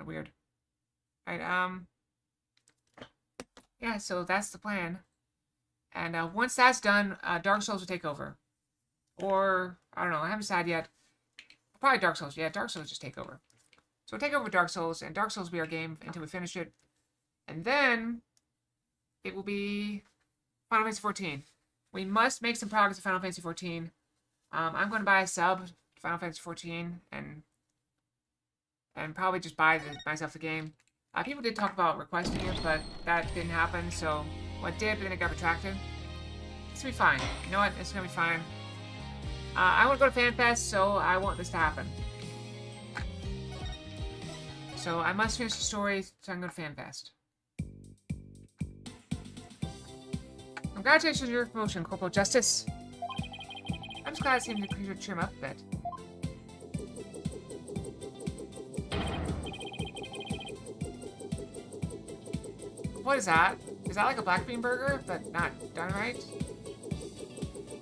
weird. Alright, yeah, so that's the plan. And once that's done, Dark Souls will take over. Or, I don't know, I haven't decided yet. Probably Dark Souls. Yeah, Dark Souls just take over. So we'll take over Dark Souls, and Dark Souls will be our game until we finish it. And then, it will be Final Fantasy XIV. We must make some progress in Final Fantasy XIV. I'm going to buy a sub to Final Fantasy XIV, and probably just buy myself the game. People did talk about requesting it, but that didn't happen, so what did, but then it got retracted. It's gonna be fine. You know what? It's gonna be fine. I want to go to FanFest, so I want this to happen. So I must finish the story, so I can go to FanFest. Congratulations on your promotion, Corporal Justice. I'm just glad I seemed to cheer him up a bit. What is that? Is that like a black bean burger, but not done right?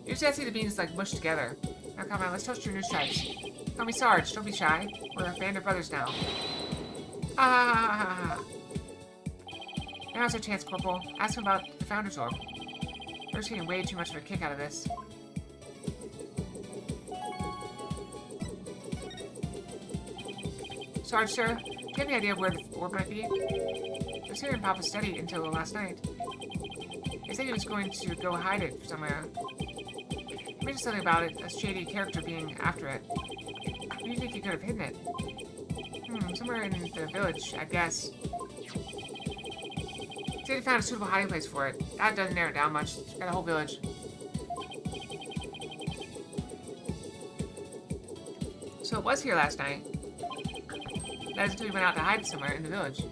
Usually I see the beans like mushed together. Now come on, let's toast your new stripes. Call me Sarge, don't be shy. We're a band of brothers now. Ha ha ha ha ha. Now's our chance, Corporal. Ask him about the Founder's Orb. We're just getting way too much of a kick out of this. Sarge, sir, do you have any idea where the orb might be? I was here in Papa's study until last night. He said he was going to go hide it somewhere. He mentioned something about it, a shady character being after it. Where do you think he could have hidden it? Somewhere in the village, I guess. He said he found a suitable hiding place for it. That doesn't narrow it down much. It's got a whole village. So it was here last night. That is until he went out to hide it somewhere in the village.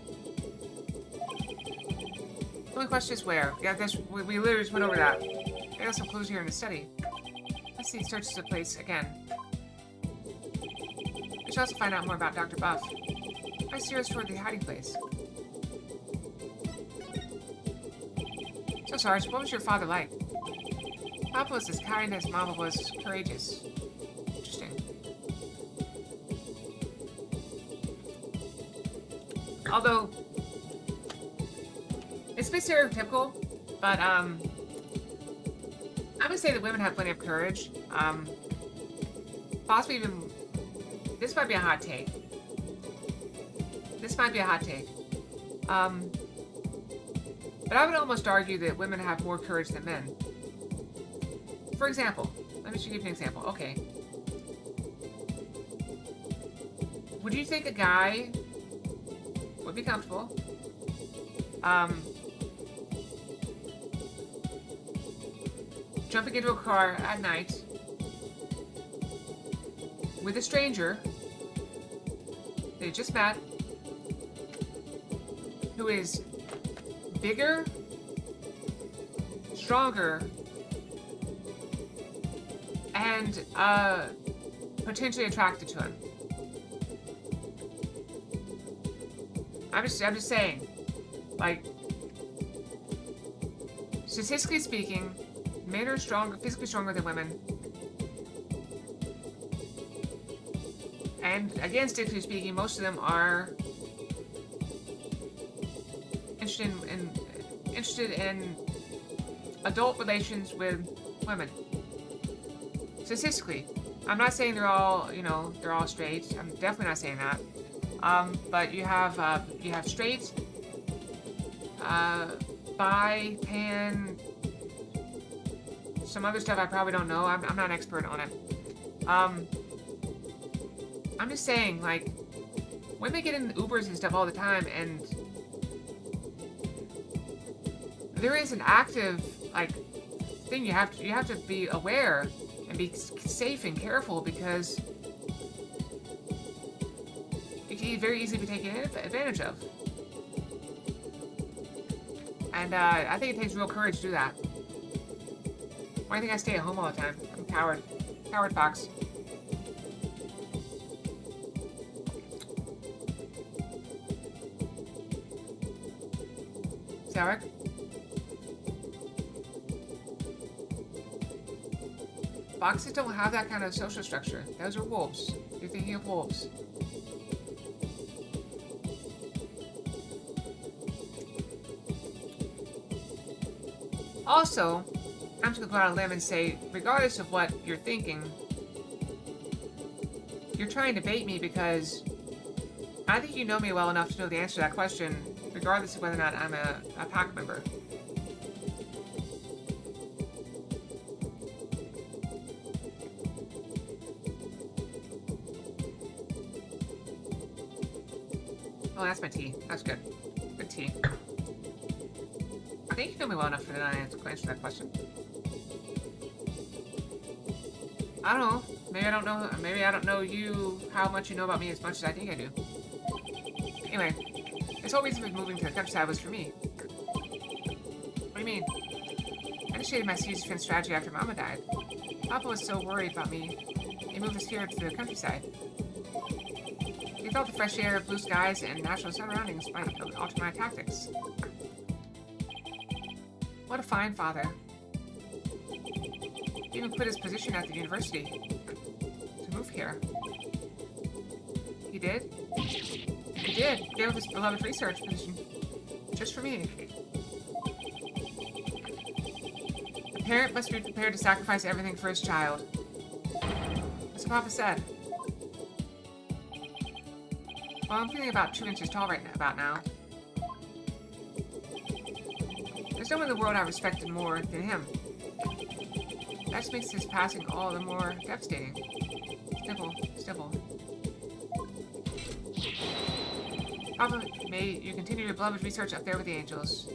The only question is where. Yeah, we literally just went over that. There are some clues here in the study. Let's see, search the place again. We should also find out more about Dr. Buff. I steer us toward the hiding place. So, Sarge, what was your father like? Papa was as kind as Mama was courageous. Interesting. Although, it's a bit stereotypical, but, I would say that women have plenty of courage. Possibly even, this might be a hot take. This might be a hot take. But I would almost argue that women have more courage than men. For example, let me just give you an example. Okay. Would you think a guy would be comfortable jumping into a car at night with a stranger they just met who is bigger, stronger, and potentially attracted to him? I'm just saying, like, statistically speaking, men are physically stronger than women. And again, statistically speaking, most of them are interested in adult relations with women. Statistically. I'm not saying they're all, they're all straight. I'm definitely not saying that. But you have straight, bi, pan, some other stuff I probably don't know. I'm not an expert on it. I'm just saying, like, women get in Ubers and stuff all the time, and there is an active, like, thing you have to be aware and be safe and careful, because it can very easily be taken advantage of. And I think it takes real courage to do that. Why do you think I stay at home all the time? I'm a coward. Coward fox. Sour? Foxes don't have that kind of social structure. Those are wolves. You're thinking of wolves. Also, I'm just gonna go out on a limb and say, regardless of what you're thinking, you're trying to bait me because I think you know me well enough to know the answer to that question, regardless of whether or not I'm a pack member. Oh, that's my tea. That's good. Good tea. I think you know me well enough to answer that question. I don't know. Maybe I don't know. Maybe I don't know you how much you know about me as much as I think I do. Anyway, this whole reason for moving to the countryside was for me. What do you mean? I initiated my series defense strategy after Mama died. Papa was so worried about me, he moved us here to the countryside. He felt the fresh air, blue skies, and natural surroundings might alter my tactics. What a fine father. He even quit his position at the university to move here. He did? He did. He gave up his beloved research position just for me. A parent must be prepared to sacrifice everything for his child. That's what Papa said. Well, I'm feeling about 2 inches tall about now. There's no one in the world I respected more than him. That just makes his passing all the more devastating. Stipple. Papa, may you continue your beloved research up there with the angels.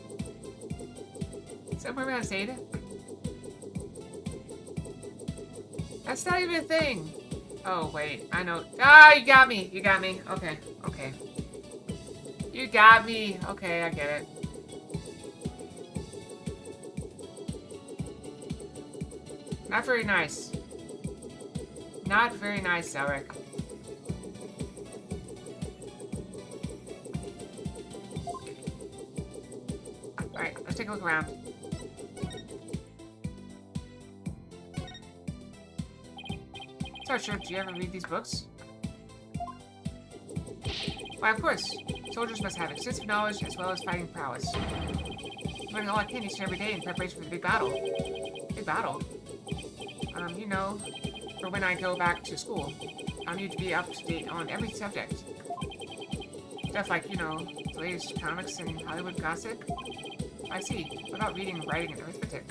Somewhere around Zeta? That's not even a thing. Oh, wait. I know. Ah, you got me. You got me. Okay. You got me. Okay, I get it. Not very nice. Not very nice, Elric. Alright, let's take a look around. Sorry, Sheriff, do you ever read these books? Why, of course. Soldiers must have extensive knowledge as well as fighting prowess. I'm learning all I can each and every day in preparation for the big battle. Big battle? You know, for when I go back to school. I need to be up to date on every subject. Stuff like, you know, the latest comics and Hollywood gossip. I see. What about reading, writing, and arithmetic?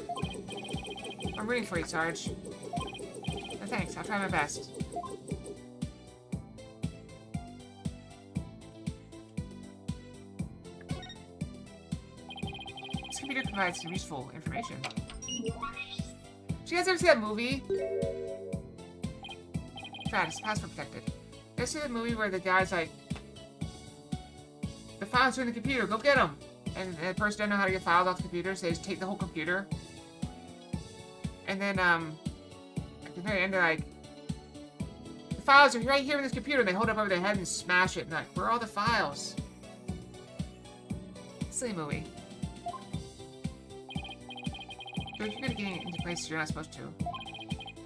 I'm rooting for you, Sarge. No thanks, I'll try my best. This computer provides some useful information. Did you guys ever see that movie? Bad, it's password protected. You ever see the movie where the guy's like, the files are in the computer, go get them! And the person doesn't know how to get files off the computer, so they just take the whole computer. And then, at the very end, they're like, the files are right here in this computer, and they hold it up over their head and smash it, and like, where are all the files? Silly movie. But if you're gonna get into places you're not supposed to.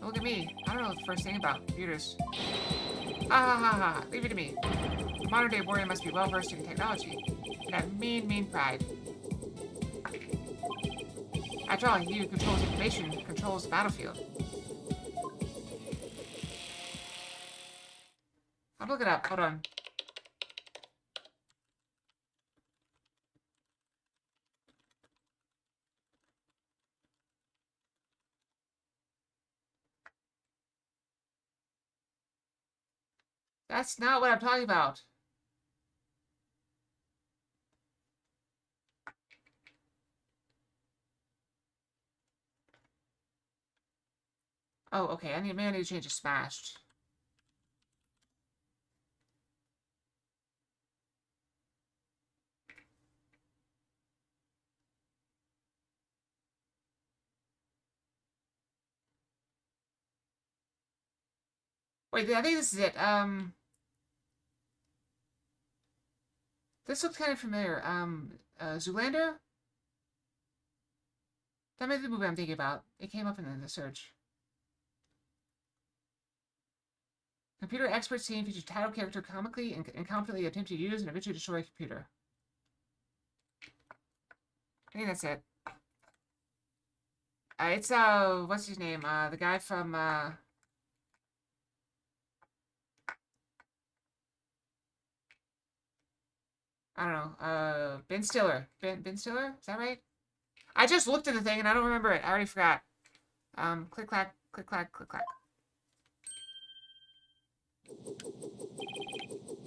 But look at me. I don't know the first thing about computers. Ha. Leave it to me. A modern-day warrior must be well-versed in technology. And have mean pride. After all, he who controls information controls the battlefield. I'll look it up. Hold on. That's not what I'm talking about. Oh, okay. Maybe I need to change to smashed. Wait, I think this is it. This looks kind of familiar. Zoolander? That might be the movie I'm thinking about. It came up in the search. Computer expert scene features title character comically and incompetently attempting to use and eventually destroy a computer. I think that's it. It's, what's his name? The guy from, I don't know, Ben Stiller. Ben Stiller? Is that right? I just looked at the thing and I don't remember it. I already forgot. Click, clack, click, clack, click, clack.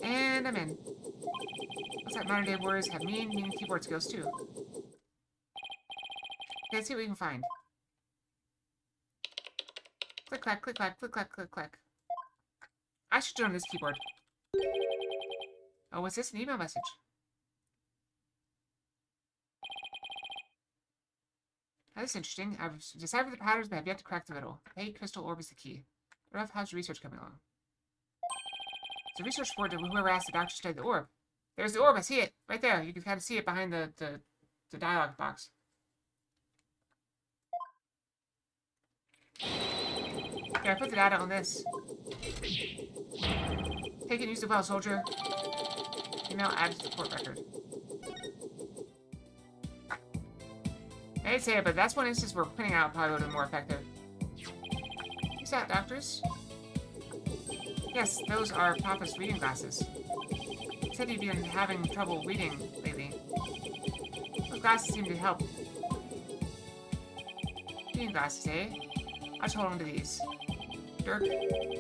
And I'm in. Looks like modern day warriors have mean keyboard skills too. Okay, let's see what we can find. Click, clack, click, clack, click, clack, click, clack. I should join this keyboard. Oh, what's this? An email message. That's interesting. I've deciphered the patterns but have yet to crack the riddle. Hey, crystal orb is the key. How's your research coming along? It's a research board to whoever asked the doctor to study the orb. There's the orb. I see it. Right there. You can kind of see it behind the dialogue box. Okay, I put the data on this. Take it and use the file, soldier. Email added to the report record. I didn't say it, but that's one instance where printing out probably would have been more effective. Who's that, doctors? Yes, those are Papa's reading glasses. He said he'd been having trouble reading lately. Those glasses seem to help. Reading glasses, eh? I'll just hold on to these. Dirk,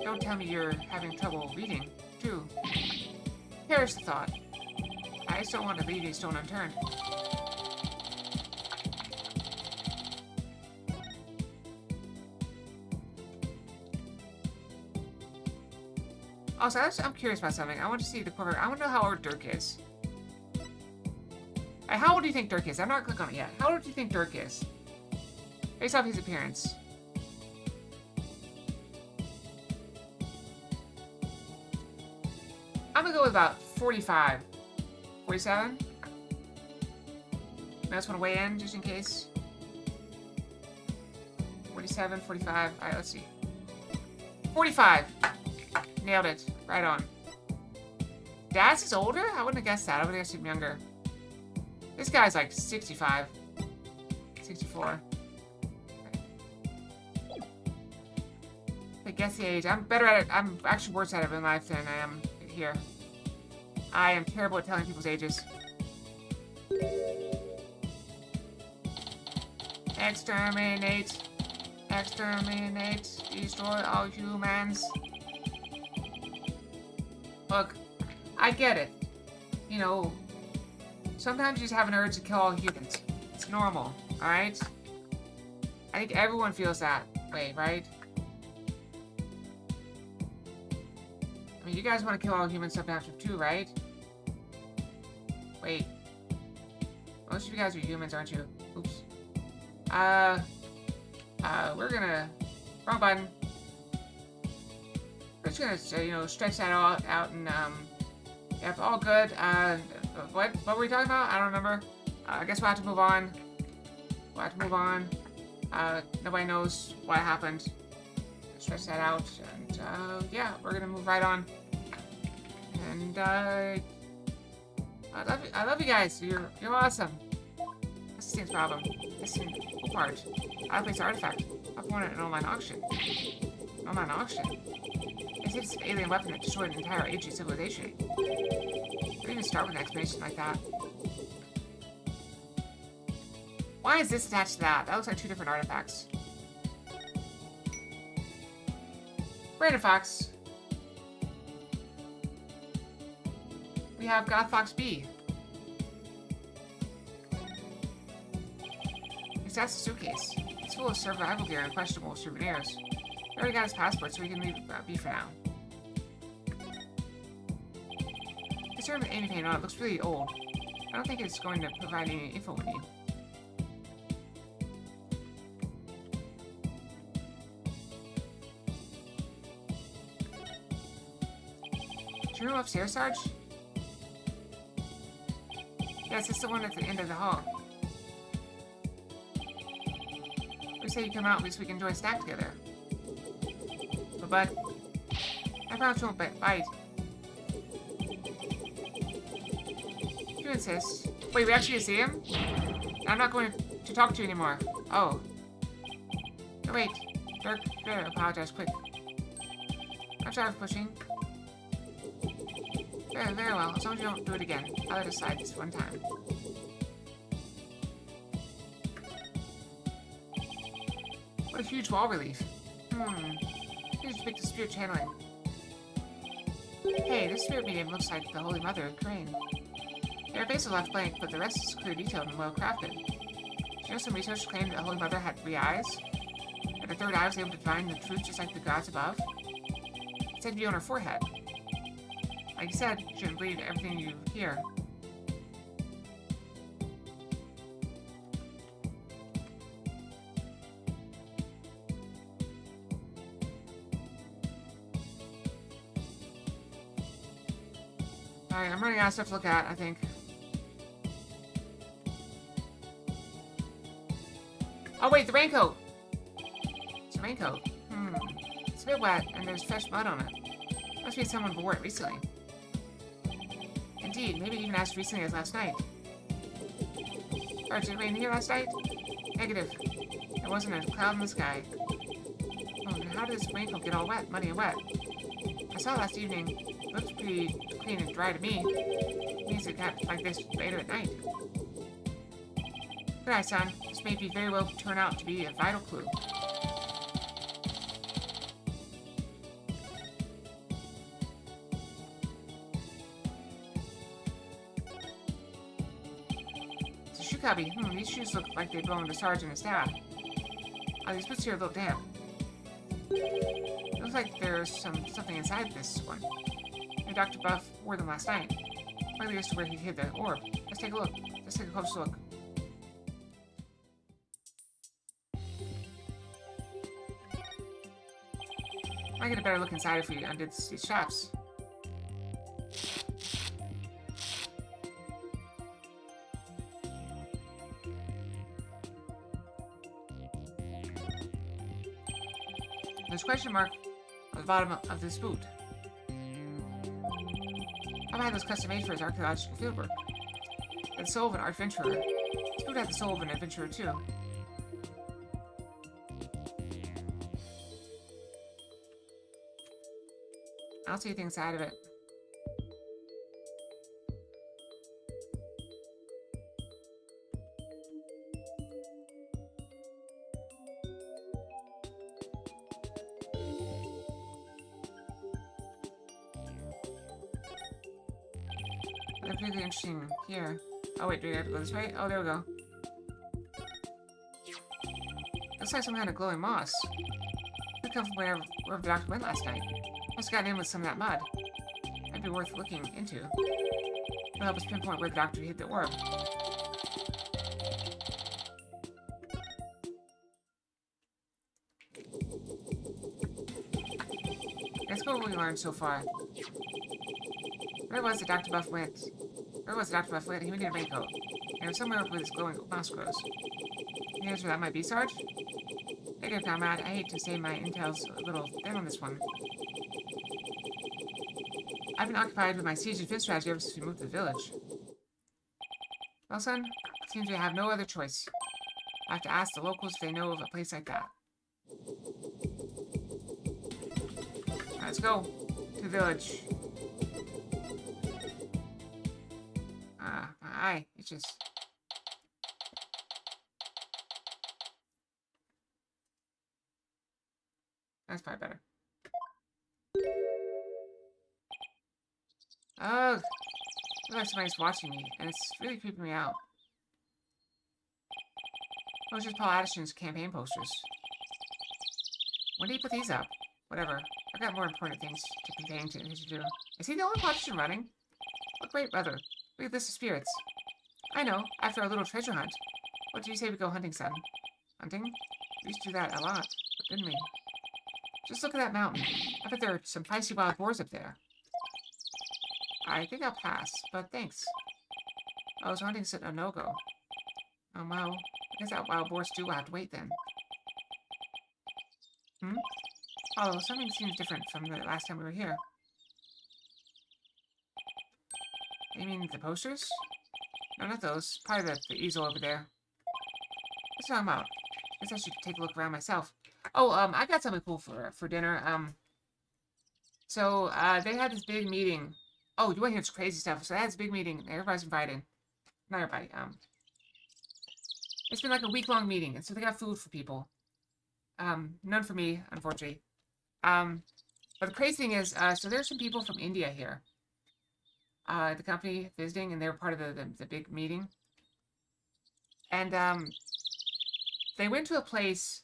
don't tell me you're having trouble reading, too. Perish the thought. I just don't want to leave a stone unturned. Also, I'm curious about something. I want to see the corporate. I want to know how old Dirk is. How old do you think Dirk is? I'm not clicking on it yet. How old do you think Dirk is? Based off his appearance. I'm gonna go with about 45. 47? I just want to weigh in just in case. 47, 45. Alright, let's see. 45! Nailed it. Right on. Daz is older? I wouldn't have guessed that. I would have guessed him younger. This guy's like 65. 64. I guess the age. I'm better at it. I'm actually worse at it in life than I am here. I am terrible at telling people's ages. Exterminate. Exterminate. Destroy all humans. Look, I get it. You know, sometimes you just have an urge to kill all humans. It's normal, alright? I think everyone feels that way, right? I mean, you guys want to kill all humans sometimes too, right? Wait. Most of you guys are humans, aren't you? Oops. We're gonna... Wrong button. We're just gonna, you know, stretch that all out and, yep, all good. What were we talking about? I don't remember. I guess we'll have to move on. We'll have to move on. Nobody knows what happened. Stretch that out, and, yeah, we're gonna move right on. And, I love you guys. You're awesome. This seems problem. This seems cool part. Out of place artifact. Up on an online auction. Online auction? It's an alien weapon that destroyed an entire ancient civilization. Don't even start with an explanation like that. Why is this attached to that? That looks like two different artifacts. Brandon Fox. We have Goth Fox B. That's a suitcase. It's full of survival gear and questionable souvenirs. We already got his passport, so we can leave B for now. This room with Amy paint on it looks really old. I don't think it's going to provide any info we need. Is your room upstairs, Sarge? Yes, it's the one at the end of the hall. We say you come out, at least we can enjoy a snack together. But I promise you won't bite. If you insist. Wait, we actually see him? I'm not going to talk to you anymore. Oh. Oh, wait. Dirk, there, apologize quick. I'm sorry for pushing. Very well. As long as you don't do it again. I'll let it slide this one time. What a huge wall relief. Here's to pick the spirit channeling. Hey, this spirit medium looks like the Holy Mother of Crane. Her face is left blank, but the rest is clear detailed and well crafted. You know, some researchers claimed that the Holy Mother had 3 eyes? That the third eye was able to divine the truth just like the gods above? It said to be on her forehead. Like you said, you shouldn't believe everything you hear. Alright, I'm running out of stuff to look at, I think. Oh wait, the raincoat! It's a raincoat. It's a bit wet, and there's fresh mud on it. Must be someone who wore it recently. Indeed, maybe even as recently as last night. Or did it rain here last night? Negative. There wasn't a cloud in the sky. Oh, then how did this raincoat get all wet, muddy and wet? I saw it last evening. It looked pretty clean and dry to me. It means it got like this later at night. Good eye, son. This may very well turn out to be a vital clue. It's a shoe cubby. These shoes look like they belong to Sarge and his dad. These boots here are a little damp. It looks like there's something inside this one. Maybe Dr. Buff wore them last night. Likely as to where he hid the orb. Let's take a look. Let's take a closer look. I get a better look inside if we undid these straps. There's a question mark on the bottom of this boot. I've had those custom made for his archaeological fieldwork. It's the soul of an adventurer. This boot had the soul of an adventurer too. I don't see anything inside of it. That's really interesting here. Oh wait, do we have to go this way? Oh, there we go. Looks like some kind of glowing moss. Could come from wherever the doctor went last night. Must have gotten in with some of that mud. Might be worth looking into. It'll help us pinpoint where the doctor hid the orb. Let's go over what we learned so far. Where was the Dr. Buff went? Where was the Dr. Buff went? He needed a raincoat. And it was somewhere where this glowing moss grows. Any idea where that might be, Sarge? Negative, comrade. I hate to say my intel's a little thin on this one. I've been occupied with my siege and defense strategy ever since we moved to the village. Well, son, it seems we have no other choice. I have to ask the locals if they know of a place like that. Right, let's go to the village. My eye, it's just... That's probably better. Ugh! Looks like somebody's watching me, and it's really creeping me out. Oh, it's just Paul Addison's campaign posters. When did he put these up? Whatever. I've got more important things to contain to do. Is he the only politician running? What great weather. Look at this of spirits. I know, after our little treasure hunt. What do you say we go hunting, son? Hunting? We used to do that a lot, didn't we? Just look at that mountain. I bet there are some feisty wild boars up there. I think I'll pass, but thanks. I was hunting a no-go. Oh, well, I guess that wild boar stew will have to wait then. Oh, something seems different from the last time we were here. You mean the posters? No, not those. Probably the easel over there. What's talking about? Guess I should take a look around myself. Oh, I got something cool for dinner. So they had this big meeting. Oh, you want to hear this crazy stuff? So they had this big meeting. Everybody's invited. Not everybody. It's been like a week-long meeting, and so they got food for people. None for me, unfortunately. But the crazy thing is, so there's some people from India here. The company visiting, and they were part of the big meeting. And they went to a place,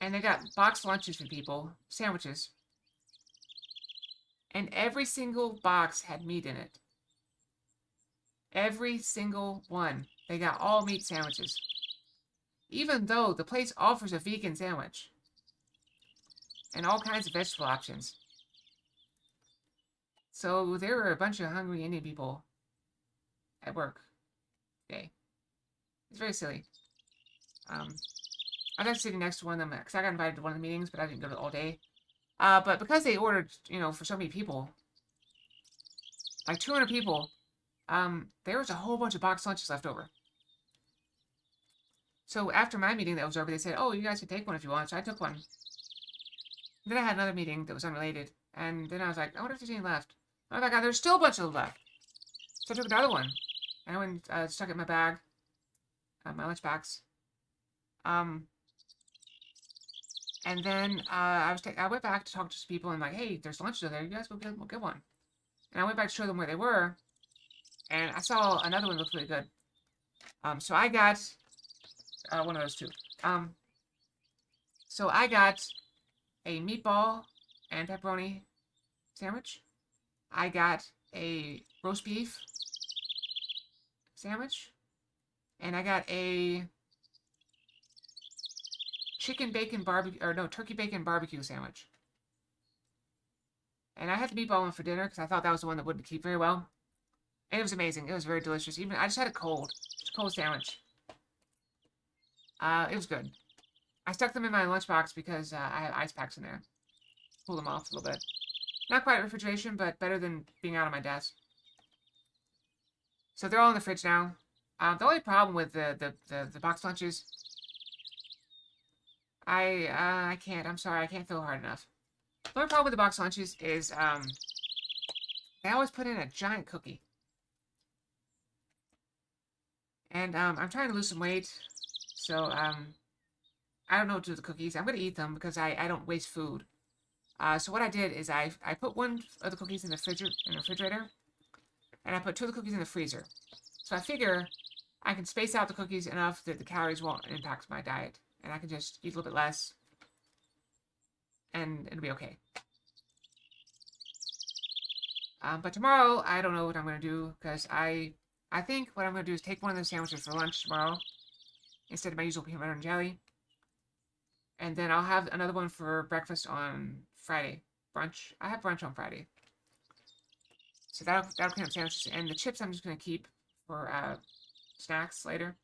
and they got boxed lunches for people, sandwiches. And every single box had meat in it. Every single one. They got all meat sandwiches. Even though the place offers a vegan sandwich. And all kinds of vegetable options. So there were a bunch of hungry Indian people at work today. It's very silly. I was sitting next to one of them because I got invited to one of the meetings, but I didn't go to all day. But because they ordered, for so many people, like 200 people, there was a whole bunch of boxed lunches left over. So after my meeting that was over, they said, "Oh, you guys can take one if you want." So I took one. Then I had another meeting that was unrelated, and then I was like, "I wonder if there's any left." Oh my god, there's still a bunch of them left. So I took another one, and I went stuck it in my bag, my lunch bags. And then I went back to talk to some people and like, "Hey, there's lunches over there. You guys go get one." And I went back to show them where they were, and I saw another one looked really good. So I got one of those two. So I got a meatball and pepperoni sandwich. I got a roast beef sandwich, and I got a chicken bacon barbecue, or no, turkey bacon barbecue sandwich. And I had the meatball one for dinner because I thought that was the one that wouldn't keep very well. And it was amazing. It was very delicious. Even I just had it cold. It's a cold sandwich. It was good. I stuck them in my lunchbox because I had ice packs in there. Cool them off a little bit. Not quite refrigeration, but better than being out on my desk. So they're all in the fridge now. The only problem with the box lunches, I can't. I'm sorry, I can't throw hard enough. The only problem with the box lunches is they always put in a giant cookie. And I'm trying to lose some weight, so I don't know what to do with the cookies. I'm gonna eat them because I don't waste food. So what I did is I put one of the cookies in the refrigerator, and I put 2 of the cookies in the freezer. So I figure I can space out the cookies enough that the calories won't impact my diet, and I can just eat a little bit less, and it'll be okay. But tomorrow I don't know what I'm gonna do because I think what I'm gonna do is take one of those sandwiches for lunch tomorrow instead of my usual peanut butter and jelly. And then I'll have another one for breakfast on Friday. Brunch. I have brunch on Friday. So that'll clean up sandwiches. And the chips I'm just going to keep for snacks later.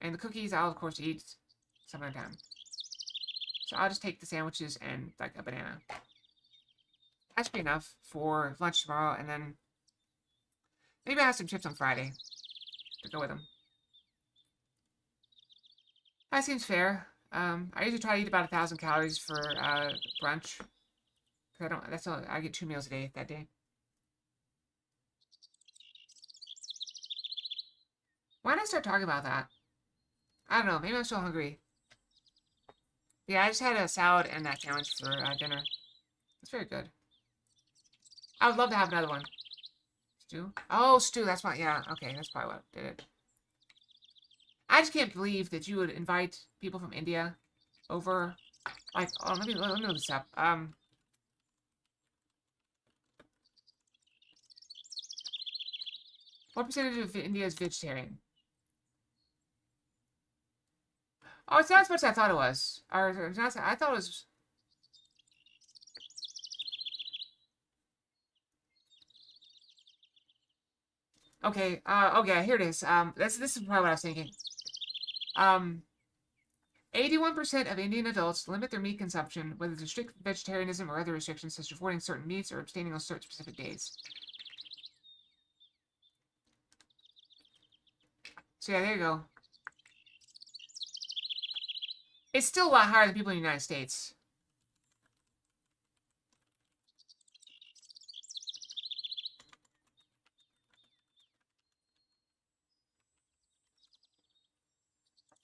And the cookies I'll, of course, eat some other time. So I'll just take the sandwiches and, like, a banana. That should be enough for lunch tomorrow. And then maybe I'll have some chips on Friday to go with them. That seems fair. I usually try to eat about 1,000 calories for brunch. I get 2 meals a day that day. Why did I start talking about that? I don't know. Maybe I'm still hungry. Yeah, I just had a salad and that sandwich for dinner. It's very good. I would love to have another one. Stew? Oh, stew. That's why. Yeah, okay. That's probably what did it. I just can't believe that you would invite people from India over. Like, oh, let me look this up. What percentage of India is vegetarian? Oh, it's not as much as I thought it was. Or it's not, I thought it was. Okay. Okay. Here it is. This is probably what I was thinking. 81% of Indian adults limit their meat consumption, whether through strict vegetarianism or other restrictions, such as avoiding certain meats or abstaining on certain specific days. So yeah, there you go. It's still a lot higher than people in the United States.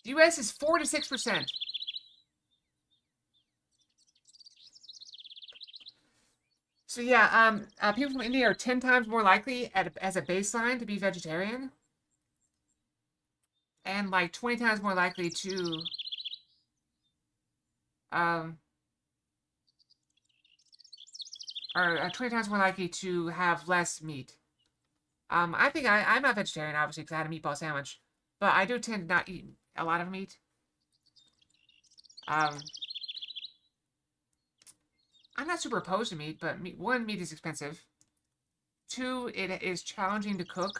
The US is 4 to 6%. So yeah, people from India are 10 times more likely as a baseline to be vegetarian. And like 20 times more likely to or 20 times more likely to have less meat. I think I'm not vegetarian, obviously, because I had a meatball sandwich. But I do tend to not eat a lot of meat. I'm not super opposed to meat, but one, meat is expensive. Two, it is challenging to cook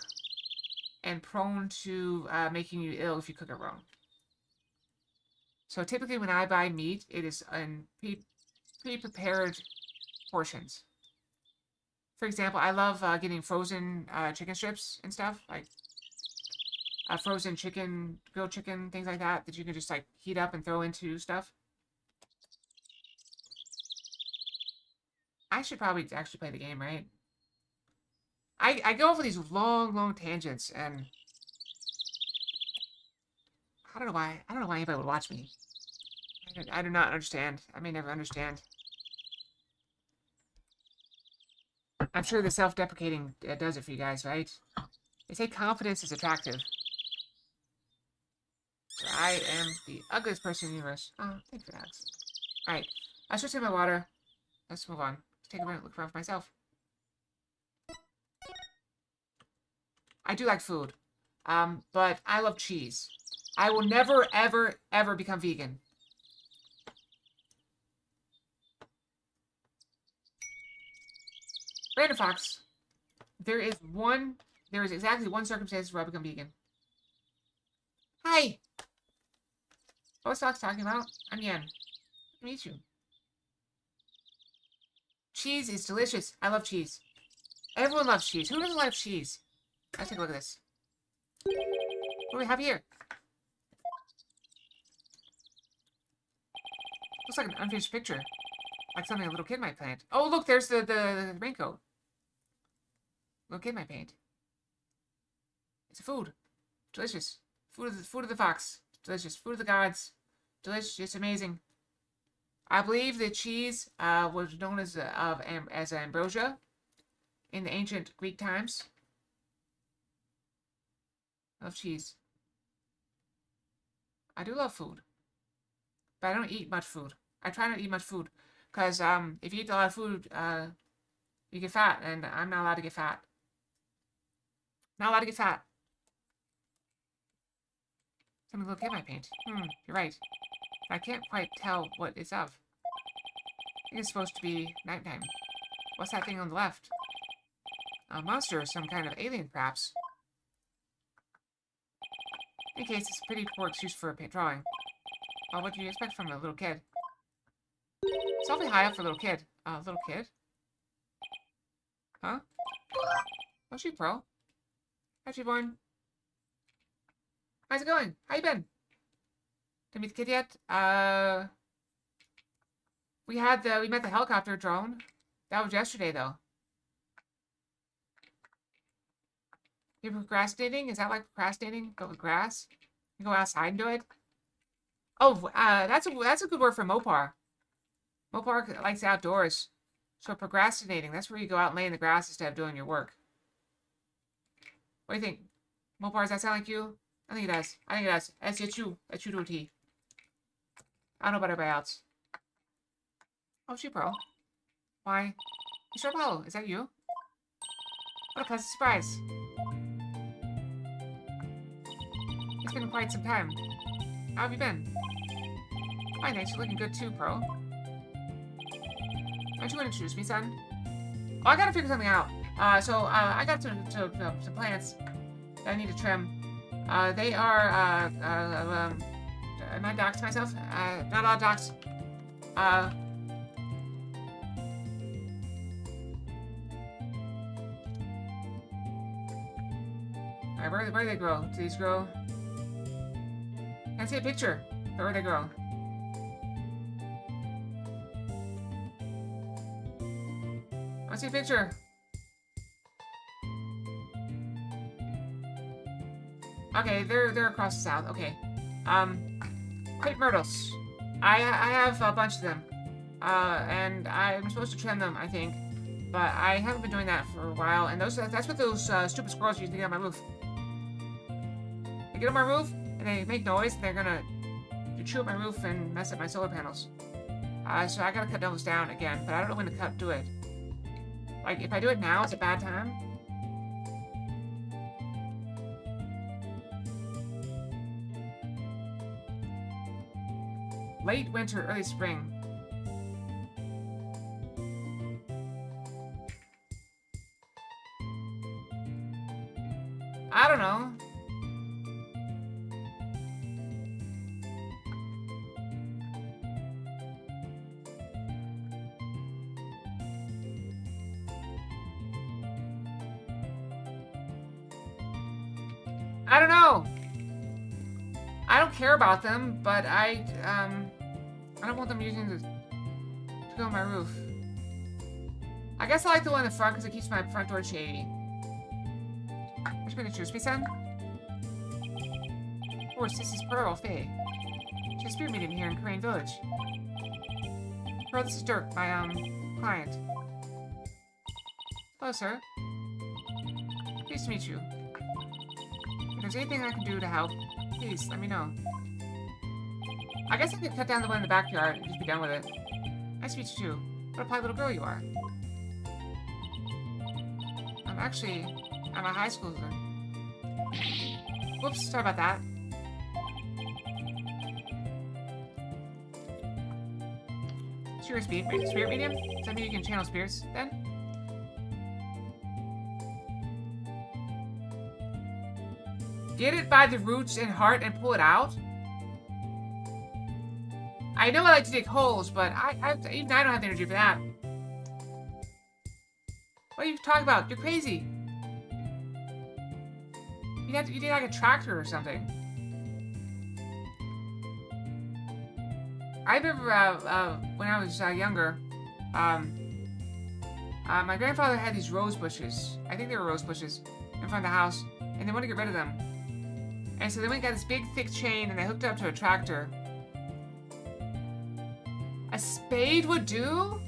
and prone to making you ill if you cook it wrong. So typically when I buy meat, it is in pre-prepared portions. For example, I love getting frozen chicken strips and stuff, like frozen chicken, grilled chicken, things like that, that you can just like heat up and throw into stuff. I should probably actually play the game, right? I go over these long tangents, and I don't know why. I don't know why anybody would watch me. I do not understand. I may never understand. I'm sure the self-deprecating does it for you guys, right? They say confidence is attractive. So I am the ugliest person in the universe. Oh, thanks for that. Alright, I switched to my water. Let's move on. Let's take a minute, look around for myself. I do like food. But I love cheese. I will never, ever become vegan. Random Fox. There is exactly one circumstance where I become vegan. Hi! What was Fox talking about? I'm Yan. Nice to meet you. Cheese is delicious. I love cheese. Everyone loves cheese. Who doesn't like cheese? Let's take a look at this. What do we have here? Looks like an unfinished picture. Like something a little kid might paint. Oh, look, there's the raincoat. Little kid might paint. It's a food. Delicious. Food of the fox. Delicious. Food of the gods. Delicious. It's amazing. I believe the cheese was known as ambrosia in the ancient Greek times. I love cheese. I do love food. But I don't eat much food. I try not to eat much food. Because if you eat a lot of food, you get fat. And I'm not allowed to get fat. Not allowed to get fat. Something little kid might paint. You're right. I can't quite tell what it's of. I think it's supposed to be nighttime. What's that thing on the left? A monster or some kind of alien, perhaps. In any case, it's a pretty poor excuse for a paint drawing. Well, what do you expect from a little kid? It's awfully high up for a little kid. Little kid? Huh? Oh, shoot, Pearl. How's you born? How's it going? How you been? Did you meet the kid yet? We met the helicopter drone. That was yesterday, though. You're procrastinating? Is that like procrastinating? Go with grass? You go outside and do it? Oh, that's a good word for Mopar. Mopar likes outdoors. So procrastinating, that's where you go out and lay in the grass instead of doing your work. What do you think? Mopar, does that sound like you? I think it does. I think it does. It's you. It's you to a T. I don't know about everybody else. Oh, shoot, Pearl. Why? Mr. Apollo, is that you? What a pleasant surprise. It's been quite some time. How have you been? Fine, thanks. You're looking good too, Pearl. Aren't you going to introduce me, son? Oh, I gotta figure something out. I got some plants that I need to trim. They are, am I doxed myself? Not all doxed. Alright, where do they grow? Do these grow? Can't see a picture. Where do they grow? see a picture. Okay, they're across the south. Okay. Crepe myrtles. I have a bunch of them. And I'm supposed to trim them, I think. But I haven't been doing that for a while. And that's what those stupid squirrels used to get on my roof. They get on my roof, and they make noise, and they're gonna chew up my roof and mess up my solar panels. So I gotta cut those down again, but I don't know when to do it. Like, if I do it now, it's a bad time. Late winter, early spring. I don't know. I don't know. I don't care about them, but I don't want them using to go on my roof. I guess I like the one in the front because it keeps my front door shady. Which miniatures, please, son? Of course, this is Pearl Faye. She's a spirit medium here in Crane Village. Pearl, this is Dirk, my client. Hello, sir. Pleased to meet you. If there's anything I can do to help, please let me know. I guess I could cut down the one in the backyard and just be done with it. Nice to meet you too. What a polite little girl you are. I'm a high schooler. Whoops, sorry about that. Spirit medium? Does that mean you can channel spirits then? Get it by the roots and heart and pull it out? I know I like to dig holes, but even I don't have the energy for that. What are you talking about? You're crazy. You need like a tractor or something. I remember when I was younger, my grandfather had these rose bushes. I think they were rose bushes in front of the house, and they wanted to get rid of them. And so they went and got this big, thick chain, and they hooked it up to a tractor. A spade would do?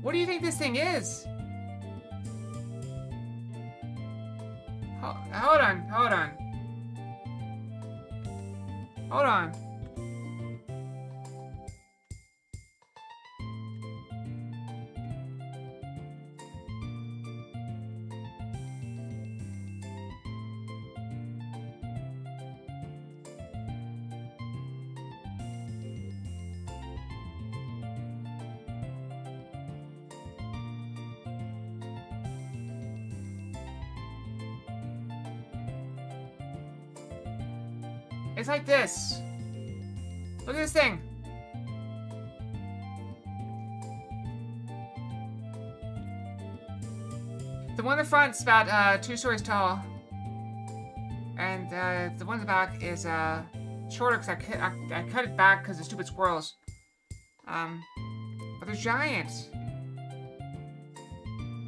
What do you think this thing is? Hold on. Hold on. It's like this. Look at this thing. The one in the front is about 2 stories tall. And the one in the back is shorter because I cut it back because of stupid squirrels. But they're giant.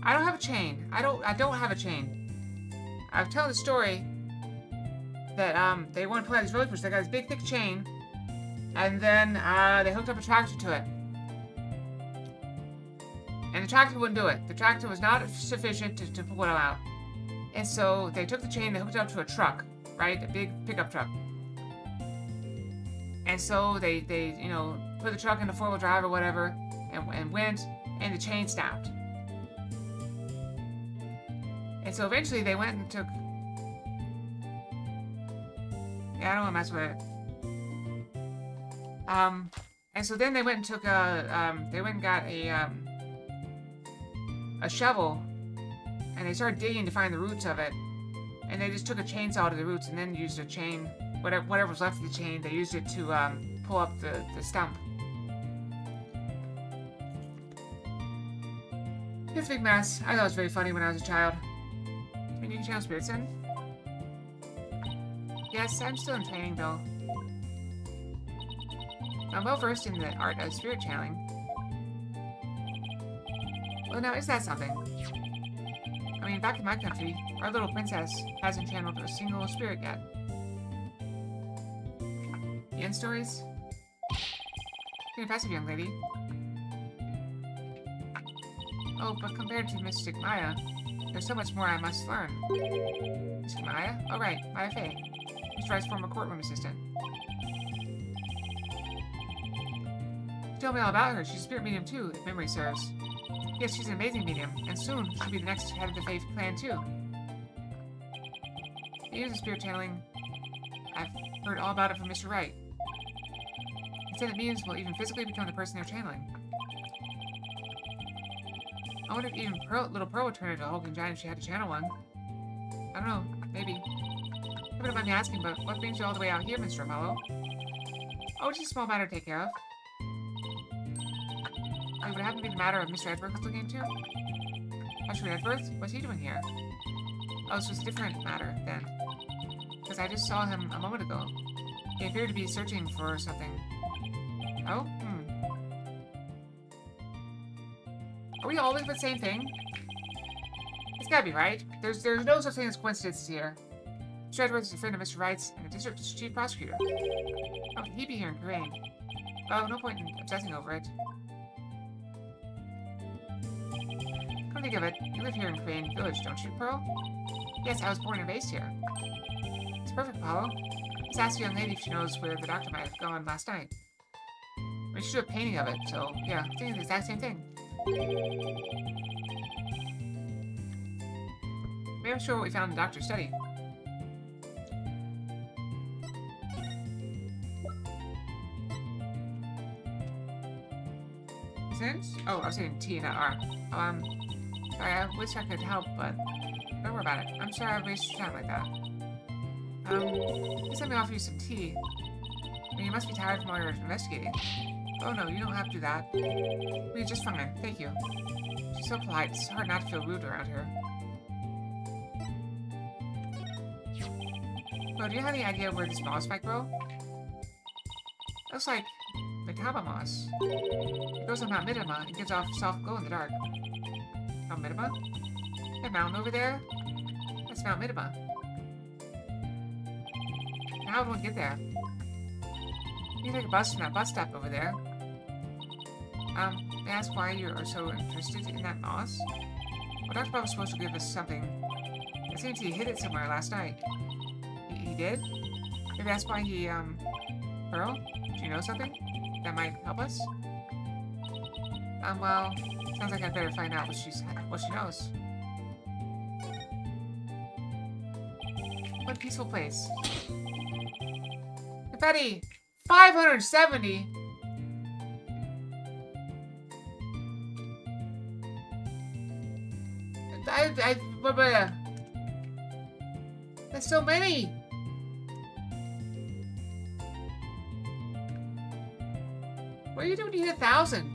I don't have a chain. I don't have a chain. I've told the story that they want to pull out these rose bushes. They got this big thick chain, and then they hooked up a tractor to it. And the tractor wouldn't do it. The tractor was not sufficient to pull it out. And so they took the chain, they hooked it up to a truck, right? A big pickup truck. And so they put the truck into 4-wheel drive or whatever, and went, and the chain snapped. And so eventually they went and took... Yeah, I don't want to mess with it. And so then they went and took they went and got a shovel, and they started digging to find the roots of it. And they just took a chainsaw to the roots and then used a chain, whatever was left of the chain, they used it to pull up the stump. It's a big mess. I thought it was very funny when I was a child. Can you channel spirits in? Yes, I'm still in training though. I'm well versed in the art of spirit channeling. Well, now, is that something? I mean, back in my country, our little princess hasn't channeled a single spirit yet. The end stories? Pretty impressive, young lady. Oh, but compared to Mystic Maya, there's so much more I must learn. Mystic Maya? Oh, right, Maya Fey. Mr. Wright's former courtroom assistant. Tell me all about her. She's a spirit medium too, if memory serves. Yes, she's an amazing medium, and soon she'll be the next head of the Faith clan too. The use of spirit channeling, I've heard all about it from Mr. Wright. He said that mediums will even physically become the person they're channeling. I wonder if even little Pearl would turn into a hulking giant if she had to channel one. I don't know, maybe. If you don't mind me asking, but what brings you all the way out here, Mr. Apollo? Oh, just a small matter to take care of. Wait, would it happen to be the matter of Mr. Edgeworth was looking into? Mr. Edgeworth? What's he doing here? Oh, so it's a different matter, then. Because I just saw him a moment ago. He appeared to be searching for something. Oh? Are we all looking for the same thing? It's gotta be right. There's no such thing as coincidences here. Mr. Edgeworth is a friend of Mr. Wright's and the district's chief prosecutor. How could he be here in Crane? Oh, no point in obsessing over it. Come think of it, you live here in Crane Village, don't you, Pearl? Yes, I was born and raised here. It's perfect, Apollo. Just ask the young lady if she knows where the doctor might have gone last night. We should do a painting of it, so yeah, I'm thinking the exact same thing. Maybe I'm sure what we found in the doctor's study. Isn't? Oh, I was saying T, not R. Sorry, I wish I could help, but don't worry about it. I'm sorry I wasted your time like that. Please let me offer you some tea. I mean, you must be tired from all your investigating. Oh no, you don't have to do that. We're just fine, thank you. She's so polite, it's hard not to feel rude around her. Well, do you have any idea where this moss might grow? Looks like Mitama moss. It grows on Mount Midama and gives off soft glow in the dark. Mount Midama? That mountain over there? That's Mount Midama. How would one get there? You can take a bus from that bus stop over there. May I ask why you are so interested in that moss? Well, Dr. Bob was supposed to give us something. It seems he hid it somewhere last night. He did? Maybe that's why he, Pearl? Do you know something that might help us? Well, sounds like I'd better find out what she knows. What a peaceful place. Confetti! 570! That's so many! What are you doing to hit 1,000?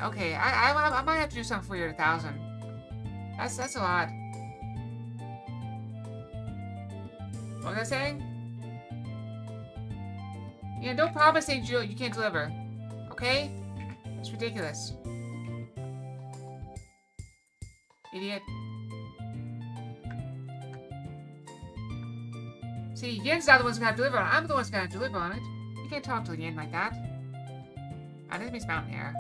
Okay, I might have to do something for you at 1,000. That's a lot. What was I saying? Yeah, don't promise things you can't deliver. Okay? That's ridiculous. Idiot. See, Yen's not the one's gonna deliver on it. I'm the one's gonna deliver on it. You can't talk to Yen like that. I didn't miss mountain air.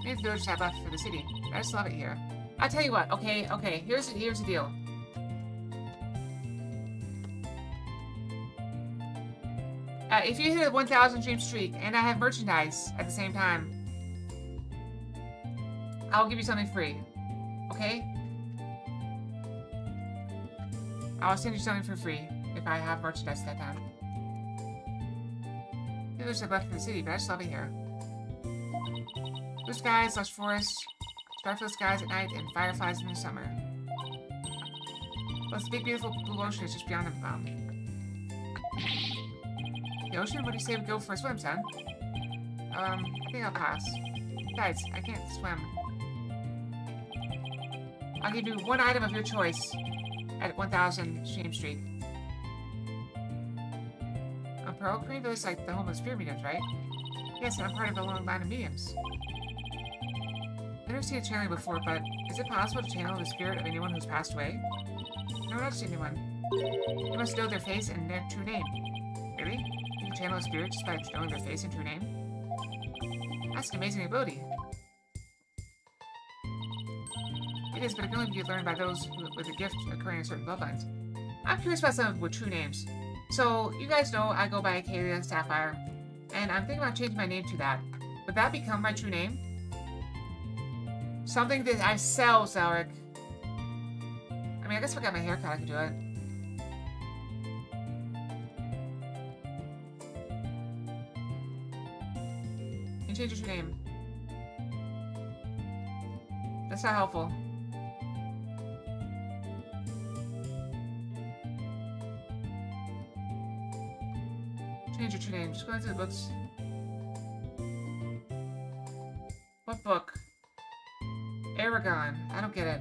Maybe the villagers have left for the city. I just love it here. I'll tell you what, okay, here's the deal. If you hit a 1,000 dream streak and I have merchandise at the same time, I'll give you something free. Okay? I'll send you something for free if I have merchandise at that time. The villagers have left for the city, but I just love it here. Blue skies, lush forests, starfilled skies at night, and fireflies in the summer. Plus, the big, beautiful blue ocean is just beyond the mountain. The ocean? What do you say we go for a swim, son? I think I'll pass. Besides, I can't swim. I'll give you one item of your choice at 1000 Shame Street. A Pearl Cream Village is like the home of spirit mediums, right? Yes, and I'm part of a long line of mediums. I've never seen a channeling before, but is it possible to channel the spirit of anyone who's passed away? No, not just anyone. You must know their face and their true name. Really? You can channel a spirit just by knowing their face and true name? That's an amazing ability. It is, but it can only be learned by those with a gift occurring in certain bloodlines. I'm curious about some with true names. So, you guys know I go by Kalia Sapphire, and I'm thinking about changing my name to that. Would that become my true name? Something that I sell, Zelric. I mean, I guess if I got my haircut, I could do it. You change your true name. That's not helpful. Change your true name. Just go into the books. What book? Aragon. I don't get it.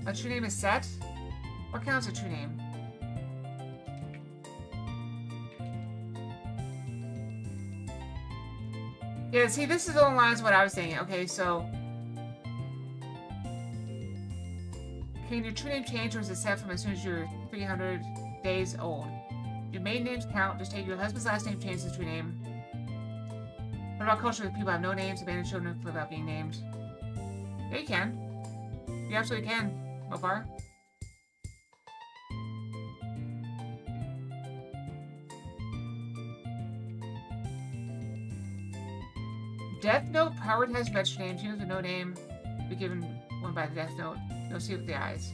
A true name is set? What counts a true name? Yeah, see, this is along the lines of what I was saying. Okay, so... Can your true name change or is it set from as soon as you're 300 days old? Your maiden names count. Just take your husband's last name, change his true name. What about culture with people have no names, abandoned children without being named? Yeah, you can. You absolutely can, Mopar. Death Note, Howard has registered names. Humans with no name be given one by the Death Note. You'll see with the eyes.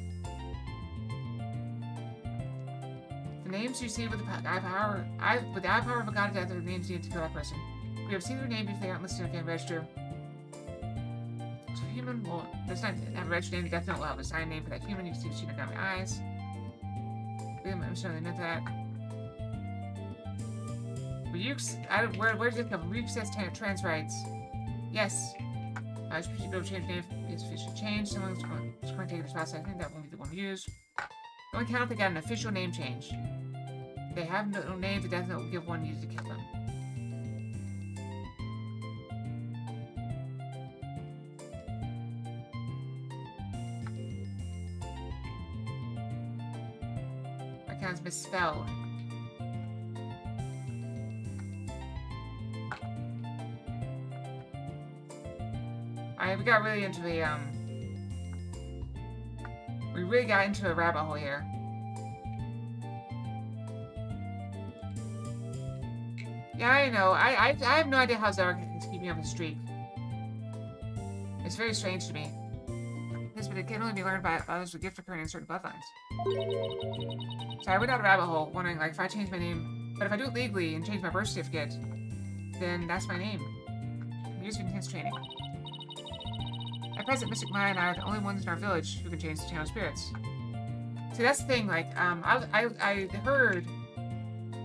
The names you see with the eye power of a god of death are the names needed to kill that person. We have seen their name if they aren't listed in the fan register. So human will does not have a registered name. The Death Note will have a signed name for that human. You can see the shooting down my eyes. I'm sure they know that. Ryuk, where did it come from? Ryuk says trans rights. Yes. I should be able to change the name if it should change. Someone's going to take this fast. I think that won't be the one we use. The only count if they got an official name change. If they have no name, the Death Note will give one used to kill them. My count's misspelled. We got really into a, we really got into a rabbit hole here. Yeah, I know. I have no idea how Zelric is keeping up his streak. It's very strange to me. Yes, but it can only be learned by others with gift occurring in certain bloodlines. So I went down a rabbit hole, wondering, like, if I change my name, but if I do it legally and change my birth certificate, then that's my name. I'm using intense training. At present, Mystic Maya and I are the only ones in our village who can change the channel spirits. See, that's the thing, like, I heard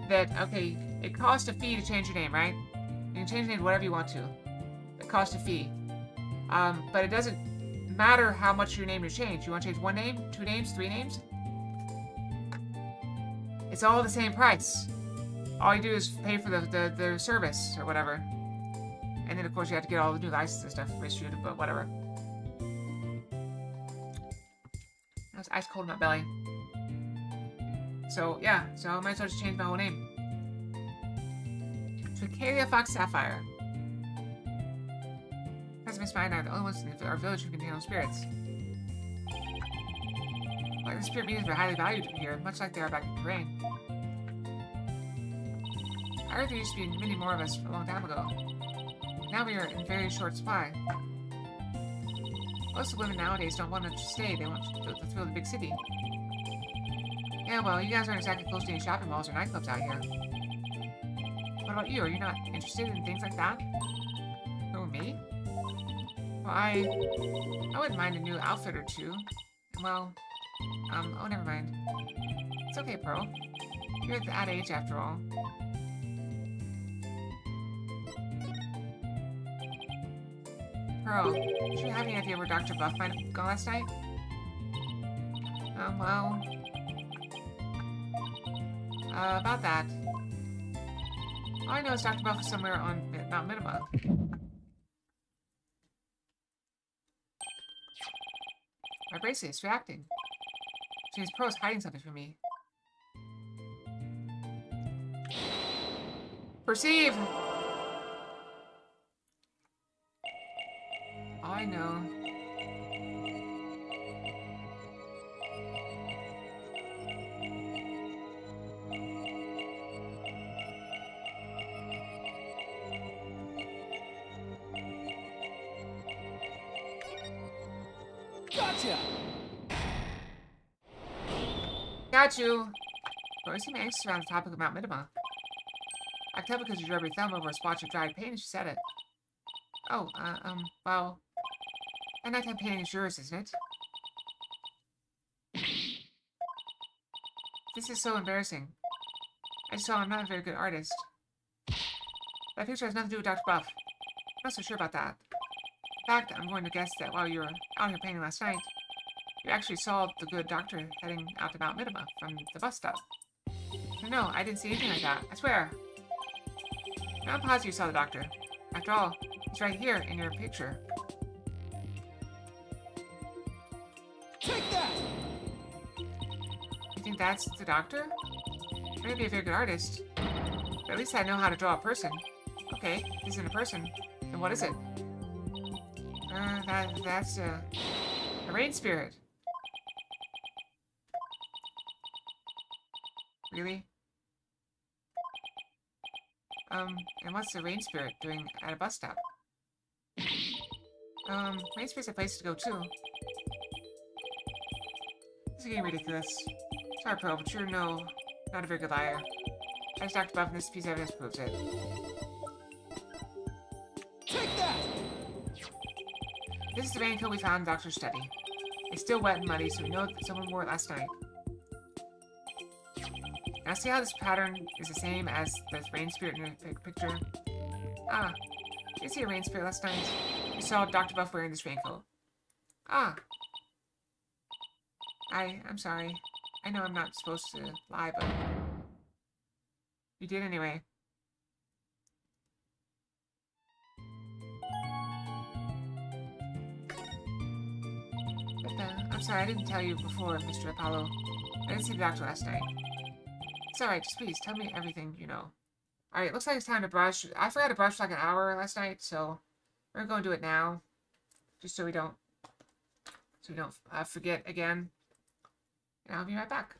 that, okay, it costs a fee to change your name, right? You can change your name to whatever you want to. It costs a fee. But it doesn't matter how much your name is changed. You want to change one name, 2 names, 3 names? It's all the same price. All you do is pay for the service or whatever. And then, of course, you have to get all the new licenses and stuff reissued, but whatever. It's ice cold in my belly. So, yeah. So, I might as well just change my whole name. To Kalia Fox Sapphire. President Miss Maya and I are the only ones in our village who can handle spirits. Like, the spirit mediums are highly valued here, much like they are back in Terrain. I heard there used to be many more of us a long time ago. Now we are in very short supply. Most of the women nowadays don't want to stay, they want to thrill the big city. Yeah, well, you guys aren't exactly close to any shopping malls or nightclubs out here. What about you? Are you not interested in things like that? Who, me? Well, I wouldn't mind a new outfit or two. Well, oh, never mind. It's okay, Pearl. You're at that age after all. Pearl, do you have any idea where Dr. Buff might have gone last night? Well... about that. All I know is Dr. Buff is somewhere on Mount Minima. My bracelet is reacting. James Pearl's hiding something from me. Perceive! All I know... Gotcha! Got you! But you seem anxious around the topic of Mount Minima. I can tell because you rubbed your thumb over a spot of dried pain as you said it. Oh, well... That nighttime painting is yours, isn't it? This is so embarrassing. I just saw I'm not a very good artist. That picture has nothing to do with Dr. Buff. I'm not so sure about that. In fact, I'm going to guess that while you were out here painting last night, you actually saw the good doctor heading out to Mount Minima from the bus stop. No, I didn't see anything like that. I swear. Now I'm positive you saw the doctor. After all, he's right here in your picture. Take that! You think that's the doctor? I may be a very good artist, but at least I know how to draw a person. Okay, this isn't a person. Then what is it? That's a rain spirit. Really? And what's the rain spirit doing at a bus stop? Rain spirit's a place to go too. This is getting ridiculous. Sorry, Pearl, but you're not a very good liar. As Dr. Buff, and this piece of evidence proves it. Take that! This is the raincoat we found in the doctor's study. It's still wet and muddy, so we know that someone wore it last night. Now see how this pattern is the same as the rain spirit in the picture? Ah, did you see a rain spirit last night? You saw Dr. Buff wearing this raincoat. Ah. I'm sorry. I know I'm not supposed to lie, but... You did anyway. But, I'm sorry, I didn't tell you before, Mr. Apollo. I didn't see the doctor last night. It's alright, just please, tell me everything you know. Alright, looks like it's time to brush. I forgot to brush for like an hour last night, so... We're gonna do it now. Just so we don't... forget again. And I'll be right back.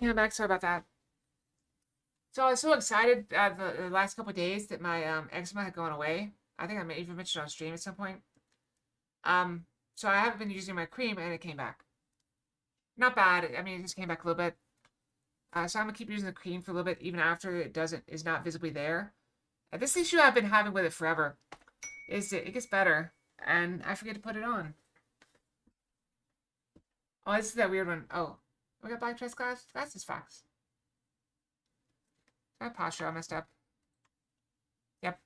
Yeah, back. Sorry about that. So I was so excited the last couple of days that my eczema had gone away. I think I may even mentioned on stream at some point. So I haven't been using my cream, and it came back. Not bad. I mean, it just came back a little bit. So I'm gonna keep using the cream for a little bit, even after it is not visibly there. This issue I've been having with it forever is that it gets better, and I forget to put it on. Oh, this is that weird one. Oh, we got black dress glass. That's just Fox. My posture all messed up. Yep.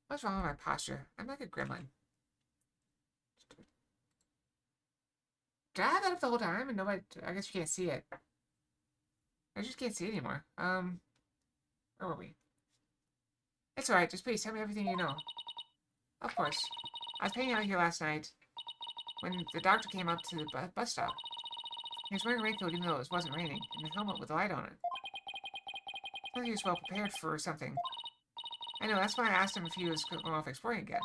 What's wrong with my posture? I'm like a gremlin. Did I have that up the whole time and nobody? I guess you can't see it. I just can't see it anymore. Where were we? It's alright, just please tell me everything you know. Of course. I was hanging out here last night when the doctor came up to the bus stop. He was wearing a raincoat even though it wasn't raining, and a helmet with a light on it. I thought he was well prepared for something. I know, that's why I asked him if he was going off exploring again.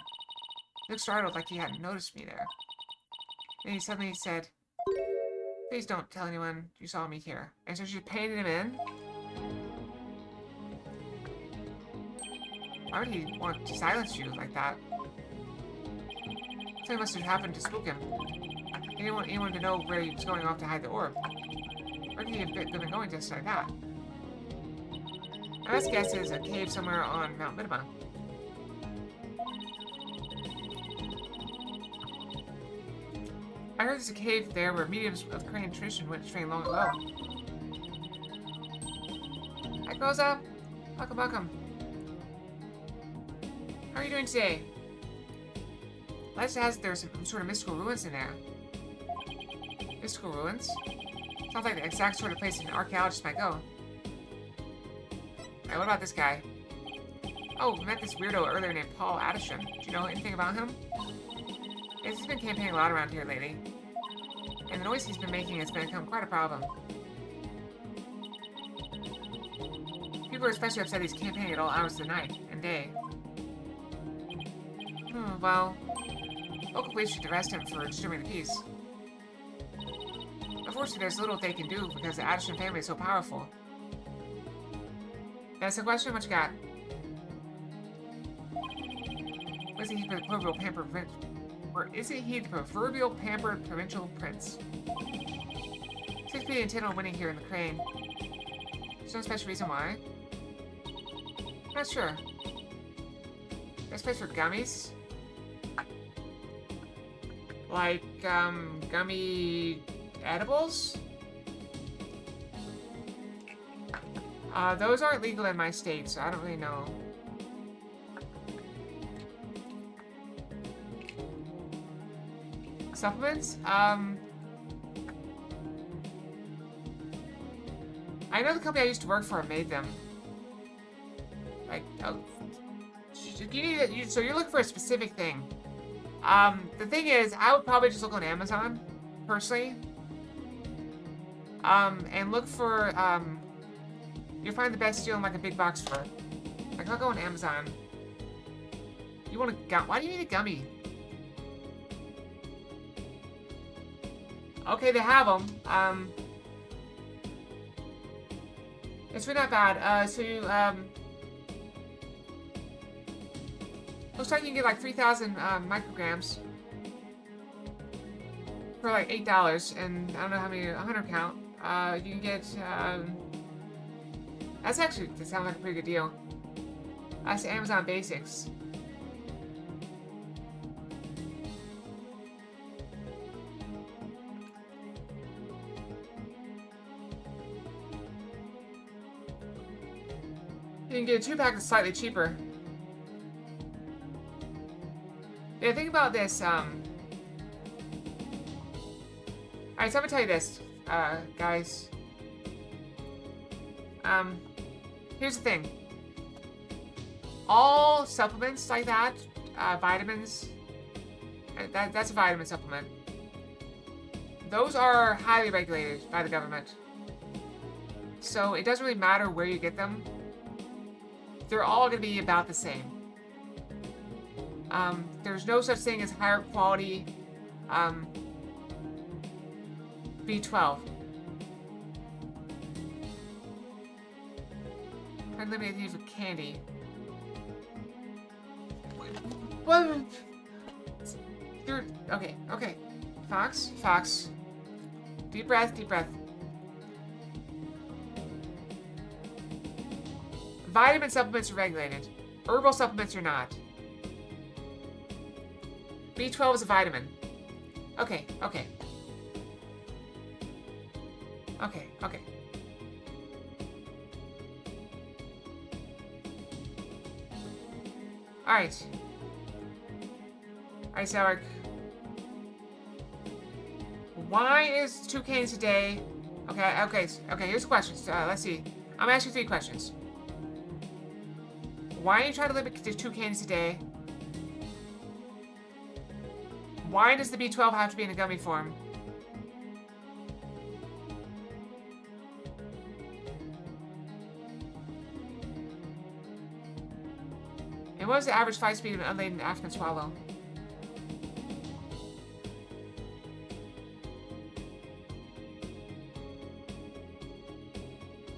He looked startled like he hadn't noticed me there. Then he suddenly said, "Please don't tell anyone you saw me here." And so she painted him in? Why would he want to silence you like that? Something must have happened to spook him. He didn't want anyone to know where he was going off to hide the orb. Where could he have been going just like that? My best guess is a cave somewhere on Mount Minima. I heard there's a cave there where mediums of the Crane tradition went to train long ago. Hi, Koza. Welcome, welcome. How are you doing today? Legend has there's some sort of mystical ruins in there. Mystical ruins? Sounds like the exact sort of place an archaeologist might go. Alright, what about this guy? Oh, we met this weirdo earlier named Paul Addison. Do you know anything about him? He's been campaigning a lot around here lately. And the noise he's been making has become quite a problem. People are especially upset he's campaigning at all hours of the night and day. Well, local police should arrest him for disturbing the peace. Unfortunately, there's little they can do because the Addison family is so powerful. That's the question. What you got? Was he the proverbial pampered prince? Or isn't he the proverbial pampered provincial prince? Seems to be intent on winning here in the Crane. There's no special reason why. I'm not sure. Best place for gummies? Like, gummy edibles? Those aren't legal in my state, so I don't really know. Supplements? I know the company I used to work for made them. Like, oh, so you're looking for a specific thing. The thing is, I would probably just look on Amazon, personally. And look for, you'll find the best deal in like a big box store. Like, I'll go on Amazon. You want a gum? Why do you need a gummy? Okay, they have them. It's really not bad. So you, looks like you can get like 3,000 micrograms for like $8, and I don't know how many, 100 count. You can get, that sounds like a pretty good deal. That's Amazon Basics. You can get a 2-pack that's slightly cheaper. Yeah, think about this, Alright, so I'm gonna tell you this, guys. Here's the thing. All supplements like that, vitamins, that's a vitamin supplement. Those are highly regulated by the government. So it doesn't really matter where you get them. They're all gonna be about the same. There's no such thing as higher quality B12. eliminate you for candy. What? You're okay. Okay. Fox. Fox. Deep breath. Deep breath. Vitamin supplements are regulated. Herbal supplements are not. B12 is a vitamin. Okay. Okay. Okay. Okay. Alright. Alright, Zarek. Why is 2 cans a day? Okay, here's the questions. Let's see. I'm gonna ask you 3 questions. Why are you trying to limit to 2 cans a day? Why does the B12 have to be in a gummy form? And what is the average fight speed of an unladen African swallow?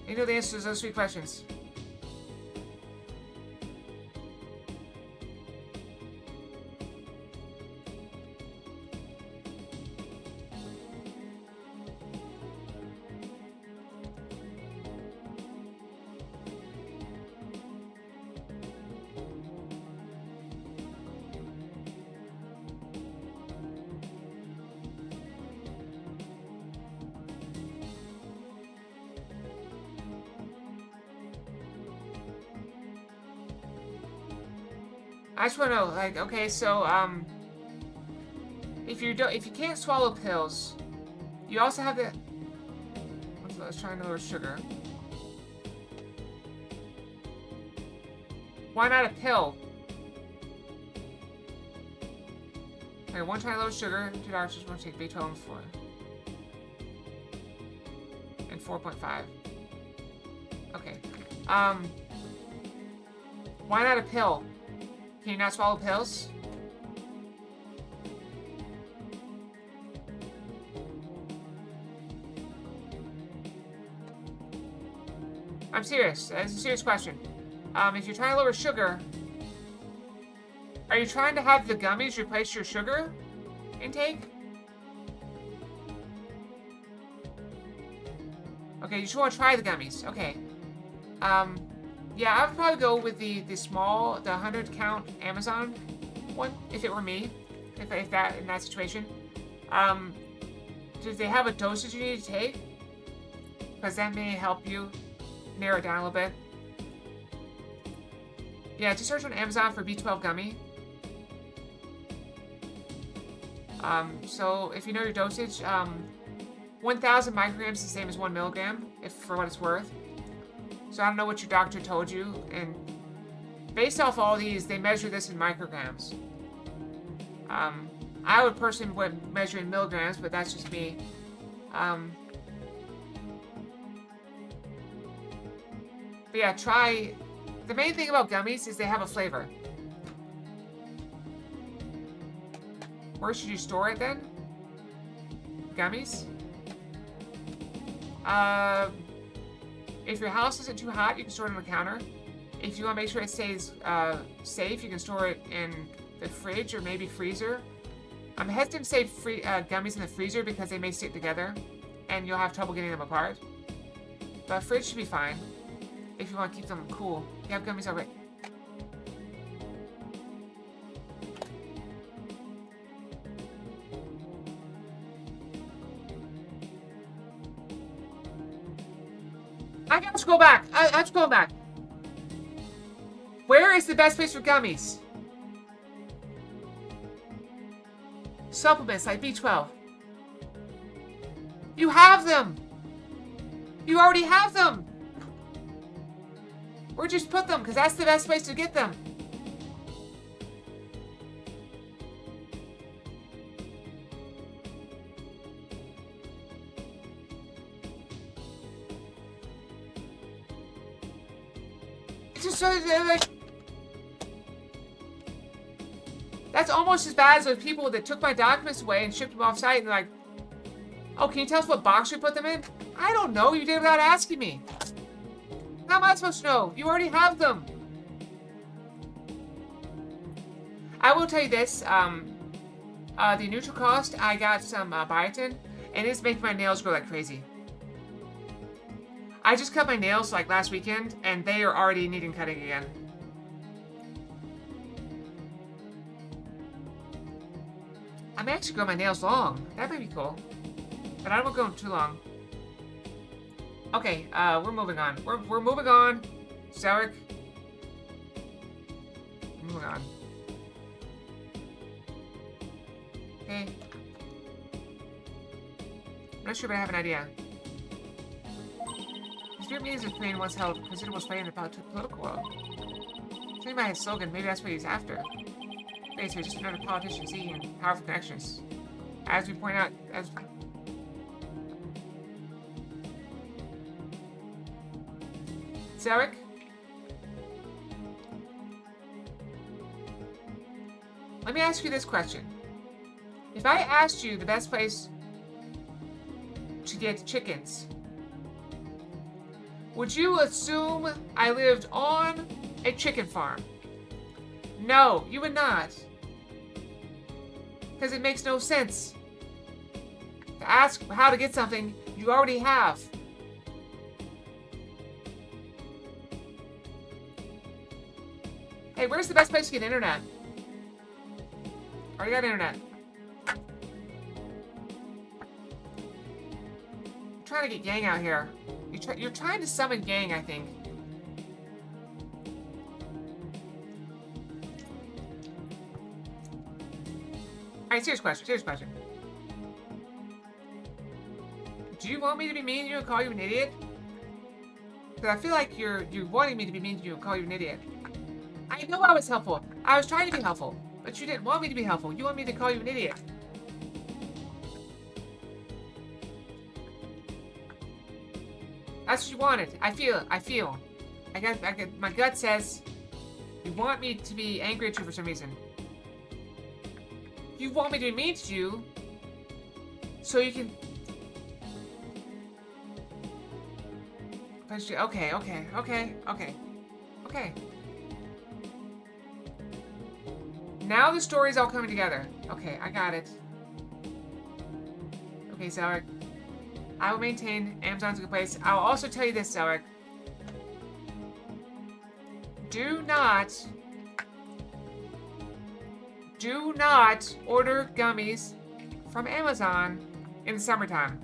You know the answers to those 3 questions. I just want to know, like, okay, so, if you can't swallow pills, you also have the, I was trying to lower sugar. Why not a pill? Okay, 1 trying to lower sugar, 2 doctors just want to take B12 and 4. And 4.5. Okay. Why not a pill? Can you not swallow pills? I'm serious. That's a serious question. If you're trying to lower sugar, are you trying to have the gummies replace your sugar intake? Okay, you just want to try the gummies. Okay. Yeah, I would probably go with the small, the 100 count Amazon one, if it were me, if that, in that situation. Do they have a dosage you need to take? Because that may help you narrow it down a little bit. Yeah, just search on Amazon for B12 gummy. So if you know your dosage, 1,000 micrograms is the same as 1 milligram, if for what it's worth. So I don't know what your doctor told you, and based off all these, they measure this in micrograms. I would personally measure in milligrams, but that's just me. But yeah, try. The main thing about gummies is they have a flavor. Where should you store it then? Gummies? If your house isn't too hot, you can store it on the counter. If you want to make sure it stays safe, you can store it in the fridge or maybe freezer. I'm hesitant to say gummies in the freezer because they may stick together and you'll have trouble getting them apart. But fridge should be fine if you want to keep them cool. You have gummies already. I gotta scroll back. I have to scroll back. Where is the best place for gummies? Supplements like B12. You have them. You already have them. Where'd you put them? Because that's the best place to get them. It's just so like, that's almost as bad as those people that took my documents away and shipped them off site and they're like, oh, can you tell us what box we put them in? I don't know. You did it without asking me. How am I supposed to know? You already have them. I will tell you this. The neutral cost, I got some biotin, and it's making my nails grow like crazy. I just cut my nails like last weekend, and they are already needing cutting again. I may actually grow my nails long. That might be cool. But I don't want to go too long. Okay, we're moving on. We're moving on. Zarek. Moving on. Okay. I'm not sure, but I have an idea. The spirit meetings of Korean once held considerable sway in the political world. Judging by his slogan, maybe that's what he's after. Basically, just another politician seeking powerful connections. As we point out, Zarek? Let me ask you this question. If I asked you the best place to get chickens, would you assume I lived on a chicken farm? No, you would not. Because it makes no sense to ask how to get something you already have. Hey, where's the best place to get internet? Already got internet. I'm trying to get Gang out here. You're trying to summon Gang, I think. Alright, serious question. Do you want me to be mean to you and call you an idiot? Because I feel like you're wanting me to be mean to you and call you an idiot. I know I was helpful. I was trying to be helpful. But you didn't want me to be helpful. You want me to call you an idiot. That's what you wanted. I feel. I got my gut says you want me to be angry at you for some reason. You want me to be mean to you so you can... Okay. Now the story's all coming together. Okay, I got it. Okay, Zarek. I will maintain Amazon's a good place. I will also tell you this, Zarek. Do not order gummies from Amazon in the summertime.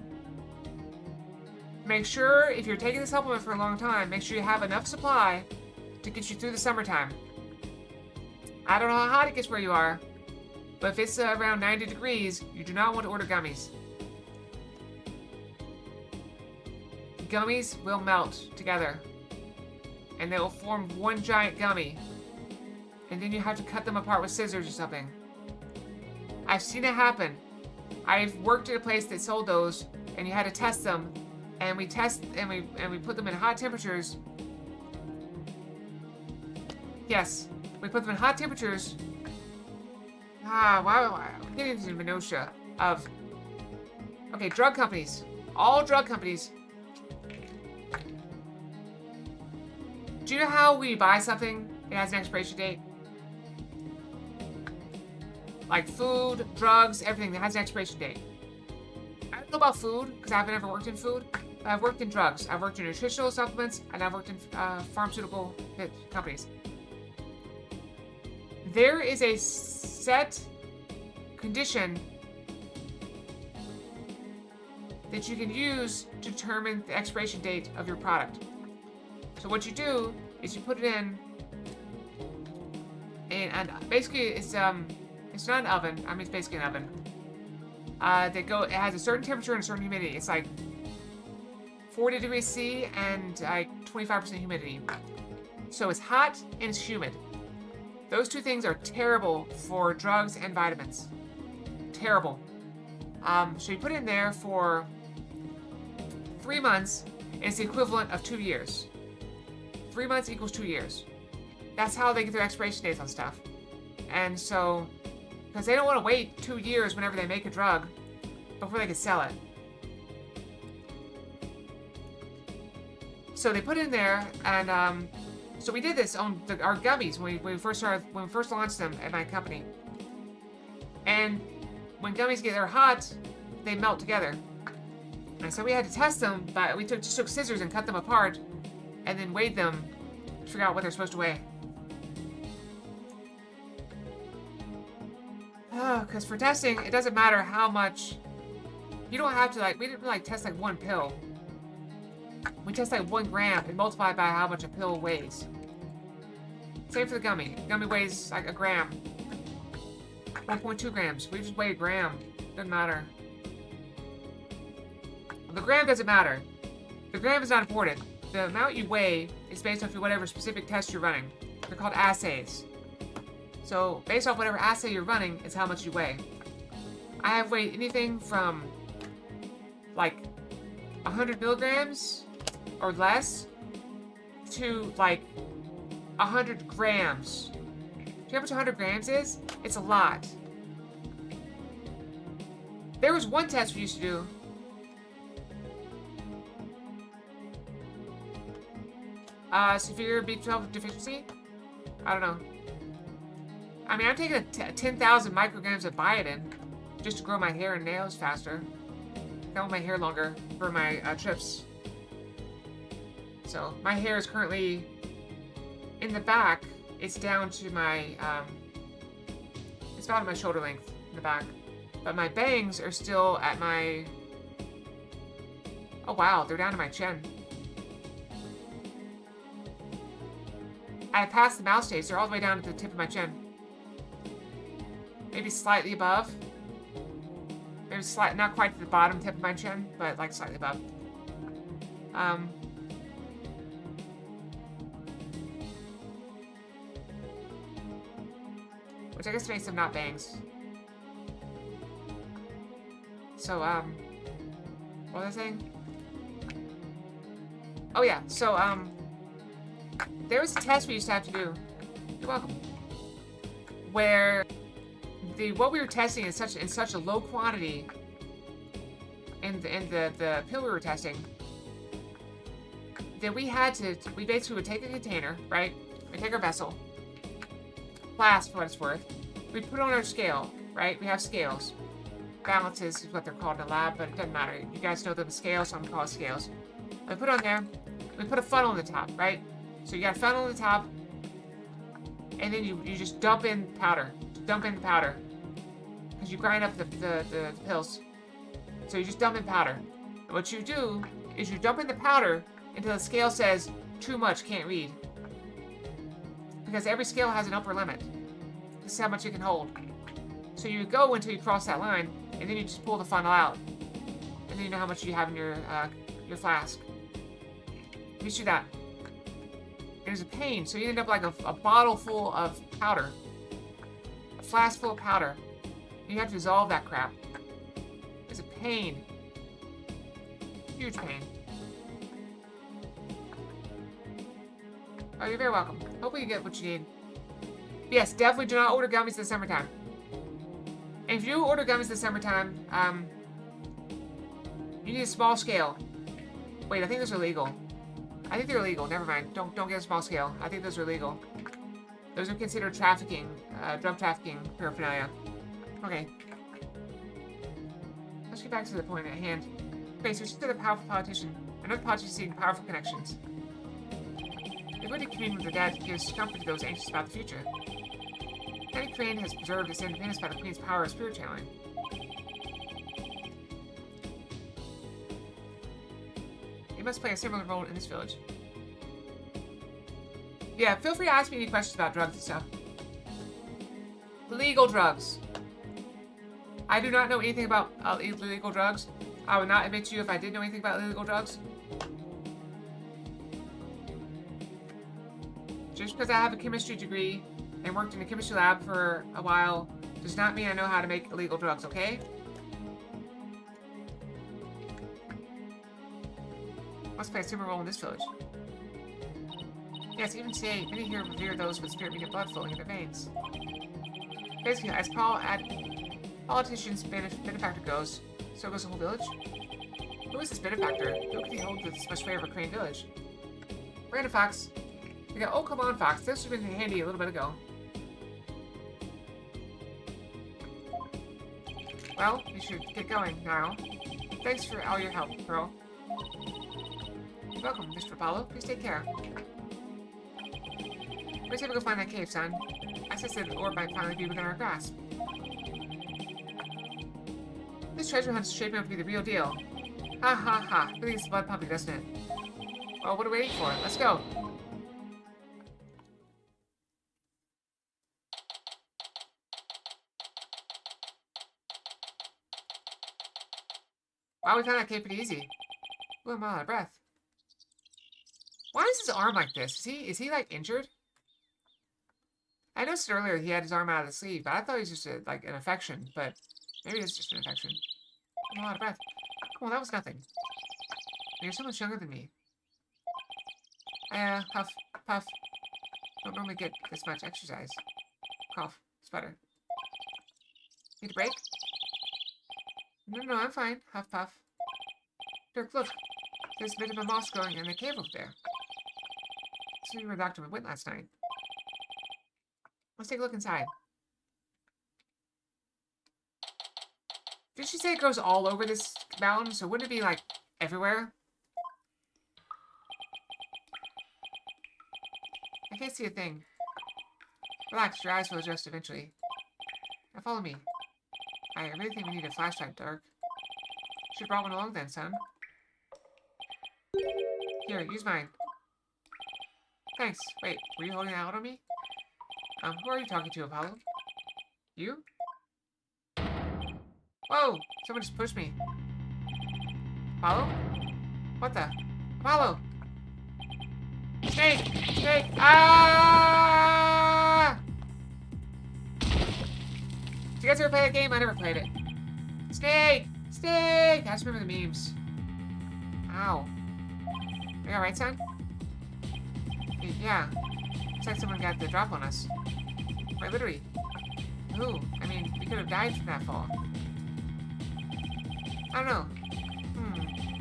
Make sure, if you're taking the supplement for a long time, make sure you have enough supply to get you through the summertime. I don't know how hot it gets where you are, but if it's around 90 degrees, you do not want to order gummies. Gummies will melt together, and they will form one giant gummy, and then you have to cut them apart with scissors or something. I've seen it happen. I've worked at a place that sold those, and you had to test them, and we put them in hot temperatures. Yes. We put them in hot temperatures. Wow. I'm getting into the minutia of... Okay, drug companies. All drug companies. Do you know how we buy something, it has an expiration date? Like food, drugs, everything that has an expiration date. I don't know about food, because I've never worked in food. But I've worked in drugs. I've worked in nutritional supplements, and I've worked in pharmaceutical companies. There is a set condition that you can use to determine the expiration date of your product. So what you do is you put it in, and basically it's not an oven. I mean, it's basically an oven. It has a certain temperature and a certain humidity. It's like 40 degrees C and like 25% humidity. So it's hot and it's humid. Those two things are terrible for drugs and vitamins. Terrible. So you put it in there for 3 months, and it's the equivalent of 2 years. 3 months equals 2 years. That's how they get their expiration dates on stuff. And so, because they don't want to wait 2 years whenever they make a drug before they can sell it. So they put it in there, and so we did this on our gummies when we first launched them at my company. And when gummies get there hot, they melt together. And so we had to test them, but we just took scissors and cut them apart, and then weighed them to figure out what they're supposed to weigh. Oh, because for testing, it doesn't matter how much. You don't have to we didn't test one pill. We test 1 gram and multiply by how much a pill weighs. Same for the gummy. The gummy weighs a gram. 1.2 grams. We just weigh a gram. Doesn't matter. The gram doesn't matter. The gram is not important. The amount you weigh is based off of whatever specific test you're running. They're called assays. So, based off whatever assay you're running, is how much you weigh. I have weighed anything from 100 milligrams or less to 100 grams. Do you know how much 100 grams is? It's a lot. There was one test we used to do. Severe B12 deficiency? I don't know. I mean, I'm taking 10,000 micrograms of biotin just to grow my hair and nails faster. I want my hair longer for my trips. So, my hair is currently in the back. It's down to my, it's about at my shoulder length in the back. But my bangs are still at my, oh wow, they're down to my chin. I passed the mouth stage. They're all the way down to the tip of my chin. Maybe slightly above. Maybe not quite to the bottom tip of my chin, but slightly above. Which I guess makes them not bangs. So, what was I saying? Oh yeah, so, there was a test we used to have to do. You're welcome. Where what we were testing in such a low quantity in the pill we were testing that we basically would take a container, right? We take our vessel, glass for what it's worth. We put it on our scale, right? We have scales. Balances is what they're called in the lab, but it doesn't matter. You guys know them scales, so I'm gonna call it scales. We put it on there. We put a funnel on the top, right? So you got a funnel on the top, and then you just dump in powder. Dump in the powder. Because you grind up the pills. So you just dump in powder. And what you do is you dump in the powder until the scale says, too much, can't read. Because every scale has an upper limit. This is how much it can hold. So you go until you cross that line, and then you just pull the funnel out. And then you know how much you have in your flask. You do that. It was a pain, so you end up like a bottle full of powder. A flask full of powder. You have to dissolve that crap. It's a pain. Huge pain. Oh, you're very welcome. Hopefully you get what you need. Yes, definitely do not order gummies this summertime. And if you order gummies this summertime, you need a small scale. Wait, I think those are illegal. I think they're illegal. Never mind. Don't get a small scale. I think those are illegal. Those are considered trafficking, drug trafficking paraphernalia. Okay. Let's get back to the point at hand. Okay, so she's a powerful politician. Another politician seeking powerful connections. They're going to commune with their dad to give comfort to those anxious about the future. Teddy Crane has preserved its independence by the Queen's power of spirit channeling. Must play a similar role in this village. Yeah, feel free to ask me any questions about drugs and stuff. Illegal drugs. I do not know anything about illegal drugs. I would not admit to you if I did know anything about illegal drugs. Just because I have a chemistry degree and worked in a chemistry lab for a while does not mean I know how to make illegal drugs, okay? Must play a similar role in this village. Yes, even today, many here revere those with spirit medium blood flowing in their veins. Basically, as politician's benefactor goes, so goes the whole village. Who is this benefactor? Who could he hold with this much favor of Crane Village? Random Fox. We got, oh, come on, Fox. This would have been handy a little bit ago. Well, we should get going now. Thanks for all your help, Pearl. Welcome, Mr. Apollo. Please take care. Let's see if we can find that cave, son. I said the orb might finally be within our grasp. This treasure hunt is shaping up to be the real deal. Ha ha ha. Really gets the blood pumping, doesn't it? Well, what are we waiting for? Let's go. Wow, we found that cave pretty easy. Ooh, I'm out of breath. Why is his arm like this? Is he like injured? I noticed earlier he had his arm out of the sleeve, but I thought he was just like an infection, but maybe it's just an infection. I'm out of breath. Come on, that was nothing. You're so much younger than me. Puff, puff. Don't normally get this much exercise. Cough, sputter. Need a break? No, I'm fine. Huff, puff. Dirk, look. There's a bit of a moss growing in the cave over there. That's where Dr. went last night. Let's take a look inside. Did she say it grows all over this mountain? So wouldn't it be, like, everywhere? I can't see a thing. Relax, your eyes will adjust eventually. Now follow me. I really think we need a flashlight, Dirk. Should've brought one along then, son. Here, use mine. Thanks. Wait, were you holding it out on me? Who are you talking to, Apollo? You? Whoa! Someone just pushed me. Apollo? What the? Apollo! Snake! Snake! Ah! Did you guys ever play that game? I never played it. Snake! Snake! I just remember the memes. Ow. Are you alright, son? Yeah. Looks like someone got the drop on us. Quite literally. Who? I mean, we could have died from that fall. I don't know.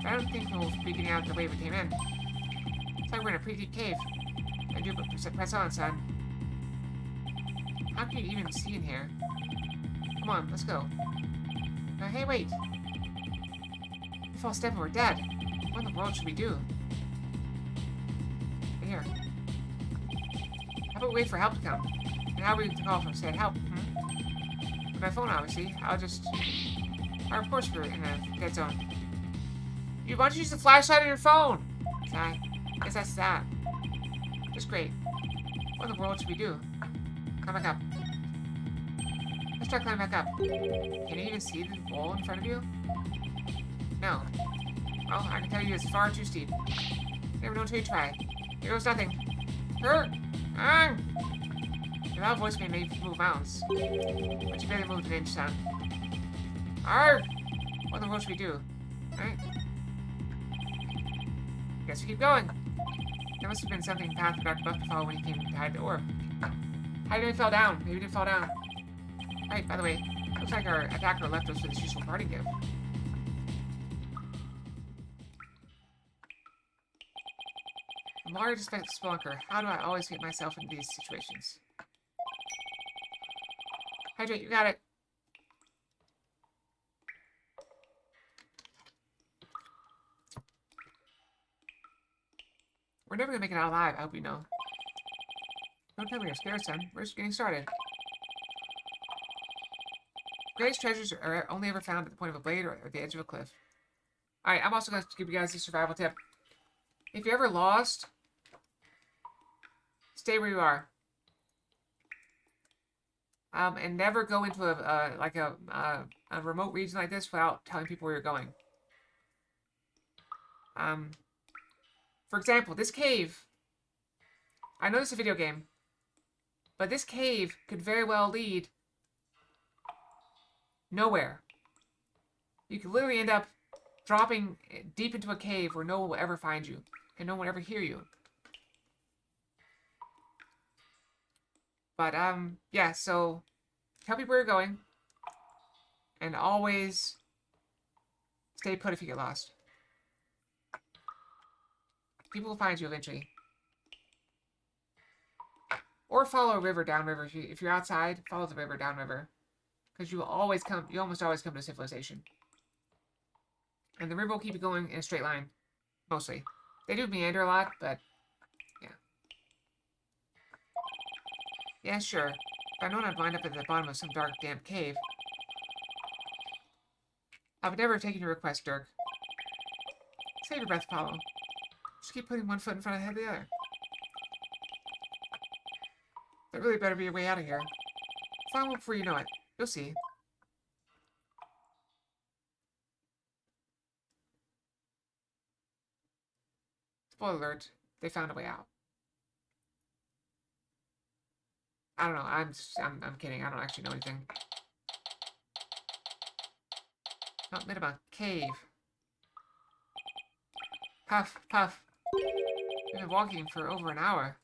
I don't think we'll be getting out the way we came in. It's like we're in a pretty deep cave. I do, but press on, son. How can you even see in here? Come on, let's go. Hey, wait. If we fall step and we're dead, what in the world should we do? Here. How about we wait for help to come? And how we call for said help? With my phone, obviously. I'll just... of course we're in a dead zone. Why don't you use the flashlight on your phone? I guess that's that. That's great. What in the world should we do? Climb back up. Let's try climbing back up. Can you even see the wall in front of you? No. Well, I can tell you it's far too steep. Never know until you try. Here goes nothing. Your loud voice may make you move mountains. But you barely moved an inch, son. Arrgh! What in the world should we do? Alright. Guess we keep going. There must have been something in the path for Dr. Buff to follow when he came to hide the orb. How did he fall down? Maybe he didn't fall down. Alright, by the way, looks like our attacker left us with his useful party gift. I'm Mario Suspect Spelunker. How do I always get myself into these situations? Hydrate, you got it. We're never gonna make it out alive, I hope you know. Don't tell me you're scared, son. We're just getting started. Greatest treasures are only ever found at the point of a blade or the edge of a cliff. Alright, I'm also going to give you guys a survival tip. If you're ever lost, stay where you are. And never go into a remote region like this without telling people where you're going. For example, this cave. I know this is a video game, but this cave could very well lead nowhere. You could literally end up dropping deep into a cave where no one will ever find you, and no one will ever hear you. But, yeah, so tell people where you're going, and always stay put if you get lost. People will find you eventually. Or follow a river downriver. If you're outside, follow the river downriver. Because you almost always come to civilization. And the river will keep you going in a straight line. Mostly. They do meander a lot, but yeah. Yeah, sure. If I'd known I'd wind up at the bottom of some dark, damp cave. I would never have taken your request, Dirk. Save your breath, Apollo. Just keep putting one foot in front of the other. There really better be a way out of here. Find one before you know it. You'll see. Spoiler alert, they found a way out. I don't know, I'm kidding, I don't actually know anything. Not Minima, cave. Puff, puff. We've been walking for over an hour.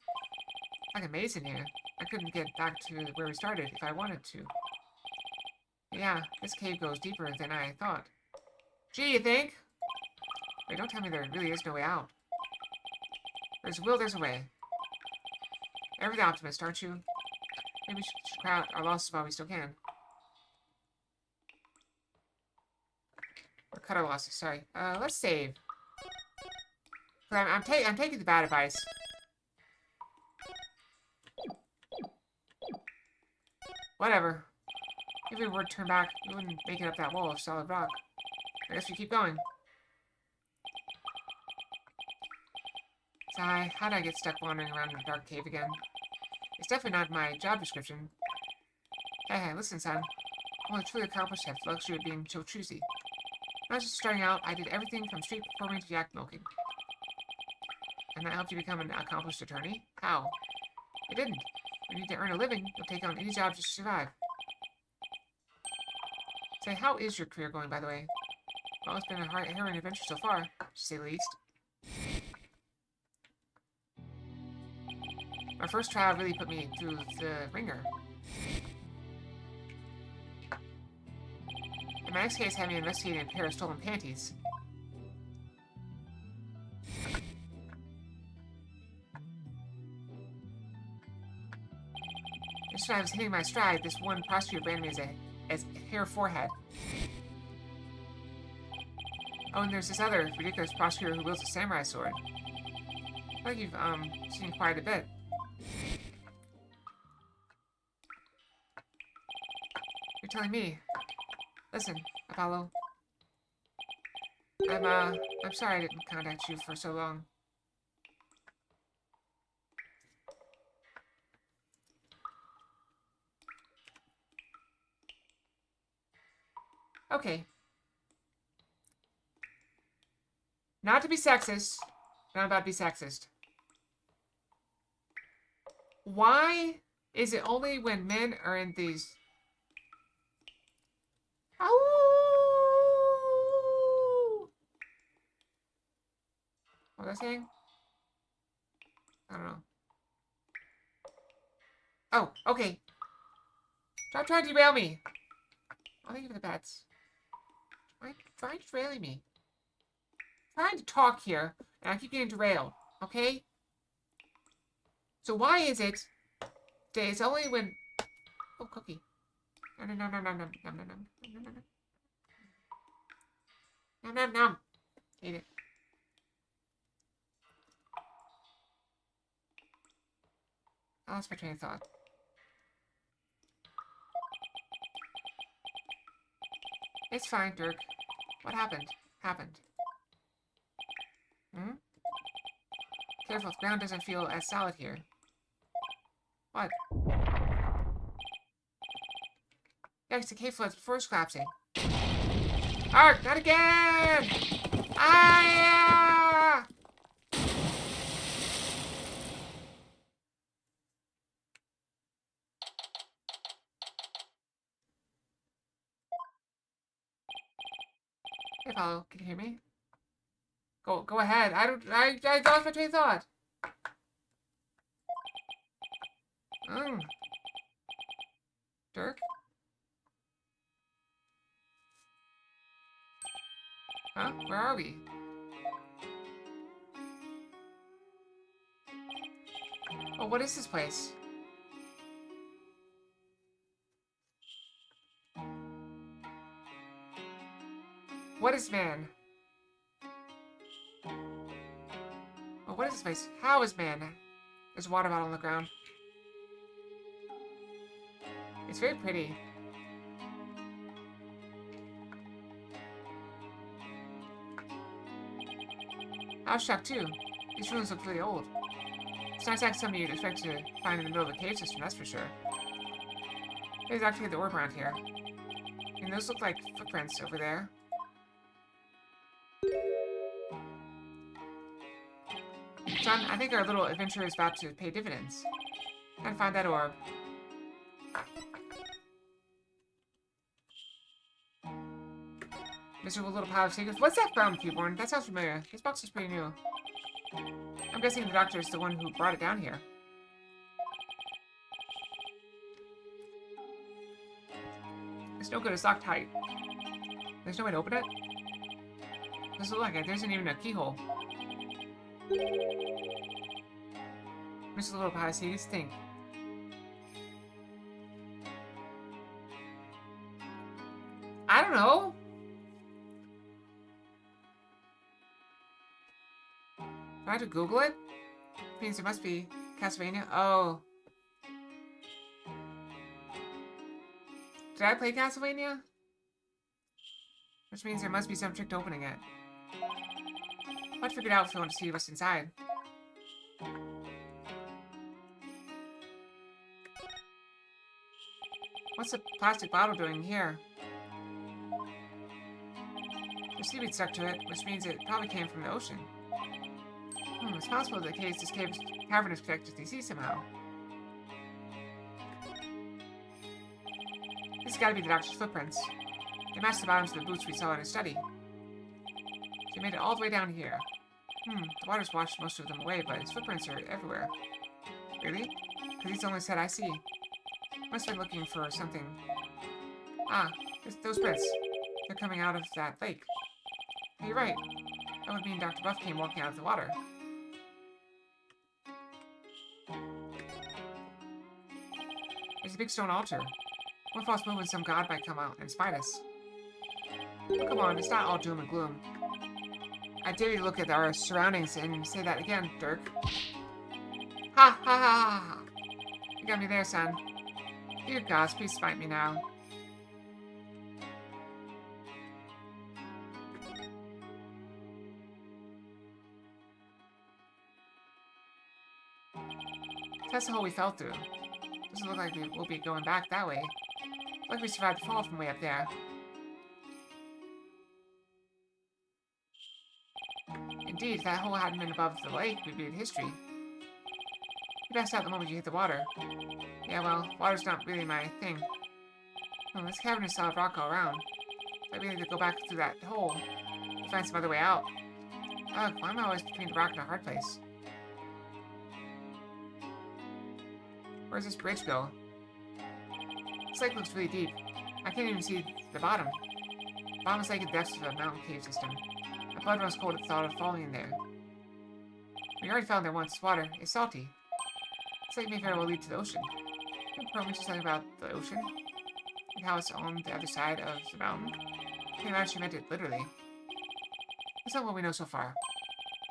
It's like a maze in here. I couldn't get back to where we started if I wanted to. Yeah, this cave goes deeper than I thought. Gee, you think? Wait, don't tell me there really is no way out. There's a will, there's a way. Ever the optimist, aren't you? Maybe we should crowd our losses while we still can. Or cut our losses, sorry. Let's save. I'm taking the bad advice. Whatever. If we were to turn back, we wouldn't make it up that wall of solid rock. I guess we keep going. Sigh, how'd I get stuck wandering around in a dark cave again? It's definitely not my job description. Hey, listen, son. Only truly accomplished have the luxury of being so choosy. When I was just starting out, I did everything from street performing to yak milking. And that helped you become an accomplished attorney? How? It didn't. When you need to earn a living, you'll take on any job just to survive. Say, how is your career going, by the way? Well, it's been a harrowing adventure so far, to say the least. My first trial really put me through the ringer. And my next case had me investigating a pair of stolen panties. Just when I was hitting my stride, this one prosecutor branded me as hair forehead. Oh, and there's this other ridiculous prosecutor who wields a samurai sword. I think you've seen quite a bit. You're telling me. Listen, Apollo. I'm sorry I didn't contact you for so long. Okay. Not to be sexist. Not about to be sexist. Why is it only when men are in these... Oh! What was I saying? I don't know. Oh, okay. Stop trying to derail me. I'll thank you for the pets. Try derailing me. I'm trying to talk here, and I keep getting derailed, okay? So why is it that it's only when... Oh, cookie. Nom nom nom nom nom nom nom nom nom nom nom nom nom. Hate it. I lost my train of thought. It's fine, Dirk. What happened? Happened. Hmm? Careful, the ground doesn't feel as solid here. What? Yikes, the cave floods before it's collapsing. Ark, not again! Ah! Hey, Apollo, can you hear me? Go ahead. I lost my train of thought. Dirk? Huh? Where are we? Oh, what is this place? What is man? Oh, what is this place? How is man? There's a water bottle on the ground. It's very pretty. I was shocked too. These ruins look really old. It's not exactly something you'd expect to find in the middle of a cave system, that's for sure. There's actually the orb around here. And those look like footprints over there. Son, I think our little adventure is about to pay dividends. Gotta find that orb. Miserable little pile of secrets. What's that from, Cuborn? That sounds familiar. This box is pretty new. I'm guessing the doctor is the one who brought it down here. It's no good. It's locked tight. There's no way to open it? Doesn't look like it. There isn't even a keyhole. Mr. Little Pie, see, just think. I don't know. Do I have to Google it? Means there must be Castlevania. Oh. Did I play Castlevania? Which means there must be some trick to opening it. I'd figure it out if you want to see what's inside. What's the plastic bottle doing here? There's seaweed stuck to it, which means it probably came from the ocean. It's possible that this cavern is connected to the sea somehow. This has got to be the doctor's footprints. They match the bottoms of the boots we saw in his study. He made it all the way down here. The water's washed most of them away, but his footprints are everywhere. Really? Because he's the only set I see. Must have been looking for something. Ah, those prints. They're coming out of that lake. Oh, you're right. That would mean Dr. Buff came walking out of the water. There's a big stone altar. One false move and some god might come out and spite us. Oh, come on, it's not all doom and gloom. I dare you to look at our surroundings and say that again, Dirk. Ha ha ha ha ha! You got me there, son. Dear gods, please spite me now. That's the hole we fell through. Doesn't look like we'll be going back that way. Like we survived the fall from way up there. Indeed, if that hole hadn't been above the lake, we'd be in history. You passed out the moment you hit the water. Yeah, well, water's not really my thing. Well, this cavern is solid rock all around. Might be able to go back through that hole to find some other way out. Ugh, why am I always between a rock and a hard place? Where's this bridge go? This lake looks really deep. I can't even see the bottom. The bottom is like the depths of a mountain cave system. My blood runs cold at the thought of falling in there. We already found there once. Water is salty. This lake may very well lead to the ocean. Can you mention something about the ocean? And how it's on the other side of the mountain? I can't imagine she meant it literally. That's not what we know so far.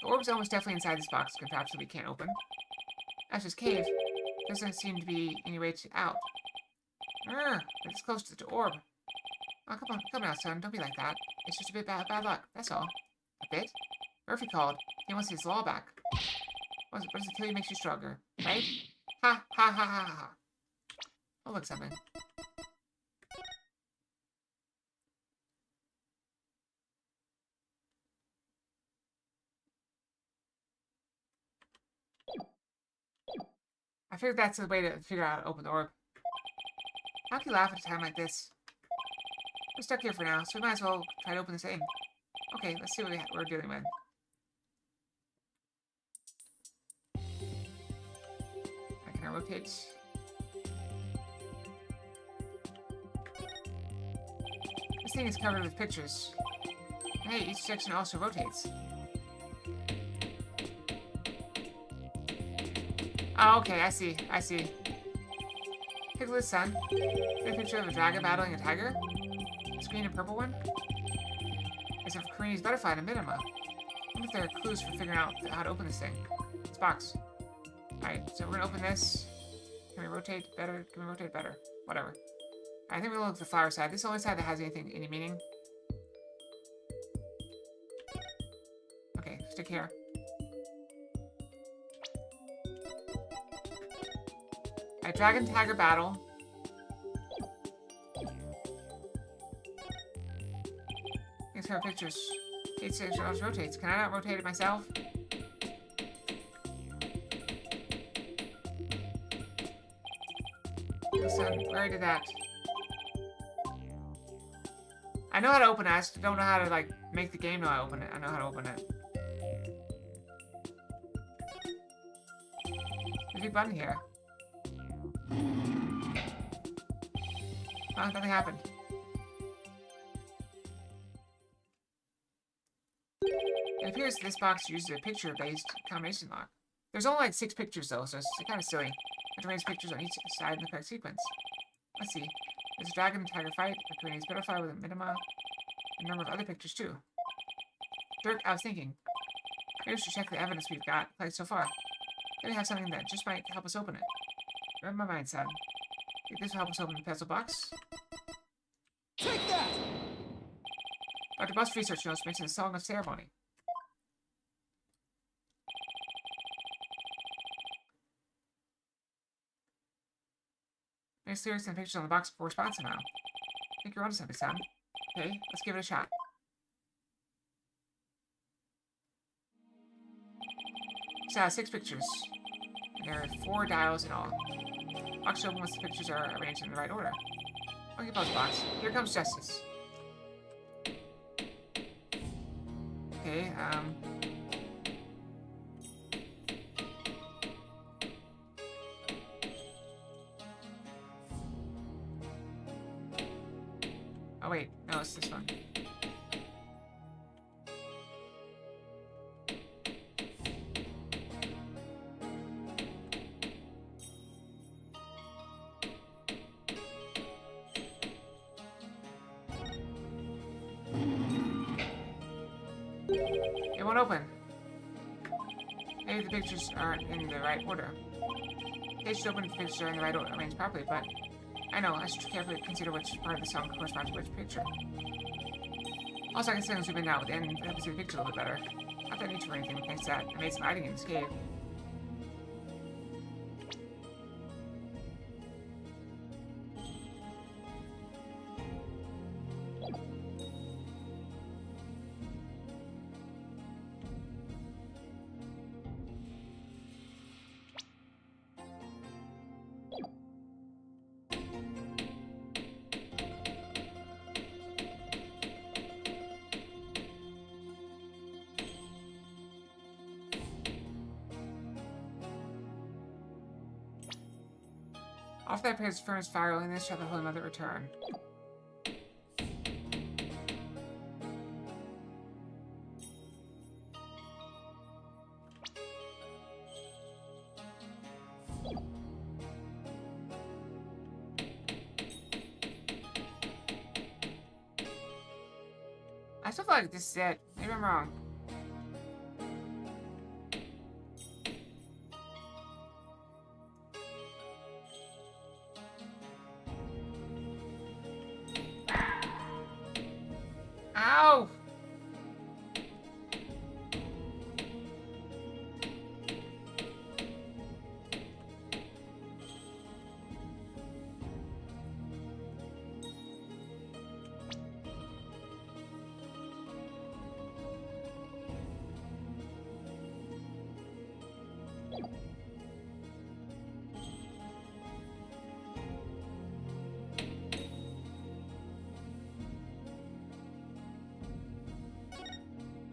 The orb's almost definitely inside this box, perhaps that we can't open. As this cave, doesn't seem to be any way out. It's close to the orb. Oh, come now, son. Don't be like that. It's just a bit bad luck. That's all. A bit? Murphy called. He wants his law back. What does it kill you makes you stronger, right? Ha ha ha ha ha. Oh, look, something. I figured that's the way to figure out how to open the orb. How can you laugh at a time like this? We're stuck here for now, so we might as well try to open this thing. Okay, let's see what we're dealing with. Can I rotate? This thing is covered with pictures. Hey, each section also rotates. Oh, okay, I see. Take a look, son. A picture of a dragon battling a tiger? This green and purple one? Except for Karini's butterfly and a minima. I wonder if there are clues for figuring out how to open this thing. This box. Alright, so we're gonna open this. Can we rotate better? Can we rotate better? Whatever. I think we'll look at the flower side. This is the only side that has any meaning. Okay, stick here. Alright, Dragon Tiger battle. Thanks for our pictures. 86 rotates. Can I not rotate it myself? Listen, we already did that. I know how to open it. I just don't know how to, like, make the game know how to open it. I know how to open it. There's a button here. Oh, nothing happened. It appears this box uses a picture-based combination lock. There's only like 6 pictures though, so it's kind of silly. You have to arrange pictures on each side in the correct sequence. Let's see. There's a dragon and tiger fight, a Karini's butterfly with a minima, and a number of other pictures too. Dirk, I was thinking. Maybe we should check the evidence we've got played so far. Maybe we have something that just might help us open it. Read my mind, son. Think this will help us open the puzzle box? Take that! Dr. Bust's research notes mention the Song of Ceremony. Nice lyrics and pictures on the box correspond somehow. I think you're onto something, son. Okay, let's give it a shot. So, 6 pictures. And there are 4 dials in all. Box open once the pictures are arranged in the right order. Okay, puzzle box. Here comes justice. Okay, oh wait, no, it's this one. It won't open. Maybe the pictures aren't in the right order. They should open if the pictures are in the right order, arranged properly, but I know, I should carefully consider which part of the song corresponds to which picture. Also, I can still zoom in now and help me see the picture a little bit better. Not that I need to or anything, thanks to that. I made some hiding in this cave. Off that appears furnace fire, only this shall the Holy Mother return. I still feel like this is it. Maybe I'm wrong. Ow!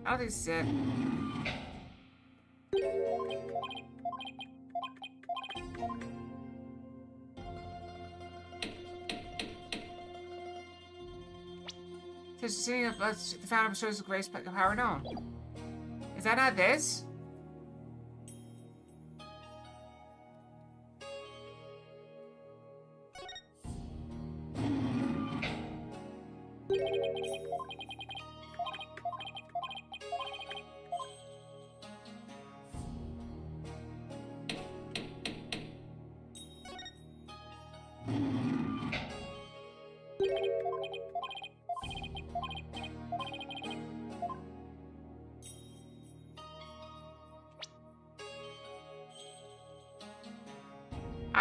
I don't think this is it. Says sitting up the founder of shows the grace power known. Is that not this?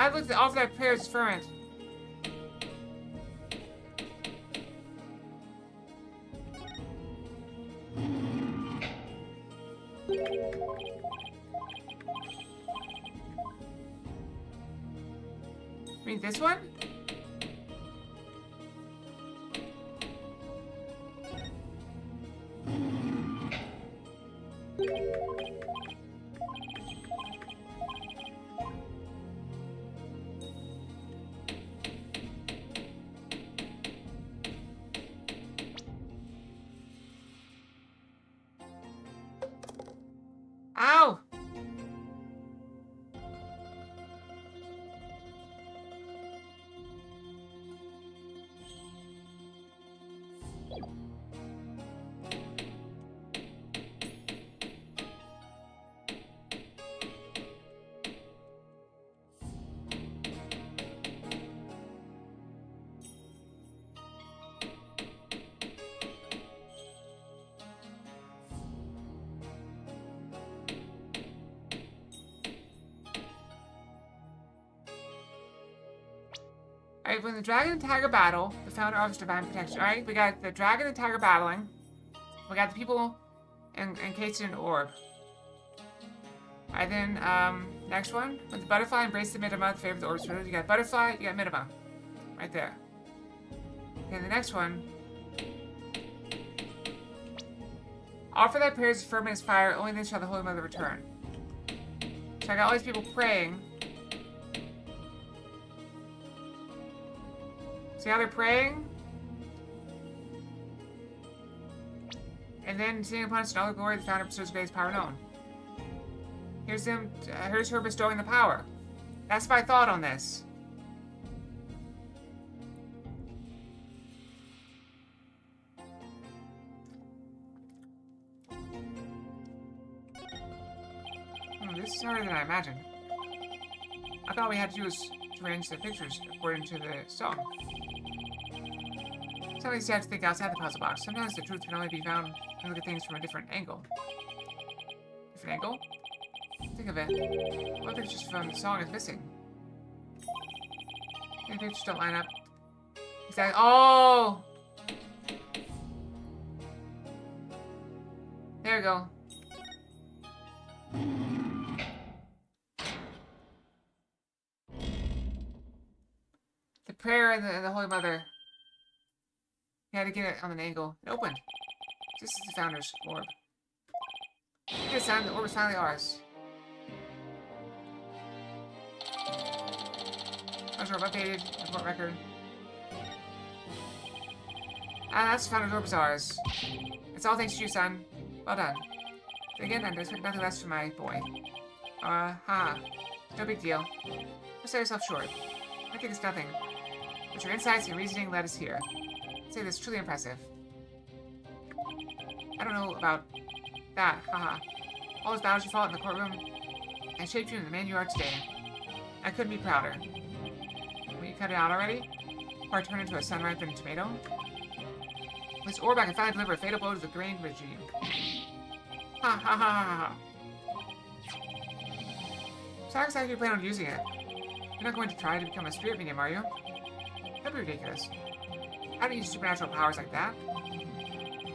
I looked at all of that prayers fervent. I mean, this one? Ow! Alright, when the dragon and tiger battle, the founder offers divine protection. Alright, we got the dragon and tiger battling. We got the people encased in an orb. Alright, then, next one. When the butterfly embraced the Minima, the favor of the orb spirit. You got butterfly, you got Minima. Right there. Okay, the next one. Offer thy prayers as firm as fire, only then shall the Holy Mother return. So I got all these people praying. See how they're praying? And then, seeing upon us in all the glory, the founder bestows greatest power known. Here's her bestowing the power. That's my thought on this. This is harder than I imagined. I thought we had to do was to arrange the pictures according to the song. Sometimes you have to think outside the puzzle box. Sometimes the truth can only be found when you look at things from a different angle. Different angle? Think of it. What pictures from the song is missing? Maybe pictures don't line up. Exactly. Oh! There we go. The prayer and the Holy Mother. You had to get it on an angle. It opened. This is the founder's orb. Good son, the orb is finally ours. Founder's orb updated. Report record. Ah, that's the founder's orb is ours. It's all thanks to you, son. Well done. But again, then, expect nothing less from my boy. No big deal. Don't sell yourself short. I think it's nothing. But your insights and reasoning led us here. I'd say this is truly impressive. I don't know about that, All those battles you fought in the courtroom, and shaped you into the man you are today. I couldn't be prouder. Will you cut it out already? Or turn into a sun-ripened tomato? With this orb, I can finally deliver a fatal blow to the grain regime. So how exactly do you plan on using it? You're not going to try to become a spirit medium, are you? That'd be ridiculous. How do you use supernatural powers like that?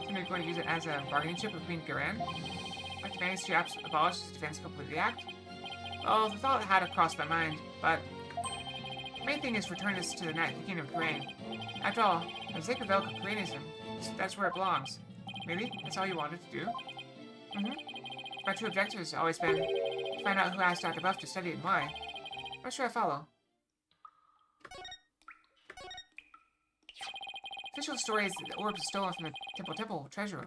So you're going to use it as a bargaining chip with Queen Garan? Like demanding to abolish his defense completely act? Well, the thought had crossed my mind, but the main thing is return this to the kingdom of Garan. After all, the sacred Velk of Garanism, that's where it belongs. Maybe that's all you wanted to do? My true objective has always been to find out who asked Dr. Buff to study it and why. I'm not sure I follow. Official story is that the orb is stolen from the Temple treasure room.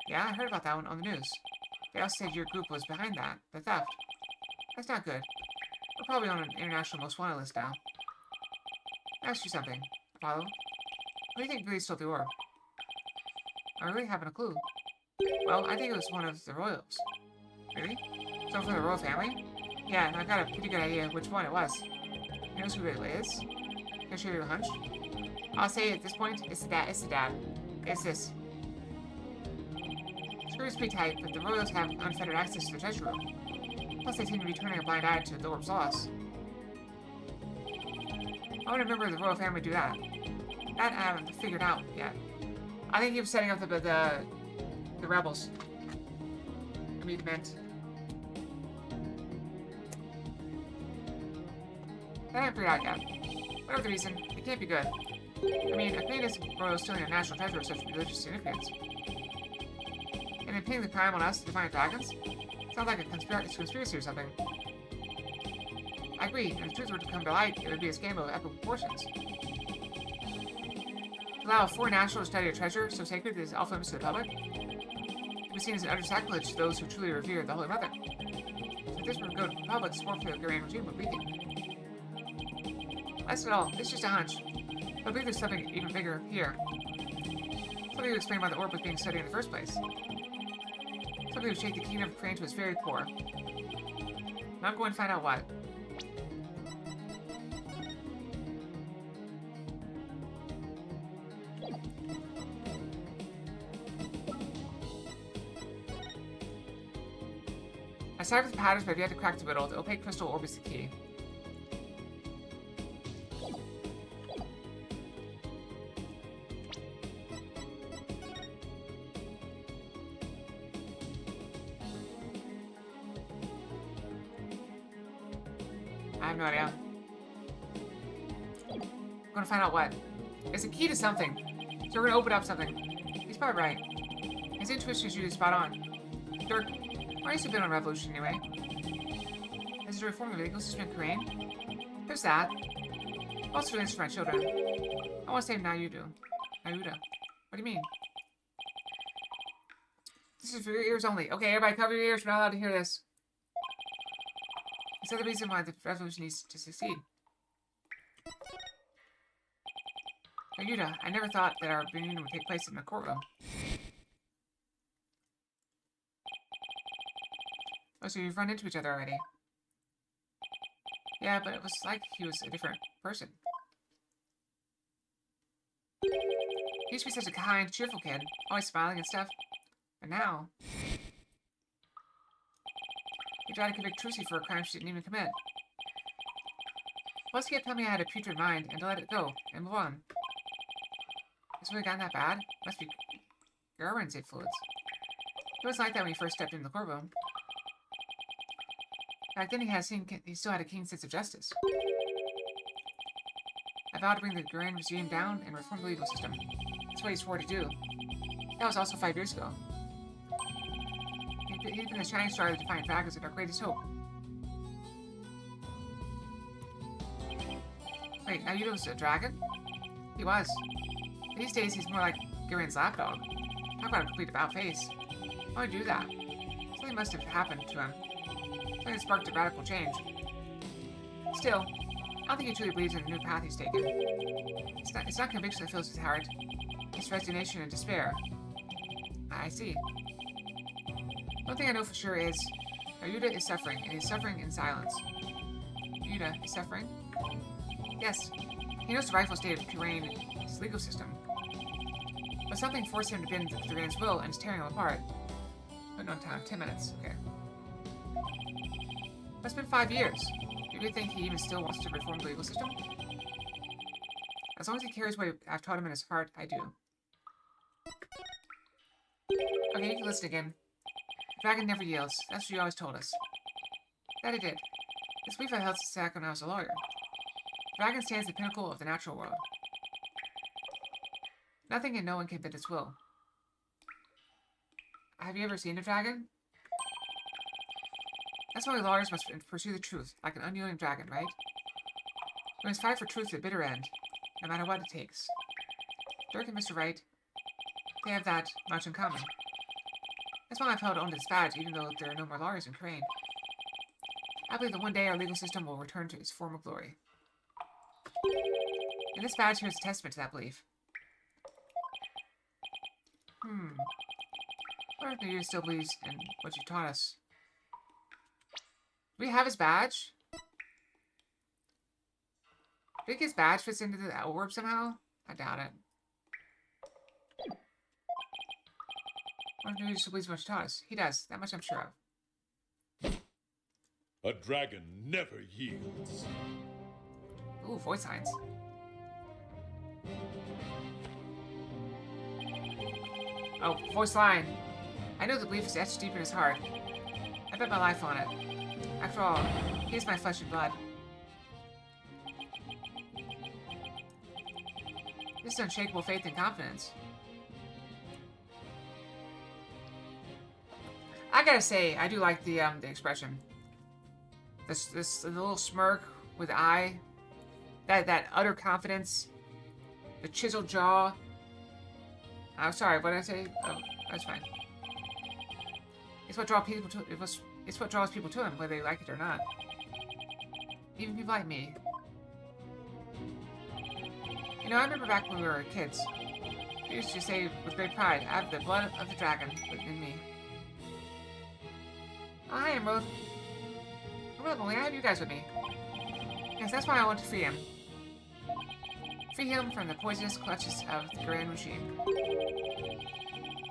Yeah, I heard about that one on the news. They also said your group was behind that, the theft. That's not good. We're probably on an international most wanted list now. I'll ask you something, Apollo. What do you think really stole the orb? I really haven't a clue. Well, I think it was one of the royals. Really? Someone from the royal family? Yeah, and I've got a pretty good idea which one it was. You know who it is? Can I show you a hunch? I'll say at this point, it's the dad. It's this. Screws pretty tight, but the royals have unfettered access to the treasure room. Plus, they seem to be turning a blind eye to the orb's loss. Why would a member of the royal family do that? That I haven't figured out yet. I think he was setting up the rebels. I mean, meant. That I haven't figured out yet. Whatever the reason, it can't be good. I mean, a plaintiff's royal stealing a national treasure of such religious significance. And then pinning the crime on us, the Defiant Dragons? Sounds like a conspiracy or something. I agree, and if the truth were to come to light, it would be a scandal of epic proportions. To allow a foreign national to study a treasure so sacred that it is off limits to the public? It was seen as an utter sacrilege to those who truly revere the Holy Mother. So if this were to go to the public, support for the Garian regime would weaken. That's not all. It's just a hunch. But I believe there's something even bigger here. Something to explain why the orb was being studied in the first place. Something to shake the kingdom of Crane to its very core. Now I'm going to find out what. I started with the patterns, but I've yet to crack the riddle. The opaque crystal orb is the key. I have no idea. I'm gonna find out what. It's a key to something. So we're gonna open up something. He's probably right. His intuition is usually spot on. Dirk, why are you so big on revolution anyway? This is a reform of the legal system in Crane? Who's that? Also doing this for my children. I want to say Nayuda. Nayuda. What do you mean? This is for your ears only. Okay, everybody cover your ears. We're not allowed to hear this. It's the reason why the revolution needs to succeed. Nayuda, I never thought that our reunion would take place in the courtroom. Oh, so you've run into each other already. Yeah, but it was like he was a different person. He used to be such a kind, cheerful kid, always smiling and stuff. But now... he tried to convict Trucy for a crime she didn't even commit. Plus, he kept telling me I had a putrid mind and to let it go and move on. It's really gotten that bad? Must be Garwin's influence. He was like that when he first stepped into the courtroom. Back then, he still had a keen sense of justice. I vowed to bring the Grand Museum down and reform the legal system. That's what he swore to do. That was also 5 years ago. He'd been the shining star of the Defiant Dragons and our greatest hope. Wait, Nayuda was a dragon? He was. These days, he's more like Garian's lapdog. Talk about a complete about-face. Why would he do that? Something must have happened to him. Something that sparked a radical change. Still, I don't think he truly believes in the new path he's taken. It's not conviction that fills his heart. It's resignation and despair. I see. One thing I know for sure is Nayuda is suffering, and he's suffering in silence. Nayuda is suffering? Yes. He knows the rightful state of Kurain's legal system. But something forced him to bend to Duran's will and is tearing him apart. But no time, 10 minutes, okay. It's been 5 years. Do you really think he even still wants to reform the legal system? As long as he carries what I've taught him in his heart, I do. Okay, you can listen again. The dragon never yields. That's what you always told us. That it did. This belief I held since back when I was a lawyer. The dragon stands at the pinnacle of the natural world. Nothing and no one can bend its will. Have you ever seen a dragon? That's why lawyers must pursue the truth, like an unyielding dragon, right? We must fight for truth to the bitter end, no matter what it takes. Dirk and Mr. Wright, they have that much in common. That's why I've held on to this badge, even though there are no more lawyers in Crane. I believe that one day our legal system will return to its former glory. And this badge here is a testament to that belief. What if Nayuda still believes in what you taught us? Do we have his badge? Do you think his badge fits into the orb somehow? I doubt it. What if Nayuda still believes in what you taught us? He does. That much I'm sure of. A dragon never yields. Ooh, voice signs. Oh, voice line. I know the belief is etched deep in his heart. I bet my life on it. After all, he is my flesh and blood. This is unshakable faith and confidence. I gotta say, I do like the expression. This little smirk with the eye, that utter confidence, the chiseled jaw. I'm sorry, what did I say? Oh, that's fine. It's what draws people to it's what draws people to him, whether they like it or not. Even people like me. You know, I remember back when we were kids. We used to say with great pride, I have the blood of the dragon within me. Oh, hi, Emerald. Emerald, I have you guys with me. Yes, that's why I want to free him. Free him from the poisonous clutches of the Grand Regime.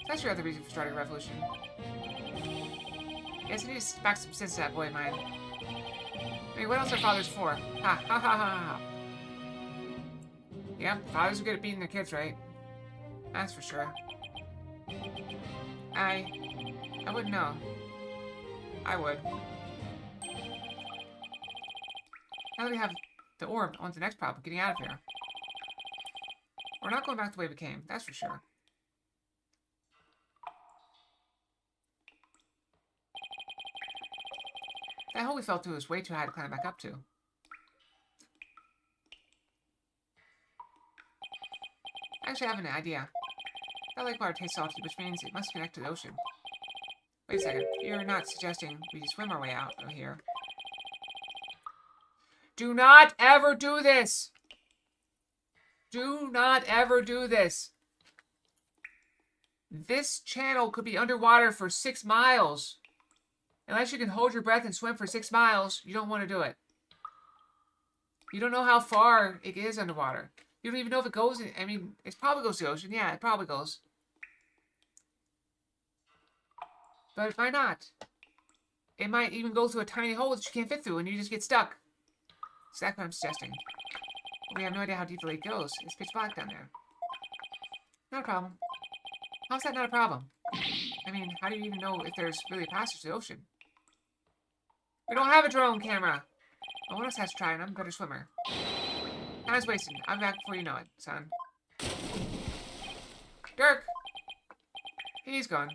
That's your other reason for starting a revolution. Yes, I need to back some sense to that boy of mine. I mean, what else are fathers for? Ha ha ha ha ha. Yeah, fathers are good at beating their kids, right? That's for sure. I wouldn't know. I would. Now that we have the orb, on to the next problem, getting out of here. We're not going back the way we came, that's for sure. That hole we fell through is way too high to climb back up to. Actually, I have an idea. That lake water tastes salty, which means it must connect to the ocean. Wait a second. You're not suggesting we swim our way out of here. Do not ever do this! Do not ever do this! This channel could be underwater for 6 miles. Unless you can hold your breath and swim for 6 miles, you don't want to do it. You don't know how far it is underwater. You don't even know if it goes in, I mean, it probably goes to the ocean. Yeah, it probably goes. But it might not. It might even go through a tiny hole that you can't fit through and you just get stuck. Exactly what I'm suggesting. We have no idea how deep the lake goes. It's pitch black down there. Not a problem. How's that not a problem? I mean, how do you even know if there's really a passage to the ocean? We don't have a drone camera. Well, one of us has to try, and I'm a better swimmer. Time's wasting. I'll be back before you know it, son. Dirk! He's gone.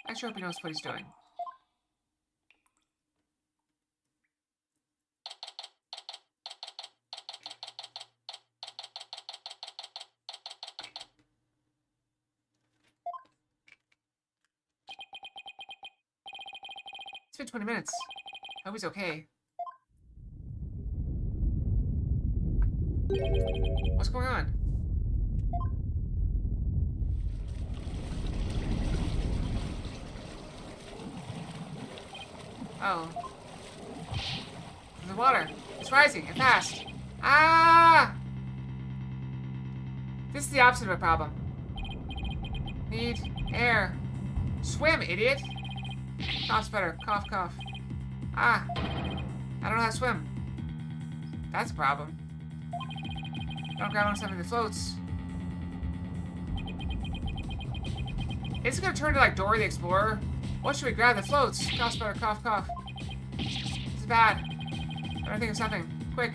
I sure hope he knows what he's doing. It's been 20 minutes. I hope he's okay. What's going on? Oh. The water. It's rising and fast. Ah! This is the opposite of a problem. Need air. Swim, idiot! Cough's better. Cough, cough. Ah! I don't know how to swim. That's a problem. Don't grab on something that floats. Is it gonna turn to like Dora the Explorer? What should we grab that floats? Cough's better. Cough, cough. This is bad. I don't think of something. Quick.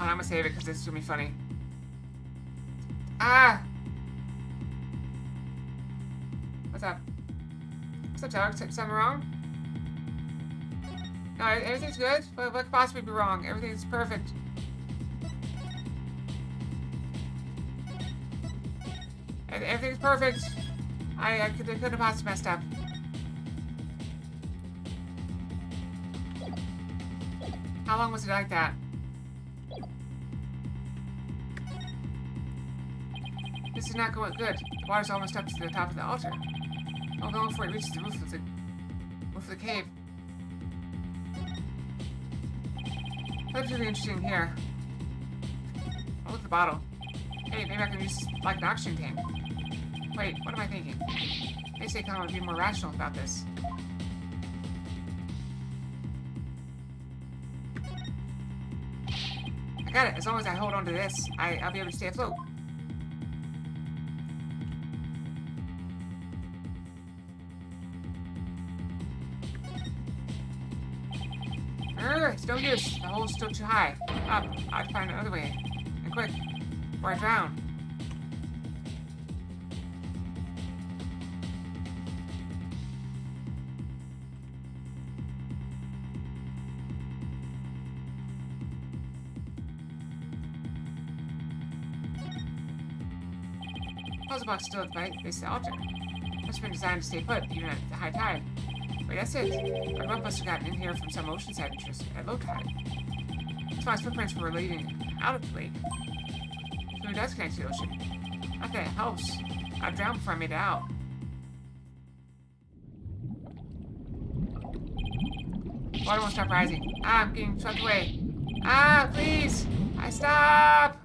Oh, I'm gonna save it because this is gonna be funny. Ah! What's up? What's up, Doug? Something wrong? No, everything's good? What could possibly be wrong? Everything's perfect. Everything's perfect. I couldn't have possibly messed up. How long was it like that? This is not going good. The water's almost up to the top of the altar. Oh, going before it reaches the roof of the cave. That's really interesting here. Oh, look at the bottle. Hey, maybe I can use this like an oxygen tank. Wait, what am I thinking? They say Kama would be more rational about this. got it. As long as I hold on to this, I'll be able to stay afloat. It's no use. The hole's still too high. Up. I'd find another way. And quick. Or I drown. Puzzle box still at the base of the altar. Must have been designed to stay put, even at the high tide. Wait, that's it. Our boat must have gotten in here from some oceanside interest at low tide. Spawn's footprints were leading out of the lake. So it does connect to the ocean. Not that it helps. I drowned before I made it out. Water won't stop rising. Ah, I'm getting swept away. Ah, please! I stop!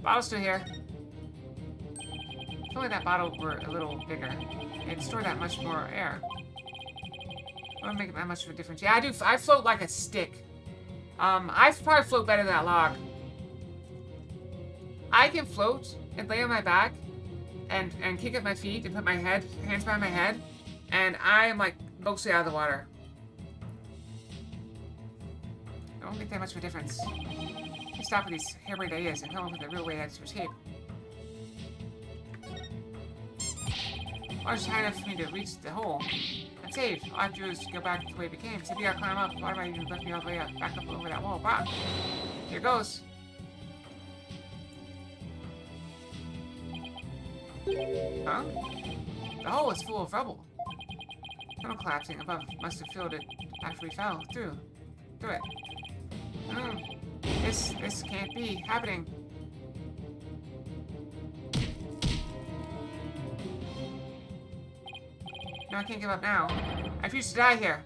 Bottle's still here. If only that bottle were a little bigger. It'd store that much more air. Wouldn't make it that much of a difference. Yeah, I do. I float like a stick. I probably float better than that log. I can float and lay on my back and kick up my feet and put my hands behind my head, and I am like mostly out of the water. It won't make that much of a difference. You stop with these harebrained ideas and come up with a real way to escape. Water's high enough for me to reach the hole. I'm saved. All I have to do is go back to the way it became. So if you gotta climb up, why might you left me all the way up, back up over that wall? Wow. Here goes. Huh? The hole is full of rubble. Tunnel collapsing above must have filled it after we fell through it. This can't be happening. No, I can't give up now. I refuse to die here.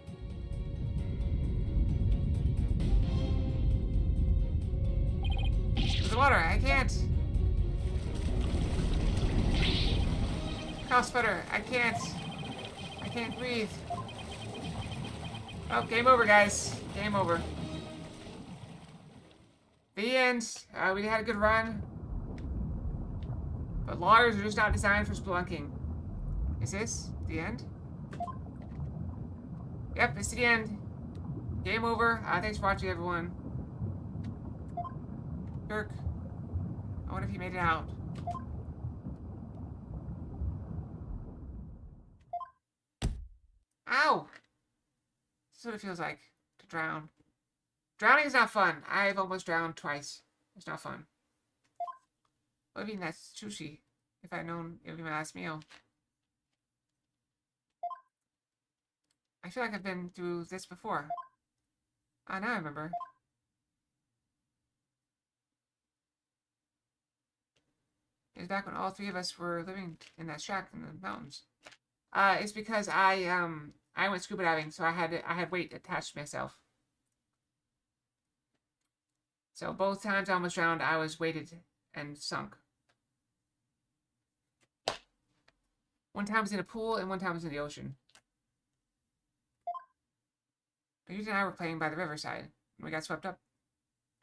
There's the water. I can't. Cough sputter. I can't breathe. Oh, game over, guys. Game over. The end. We had a good run. But lawyers are just not designed for spelunking. Is this the end? Yep, it's the end. Game over. Thanks for watching, everyone. Kirk. I wonder if he made it out. Ow! This is what it feels like to drown. Drowning is not fun. I've almost drowned twice. It's not fun. I would have eaten that sushi if I'd known it would be my last meal. I feel like I've been through this before. Ah, now I remember. It was back when all three of us were living in that shack in the mountains. It's because I went scuba diving, so I had weight attached to myself. So both times I almost drowned, I was weighted and sunk. One time I was in a pool, and one time I was in the ocean. You and I were playing by the riverside, and we got swept up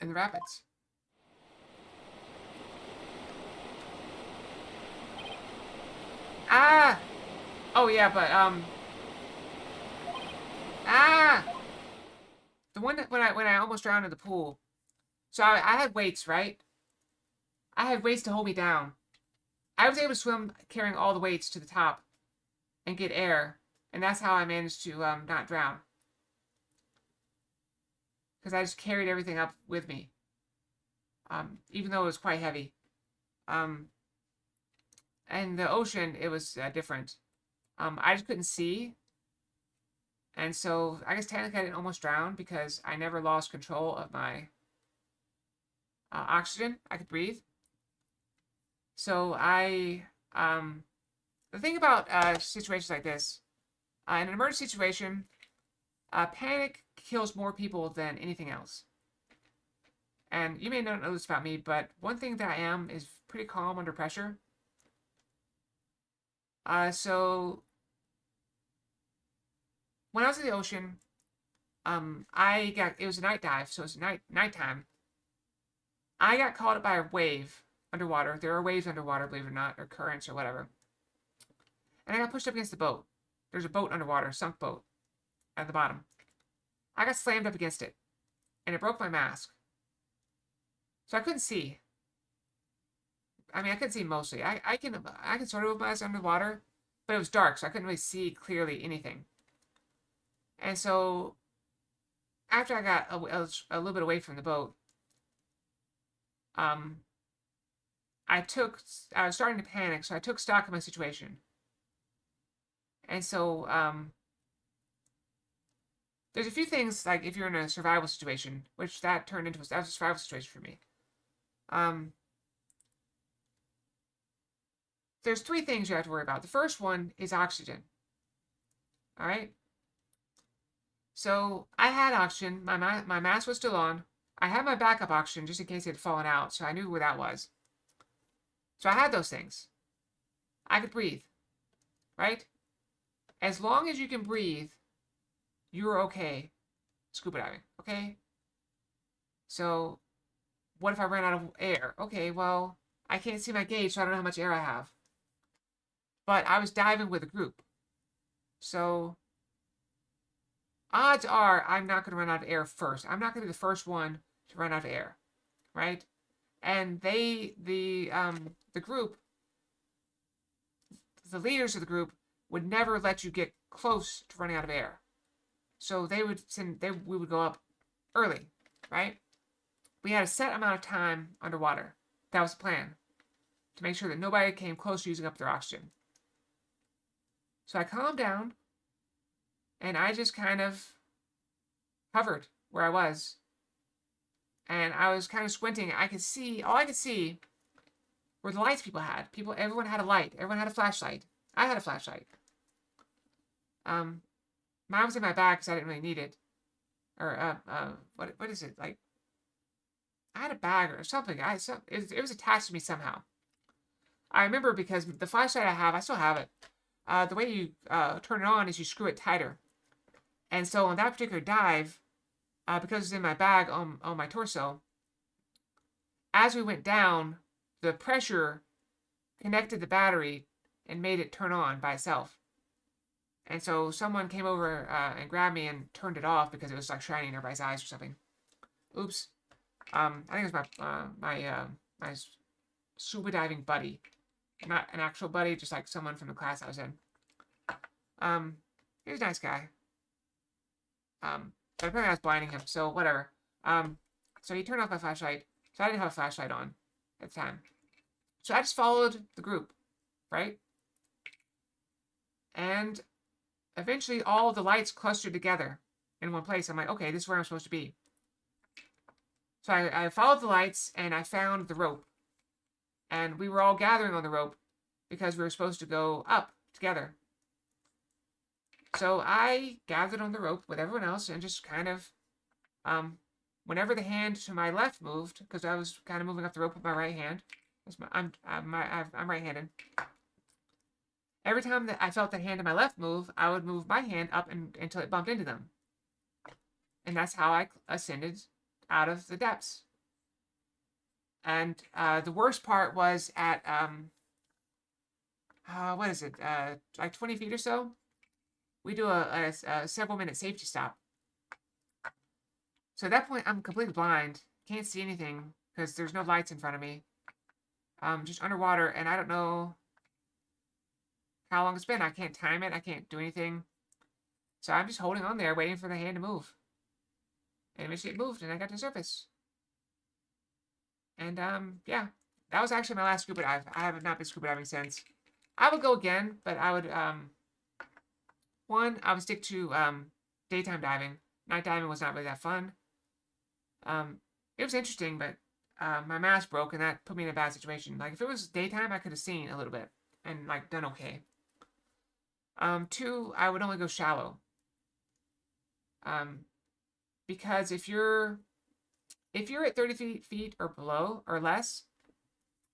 in the rapids. Ah! Oh yeah, but ah! The one that when I almost drowned in the pool. So I had weights, right? I had weights to hold me down. I was able to swim carrying all the weights to the top and get air, and that's how I managed to not drown. Because I just carried everything up with me. Even though it was quite heavy. And the ocean, it was different. I just couldn't see. And so, I guess technically I didn't almost drown because I never lost control of my oxygen. I could breathe. So, the thing about situations like this, in an emergency situation, panic kills more people than anything else. And you may not know this about me, but one thing that I am is pretty calm under pressure. So when I was in the ocean, it was a night dive, so it was nighttime. I got caught up by a wave underwater. There are waves underwater, believe it or not, or currents or whatever. And I got pushed up against the boat. There's a boat underwater, sunk boat at the bottom. I got slammed up against it, and it broke my mask. So I couldn't see. I mean, I couldn't see mostly. I can sort of move my eyes underwater, but it was dark, so I couldn't really see clearly anything. And so after I got a little bit away from the boat, I was starting to panic, so I took stock of my situation. And so, there's a few things, like if you're in a survival situation, which that turned into, that was a survival situation for me. There's three things you have to worry about. The first one is oxygen. All right? So I had oxygen. My mask was still on. I had my backup oxygen just in case it had fallen out, so I knew where that was. So I had those things. I could breathe, right? As long as you can breathe, you're okay scuba diving, okay? So what if I ran out of air? Okay, well, I can't see my gauge, so I don't know how much air I have. But I was diving with a group. So odds are I'm not going to run out of air first. I'm not going to be the first one to run out of air, right? And the group, the leaders of the group would never let you get close to running out of air. So we would go up early, right? We had a set amount of time underwater. That was the plan, to make sure that nobody came close to using up their oxygen. So I calmed down, and I just kind of hovered where I was. And I was kind of squinting. All I could see were the lights people had. Everyone had a light. Everyone had a flashlight. I had a flashlight. Mine was in my bag because I didn't really need it. Or, what is it? Like, I had a bag or something. It was attached to me somehow. I remember because the flashlight I still have it. The way you turn it on is you screw it tighter. And so on that particular dive, because it's in my bag on my torso, as we went down, the pressure connected the battery and made it turn on by itself. And so someone came over and grabbed me and turned it off because it was like shining in everybody's eyes or something. Oops. I think it was my scuba diving buddy. Not an actual buddy, just like someone from the class I was in. He was a nice guy. But apparently I was blinding him, so whatever. So he turned off my flashlight, so I didn't have a flashlight on at the time. So I just followed the group, right? And eventually all the lights clustered together in one place. I'm like, okay, this is where I'm supposed to be. So I followed the lights, and I found the rope. And we were all gathering on the rope because we were supposed to go up together. So I gathered on the rope with everyone else and just kind of, whenever the hand to my left moved, because I was kind of moving up the rope with my right hand. I'm right-handed. Every time that I felt the hand to my left move, I would move my hand up until it bumped into them. And that's how I ascended out of the depths. And the worst part was at, what is it, like 20 feet or so? We do a several-minute safety stop. So at that point, I'm completely blind. Can't see anything because there's no lights in front of me. Just underwater, and I don't know how long it's been. I can't time it. I can't do anything. So I'm just holding on there, waiting for the hand to move. And eventually it moved, and I got to the surface. And, yeah. That was actually my last scuba dive. I have not been scuba diving since. I would go again, but I would, I would stick to, daytime diving. Night diving was not really that fun. It was interesting, but, my mask broke, and that put me in a bad situation. Like, if it was daytime, I could have seen a little bit, and, like, done okay. 2, I would only go shallow. Because if you're at 30 feet or below or less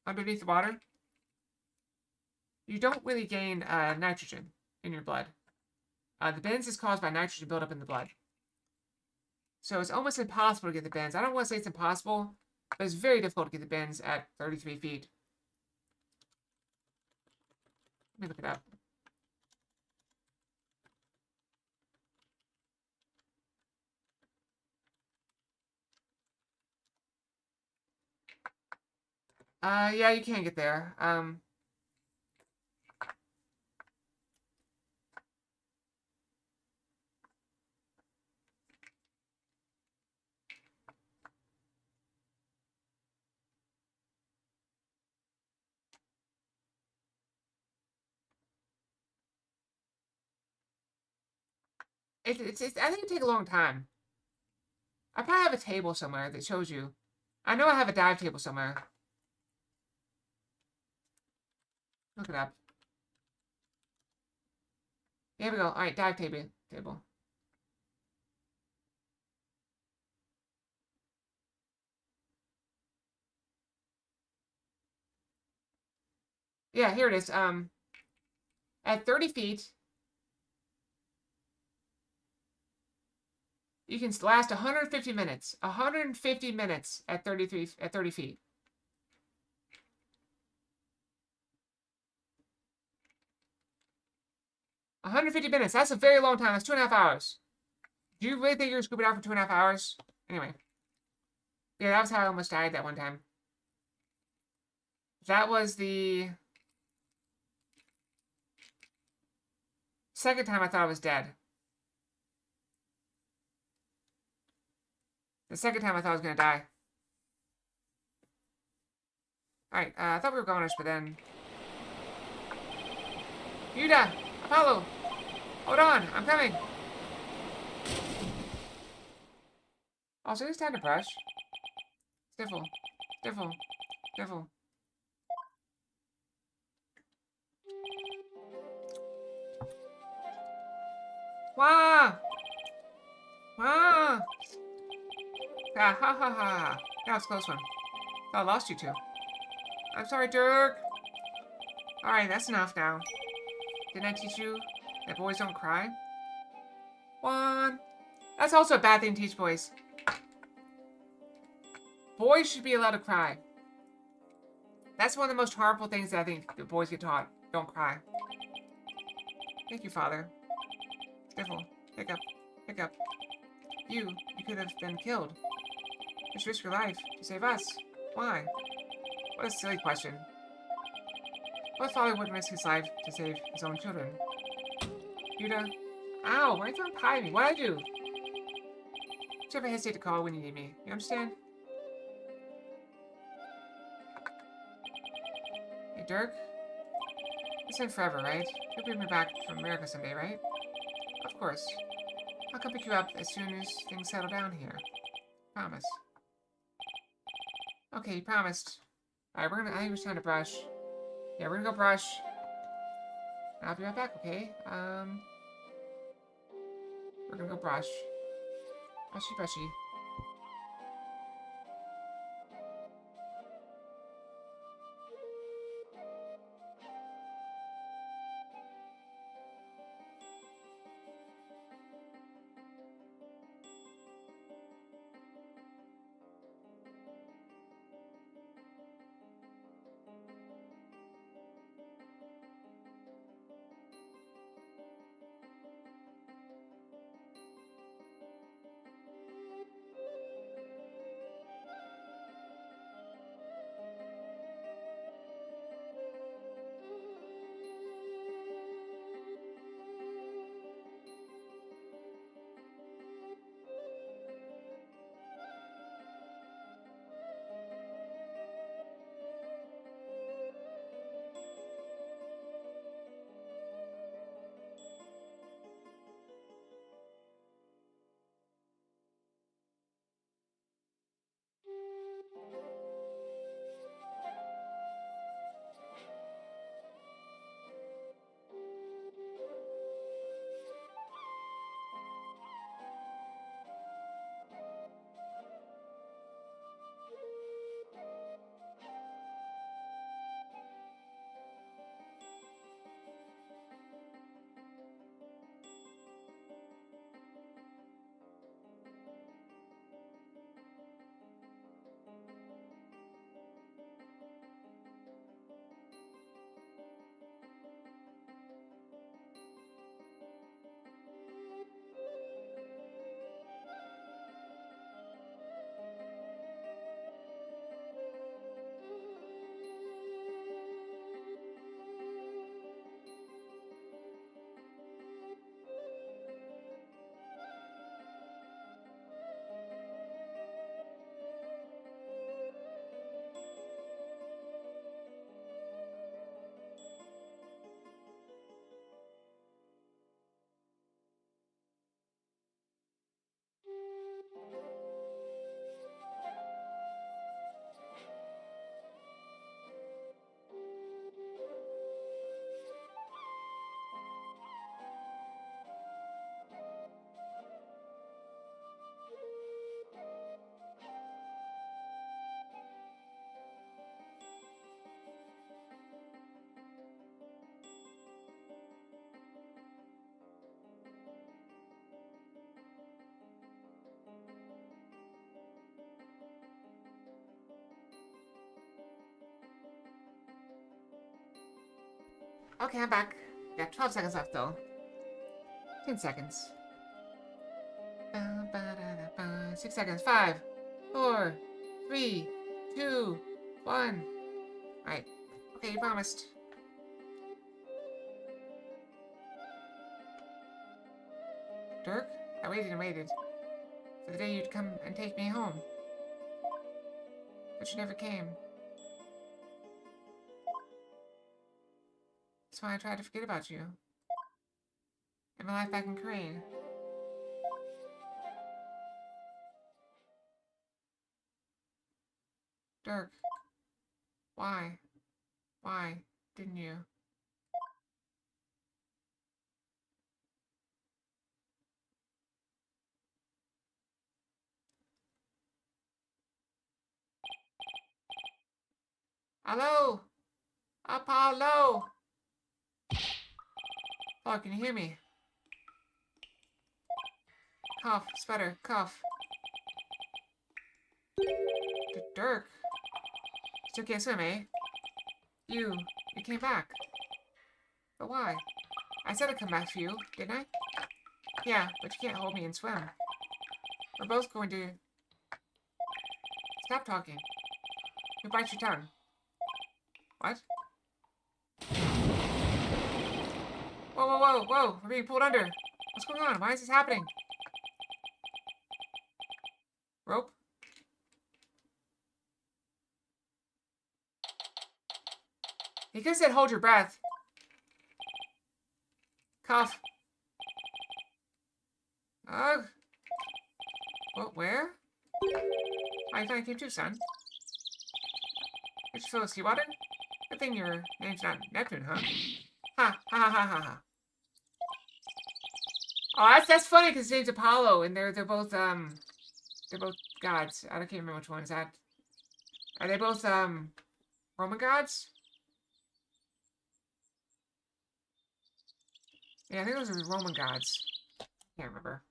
underneath the water, you don't really gain nitrogen in your blood. The bends is caused by nitrogen buildup in the blood. So it's almost impossible to get the bends. I don't want to say it's impossible, but it's very difficult to get the bends at 33 feet. Let me look it up. Yeah, you can get there. I think it'd take a long time. I probably have a table somewhere that shows you. I know I have a dive table somewhere. Look it up. Here we go. All right, dive table. Yeah, here it is. At 30 feet, you can last 150 minutes. 150 minutes at 30 feet. 150 minutes. That's a very long time. That's 2.5 hours. Do you really think you're scuba diving for 2.5 hours? Anyway. Yeah, that was how I almost died that one time. That was the second time I thought I was dead. The second time I thought I was going to die. Alright, I thought we were goners, but then... Yuda! Apollo! Hold on, I'm coming! Also, it's time to brush. Sniffle. Sniffle. Sniffle. Wah! Wah! Ah, ha ha ha. That was a close one. Oh, I lost you two. I'm sorry, Dirk. Alright, that's enough now. Didn't I teach you that boys don't cry? One. That's also a bad thing to teach boys. Boys should be allowed to cry. That's one of the most harmful things that I think the boys get taught. Don't cry. Thank you, Father. Sniffle. Hiccup. Hiccup. You could have been killed. Just risk your life to save us. Why? What a silly question. What father wouldn't risk his life to save his own children? Yuda? Ow, why are you throwing pie at me? What'd I do? Just never hesitate to call when you need me. You understand? Hey, Dirk? This ain't forever, right? You'll bring me back from America someday, right? Of course. I'll come pick you up as soon as things settle down here. Promise. Okay, you promised. Alright, I think it's time to brush. Yeah, we're gonna go brush. I'll be right back, okay? We're gonna go brush. Brushy, brushy. Okay, I'm back. Got 12 seconds left, though. 10 seconds. 6 seconds. 5, 4, 3, 2, 1. Alright. Okay, you promised. Dirk? I waited and waited for the day you'd come and take me home. But you never came. That's why I tried to forget about you. And my life back in Crane. Dirk. Why? Why didn't you? Hello? Apollo! Oh, can you hear me? Cough, sputter, cough. Dirk. Still can't swim, eh? You came back. But why? I said I'd come back for you, didn't I? Yeah, but you can't hold me and swim. We're both going to... Stop talking. You bite your tongue. What? Whoa, whoa, whoa, whoa! We're being pulled under. What's going on? Why is this happening? Rope? He could have said hold your breath. Cough. Ugh. What, where? I thought you came too, son. You're just full of seawater? Good thing your name's not Neptune, huh? Ha, ha, ha, ha, ha, ha. Oh, that's funny because his name's Apollo, and they're both gods. I can't remember which one is that. Are they both Roman gods? Yeah, I think those are Roman gods. Can't remember.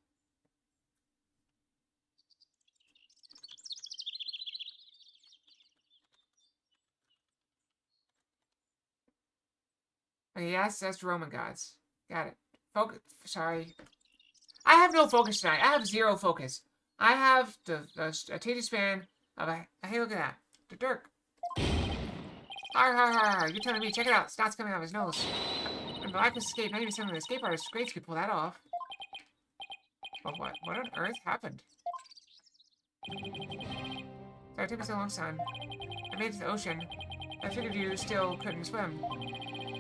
Okay, yes, that's Roman gods. Got it. Focus. Sorry. I have no focus tonight. I have zero focus. I have the attention span of a... Hey, look at that. The Dirk. Har, har, har, har. You're telling me. Check it out. Snot's coming out of his nose. And the lack of escape, not even some of the escape artists' greats could pull that off. But what on earth happened? Sorry, it took me so long, son. I made it to the ocean. I figured you still couldn't swim.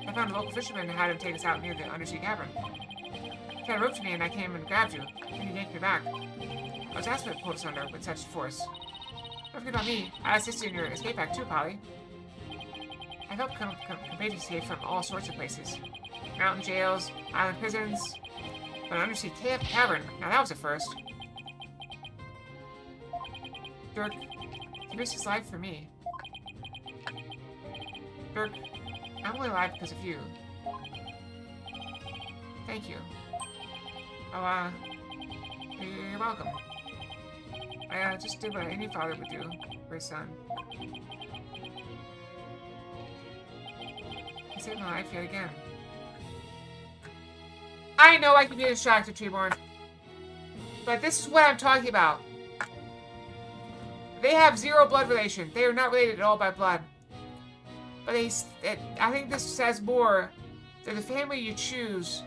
I found a local fisherman and had him take us out near the undersea cavern. He had a rope to me and I came and grabbed you. Then you yanked me back. I was asked what pulled us under with such force. Don't forget about me. I assisted in your escape act too, Polly. I helped compatriots escape from all sorts of places. Mountain jails, island prisons, but an undersea cavern. Now that was a first. Dirk, he risked his life for me. Dirk, I'm only alive because of you. Thank you. Oh, you're welcome. I just did what any father would do for his son. He saved my life yet again. I know I can be distracted, Treeborn. But this is what I'm talking about. They have zero blood relation. They are not related at all by blood. But I think this says more that the family you choose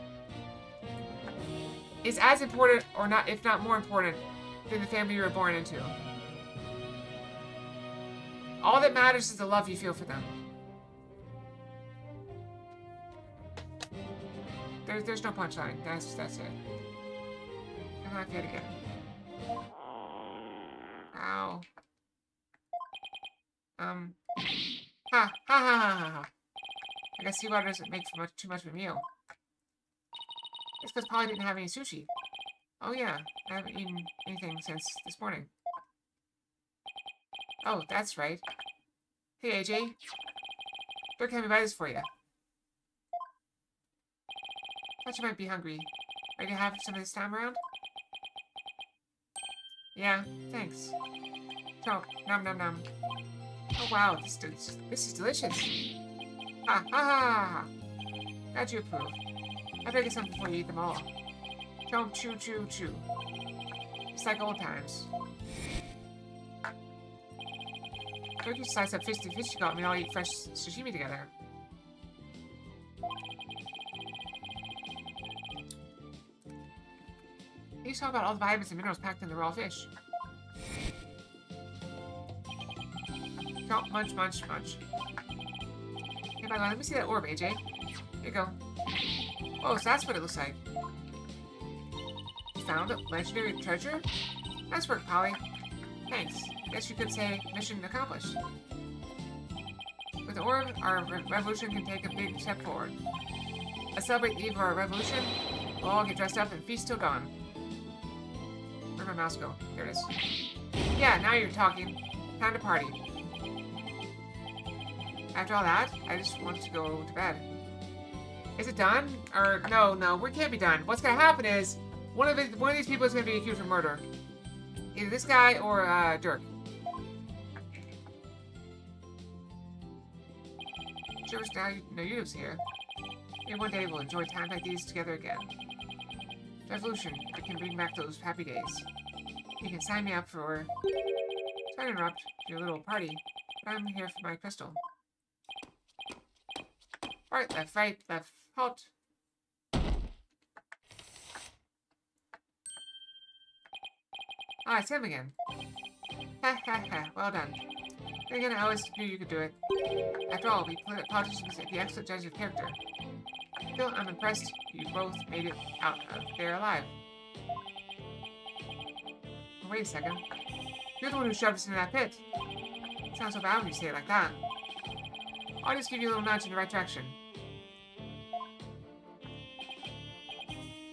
is as important, or not, if not more important, than the family you were born into. All that matters is the love you feel for them. There's no punchline. That's it. I'm not yet again. Ow. Ha ha ha ha ha. I guess seawater doesn't make too much of a meal. It's because Polly didn't have any sushi. Oh yeah, I haven't eaten anything since this morning. Oh, that's right. Hey AJ. Dirk had me buy this for you. Thought you might be hungry. Ready to have some of this time around? Yeah, thanks. So, nom nom nom. Oh wow, this is delicious. Ha ha ha ha. Glad you approve. I better get something before you eat them all. Show 'em chew, chew, chew. It's like old times. Turkey slice up fish you got me all eat fresh sashimi together. You talk about all the vitamins and minerals packed in the raw fish. Don't munch, munch, munch. Hey, by the way, let me see that orb, AJ. Here you go. Oh, so that's what it looks like. You found a legendary treasure? Nice work, Polly. Thanks. Guess you could say mission accomplished. With the orb, our revolution can take a big step forward. Let's celebrate the eve of our revolution. We'll all get dressed up and feast till dawn. Where'd my mouse go? There it is. Yeah, now you're talking. Time to party. After all that, I just want to go to bed. Is it done? Or no, we can't be done. What's gonna happen is one of these people is gonna be accused of murder. Either this guy or Dirk. Sure, now Naruto's here. Maybe one day we'll enjoy times like these together again. Revolution, it can bring back those happy days. You can sign me up for... Sorry to interrupt your little party, but I'm here for my crystal. Right, left, halt. Ah, it's him again. Ha ha ha, well done. Then again, I always knew you could do it. After all, we politicians at the excellent judge of character. Still, I'm impressed you both made it out of there alive. Oh, wait a second. You're the one who shoved us into that pit. It sounds so bad when you say it like that. I'll just give you a little nudge in the right direction.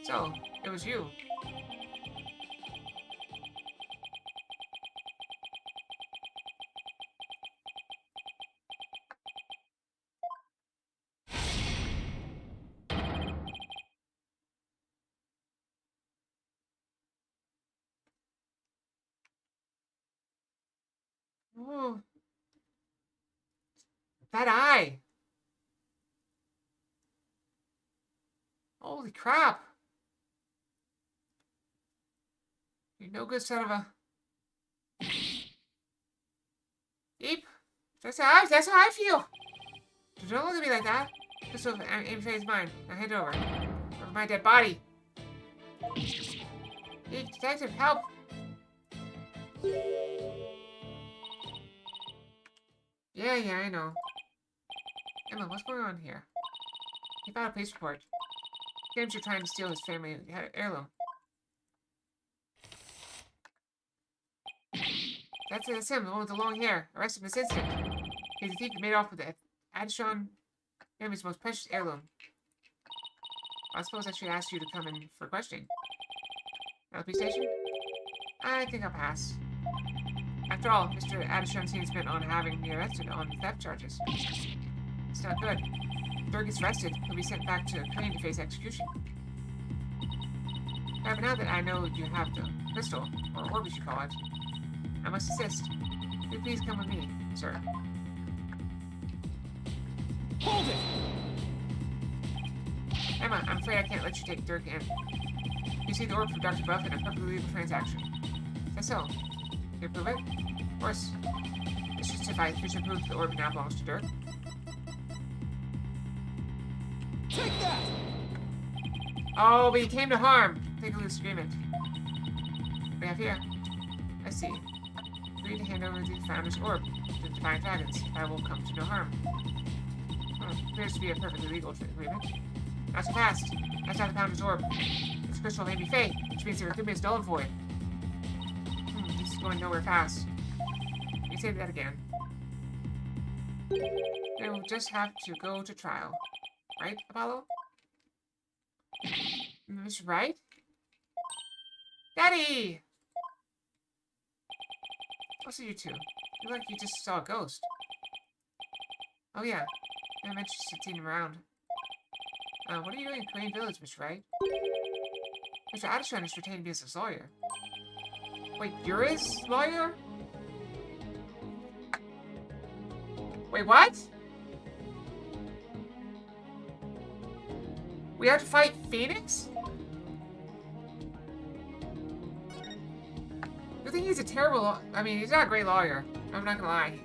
So, it was you. Ooh. That eye! Holy crap! You no good son of a... Eep! That's how I feel! Don't look at me like that. This will aim phase mine. Now hand it over. Over my dead body. Eep, detective, help! Yeah, I know. Emma, what's going on here? He filed a police report. Claims you're trying to steal his family heirloom. That's him, the one with the long hair. Arrested in this instant. He's a thief who made off with the Adishon family's most precious heirloom. I suppose I should ask you to come in for questioning. At the police station? I think I'll pass. After all, Mr. Adishon seems bent on having me arrested on theft charges. It's not good. If Dirk gets arrested, he'll be sent back to Crane to face execution. But now that I know you have the crystal, or orb as you call it, I must assist. Will you please come with me, sir? Hold it! Emma, I'm afraid I can't let you take Dirk in. You see the orb from Dr. Buff in a perfectly legal transaction. Is that so? Can you prove it? Of course. This should suffice. We should prove the orb now belongs to Dirk. Take that! Oh, but he came to harm. Take a loose agreement. What do we have here? I see. Agree to hand over the Founder's Orb to the Divine Dragons. I will come to no harm. Appears to be a perfectly legal agreement. Not so fast. That's not the Founder's Orb. This crystal made me fade, which means the agreement is null and void. This is going nowhere fast. Can you say that again? They will just have to go to trial. Right, Apollo? Mr. Right? Daddy! What's you two? You look like you just saw a ghost. Oh yeah, I'm interested in seeing him around. What are you doing in Crane Village, Mr. Wright? Mr. Adishon has retained me as his lawyer. Wait, you're his lawyer? Wait, what? We have to fight Phoenix? The thing he's a terrible... I mean, he's not a great lawyer. I'm not gonna lie.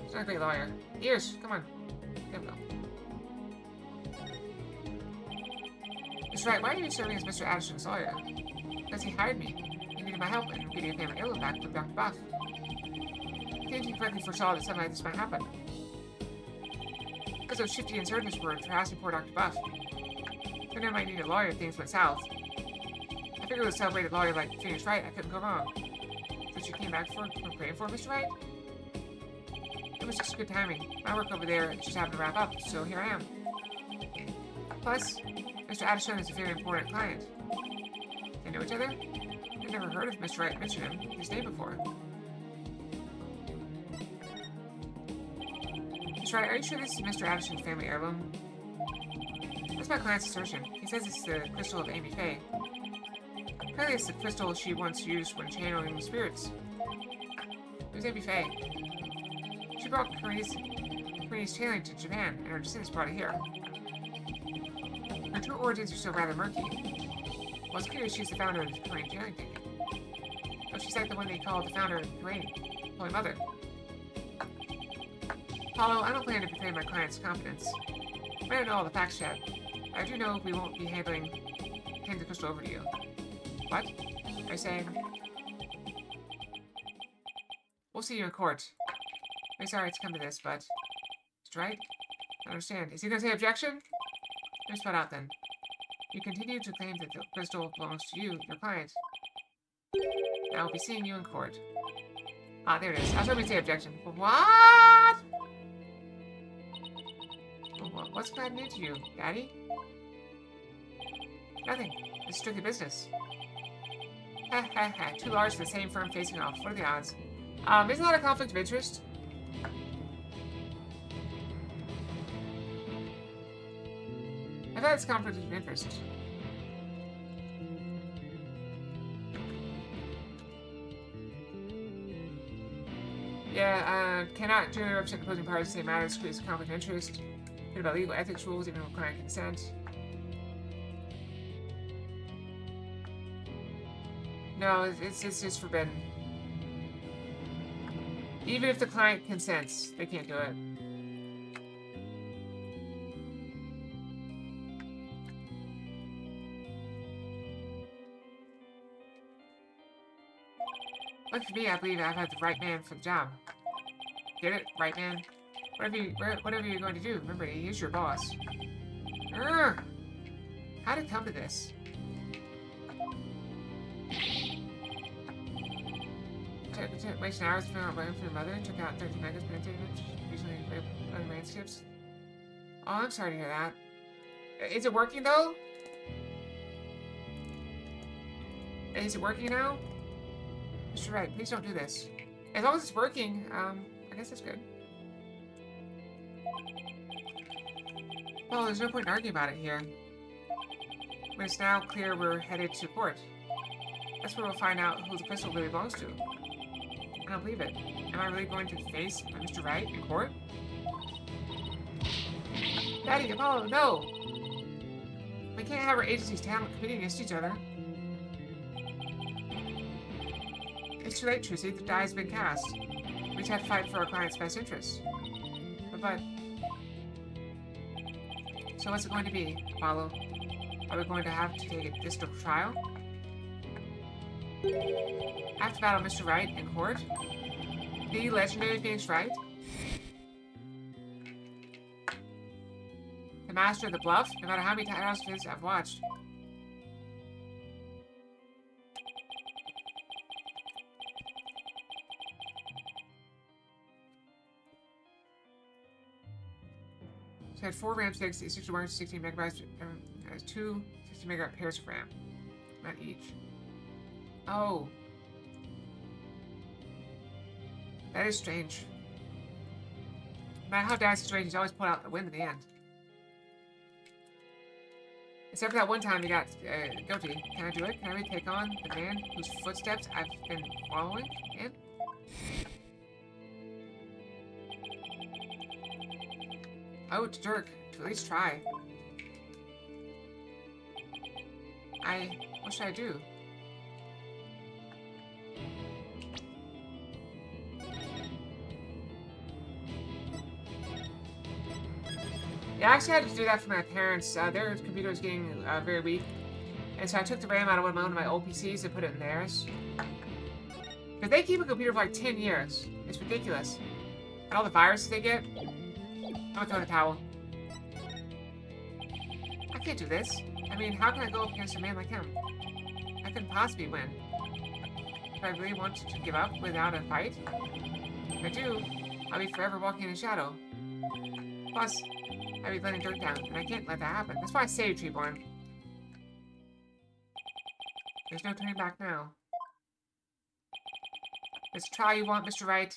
He's not a great lawyer. Ears, come on. There we go. That's right, why are you serving as Mr. Addison's lawyer? Because he hired me. He needed my help in getting a family heirloom back from Dr. Buff. I think he correctly foresaw that something like this might happen. Because those shifty insurgents were harassing poor Dr. Buff. Then I might need a lawyer if things went south. I figured with a celebrated lawyer like Phoenix Wright, I couldn't go wrong. So she came back from praying for Mr. Wright? It was just good timing. My work over there just happened to wrap up, so here I am. Plus, Mr. Addison is a very important client. They know each other? I've never heard of Mr. Wright mention his name before. Mr. Wright, are you sure this is Mr. Addison's family heirloom? That's my client's assertion. He says it's the crystal of Amy Faye. Apparently it's the crystal she once used when channeling the spirits. Who's Amy Faye? She brought Korea's channeling to Japan, and her descendants brought it here. Her true origins are still rather murky. Well, it's clear she's the founder of the Korean channeling technique. Oh, she's like the one they call the founder of Korean, Holy Mother. Apollo, I don't plan to betray my client's confidence. I don't know all the facts yet. I do know we won't be handing the crystal over to you. What? Are you saying? We'll see you in court. I'm sorry it's come to this, but... Mr. Wright? I understand. Is he gonna say objection? Let me spell out then. You continue to claim that the crystal belongs to you, your client. I will be seeing you in court. Ah, there it is. I was hoping to say objection. What? What's gotten into you, Daddy? Nothing. It's strictly business. Ha ha ha. Two lawyers in the same firm facing off. What are the odds? Isn't that a conflict of interest? I thought it's conflict of interest. Yeah, cannot generally represent opposing parties in the same matters, creates a conflict of interest. Think about legal ethics rules, even requiring consent. No, it's just forbidden. Even if the client consents, they can't do it. Lucky for me, I believe I've had the right man for the job. Get it? Right man? Whatever you're going to do, remember, he is your boss. Urgh! How did it come to this? Wasted hours filling out room for your mother, took out 13 megas, but recently other landscapes. Oh, I'm sorry to hear that. Is it working though? Is it working now? Mr. Wright, please don't do this. As long as it's working, I guess that's good. Well, there's no point in arguing about it here. When it's now clear we're headed to court. That's where we'll find out who the crystal really belongs to. I don't believe it. Am I really going to face Mr. Wright in court? Daddy, Apollo, no! We can't have our agencies competing against each other. It's too late, Trucy. The die has been cast. We just have to fight for our client's best interests. But... So what's it going to be, Apollo? Are we going to have to take this to trial? Have to battle Mr. Wright in court? The legendary Phoenix Wright? The master of the bluff? No matter how many titles of his I've watched. So I had 4 RAM sticks, 61 16 megabytes, has 2 60 megabyte pairs of RAM. Not each. Oh. That is strange. No matter how dire the situation, he's always pulled out the win in the end. Except for that one time he got guilty. Can I do it? Can I really take on the man whose footsteps I've been following? And oh, to Dirk. To at least try. What should I do? Yeah, I actually had to do that for my parents. Their computer was getting very weak. And so I took the RAM out of one of my old PCs and put it in theirs. Because they keep a computer for like 10 years. It's ridiculous. And all the viruses they get. I'm gonna throw in the towel. I can't do this. I mean, how can I go up against a man like him? I couldn't possibly win. If I really want to give up without a fight? If I do, I'll be forever walking in a shadow. Plus, I'll be letting dirt down, and I can't let that happen. That's why I saved Treeborn. There's no turning back now. This trial you want, Mr. Wright.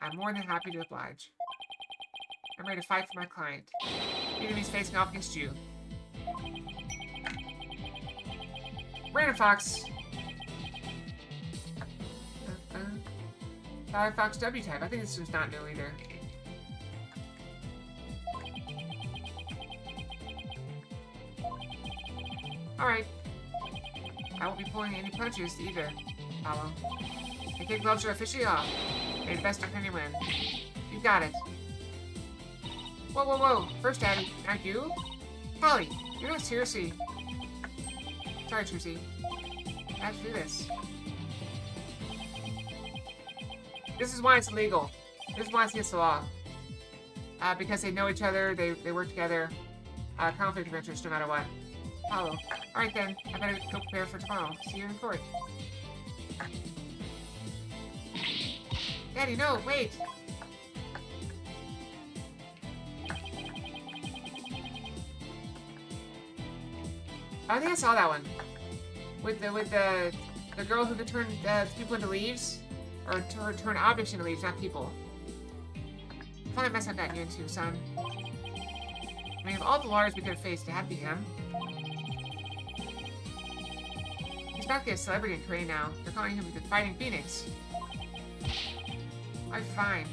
I'm more than happy to oblige. I'm ready to fight for my client. The enemy's facing off against you. Random Fox. Firefox W-type. I think this one's not new either. Alright. I won't be pulling any punches either, Apollo. The kid gloves are officially off. May the best opinion win. You got it. Whoa, whoa, whoa. First, Daddy. Not you? Polly, you're not seriously. Sorry, Trucy. I have to do this. This is why it's illegal. This is why it's against the law. Because they know each other, they work together. Conflict of interest no matter what. Apollo. Alright then, I better go prepare for tomorrow. See you in court. Daddy, no, wait! I think I saw that one. With the girl who could turn people into leaves. Or turn objects into leaves, not people. What kind of mess I've gotten you into, son? I mean, of all the lawyers we could have faced, it had to be him. He's about to get a celebrity in Korea now. They're calling him the Fighting Phoenix. I'm fine.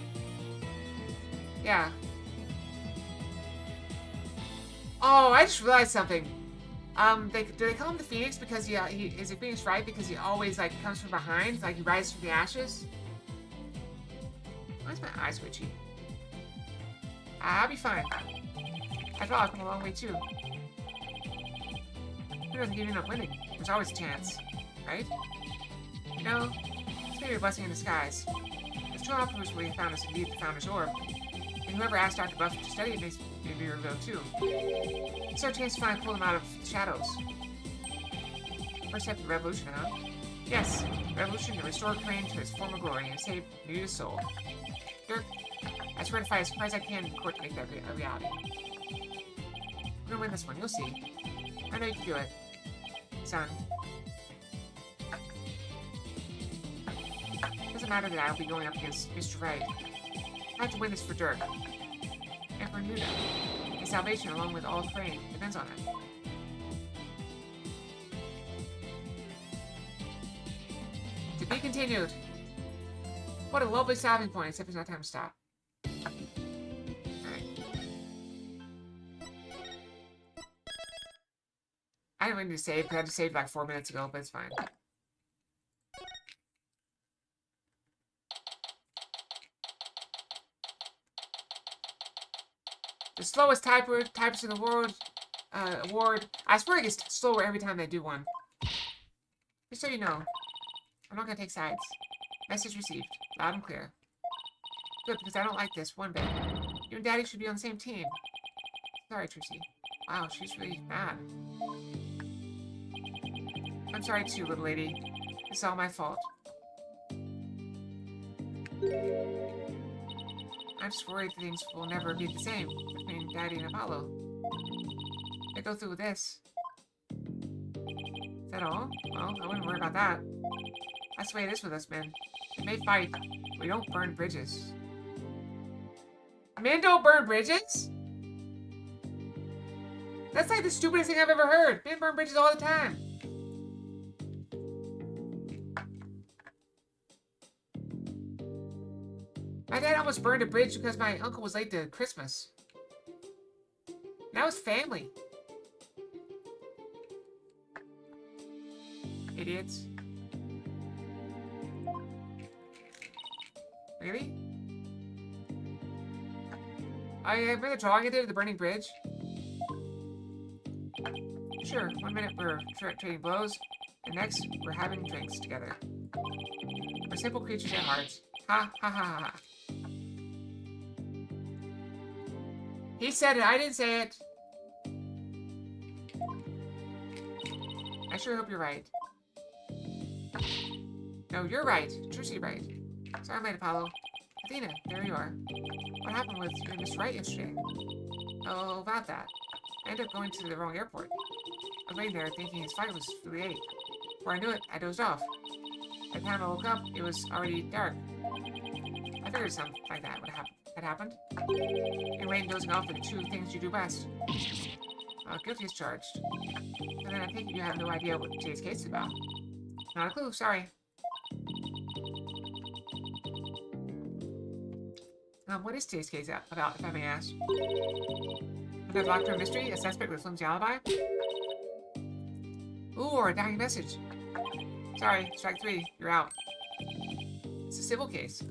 Yeah. Oh, I just realized something. Do they call him the Phoenix because he is a Phoenix, right? Because he always like comes from behind, like he rises from the ashes. Why is my eye twitchy? I'll be fine. After all, I've come a long way too. Who doesn't give up winning? There's always a chance, right? You know, it's maybe a blessing in disguise. There's two offers where he found us indeed the Founder's Orb. And whoever asked Dr. Buff to study it may be revealed too. It's our chance to finally pull them out of the shadows. First step to the revolution, huh? Yes, revolution to restore Crane to his former glory and save Nuta's soul. Dirk, I swear to fight as hard as I can in court to make that a reality. We're gonna win this one, you'll see. I know you can do it, son. It doesn't matter that I'll be going up against Mr. Wright. I have to win this for Dirk. And for Nuda. His salvation, along with all Crane, depends on it. To be continued. What a lovely stopping point, except there's no time to stop. Alright. I didn't really need to save, because I had to save like 4 minutes ago, but it's fine. The slowest typist in the world award. I swear it gets slower every time they do one. Just so you know, I'm not gonna take sides. Message received, loud and clear. Good, because I don't like this one bit. You and Daddy should be on the same team. Sorry, Trucy. Wow, she's really mad. I'm sorry too, little lady. It's all my fault. I'm just worried things will never be the same between Daddy and Apollo. I go through with this. Is that all? Well, I wouldn't worry about that. That's the way it is with us men. We may fight, but we don't burn bridges. Men don't burn bridges? That's like the stupidest thing I've ever heard. Men burn bridges all the time. My dad almost burned a bridge because my uncle was late to Christmas. Now it's family. idiots. Really? I remember the drawing I did of the burning bridge? Sure, 1 minute we're trading blows, and next we're having drinks together. We're simple creatures at heart. Ha ha ha ha. He said it, I didn't say it. I sure hope you're right. No, you're right. Truly right. Sorry, late, Apollo. Athena, there you are. What happened with you and Mr. Wright yesterday? Oh, about that. I ended up going to the wrong airport. I was laying there thinking his flight was really late. Before I knew it, I dozed off. By the time I woke up, it was already dark. I figured something like that would had happened. Anyway, dozing off are the two things you do best. Guilty as charged. So then I think you have no idea what today's case is about. Not a clue, sorry. What is today's case about, if I may ask? Another locked room mystery? A suspect with a flimsy alibi? Ooh, or a dying message. Sorry, strike 3. You're out. It's a civil case.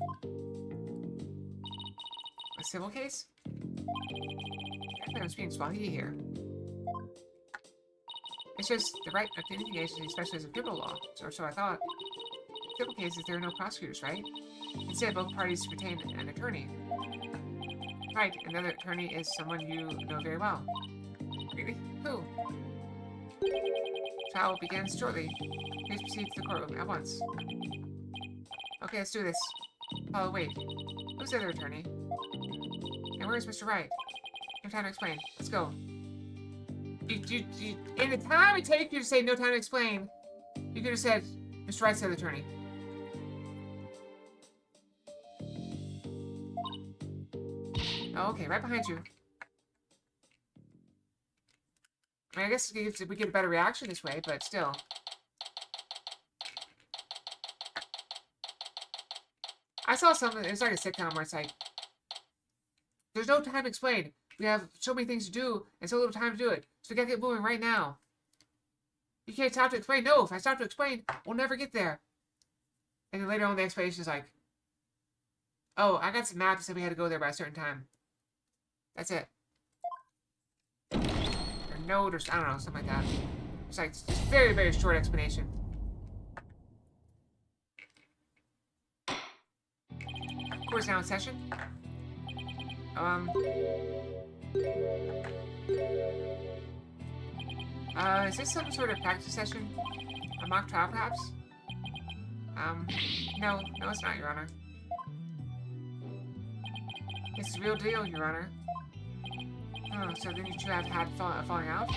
A civil case? I was being Swahili here. It's just the right of the agency specializes in criminal law, or so I thought. In civil cases, there are no prosecutors, right? Instead, both parties retain an attorney. Right, another attorney is someone you know very well. Really? Who? Trial begins shortly. Please proceed to the courtroom at once. Okay, let's do this. Oh, wait. Who's the other attorney? And where's Mr. Wright? No time to explain. Let's go. In the time it takes you to say no time to explain, you could have said Mr. Wright's the other attorney. Oh, okay, right behind you. I mean, I guess we get a better reaction this way, but still. I saw something, it's like a sitcom where it's like, there's no time to explain. We have so many things to do and so little time to do it. So we gotta get moving right now. You can't stop to explain. No, if I stop to explain, we'll never get there. And then later on the explanation is like, oh, I got some maps that said we had to go there by a certain time. That's it. Or note or I don't know, something like that. It's like just very, very short explanation. Court's now in session. Is this some sort of practice session? A mock trial, perhaps? No, it's not, Your Honor. It's the real deal, Your Honor. Oh, so then you two have had a falling out?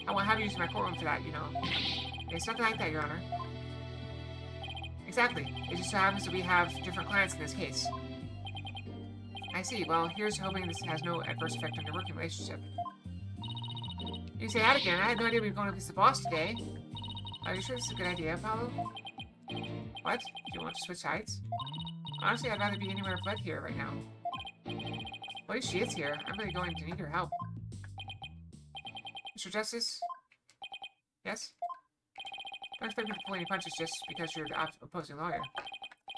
I won't have you use my courtroom for that, you know. It's nothing like that, Your Honor. Exactly. It just so happens that we have different clients in this case. I see. Well, here's hoping this has no adverse effect on your working relationship. You say that again. I had no idea we were going to be the boss today. Are you sure this is a good idea, Apollo? What? Do you want to switch sides? Honestly, I'd rather be anywhere but here right now. Well, she is here. I'm really going to need your help. Mr. Justice? Yes? Don't expect me to pull any punches just because you're the opposing lawyer.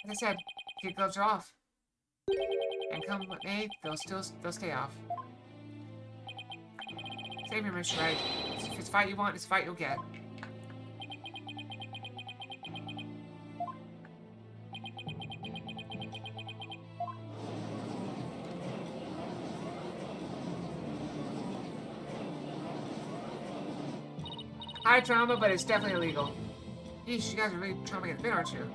As I said, kid gloves are off. And come what may, they'll stay off. Same here, Mr. Wright. If it's a fight you want, it's a fight you'll get. High trauma, but it's definitely illegal. Yeesh, you guys are really trauming at the bit, aren't you?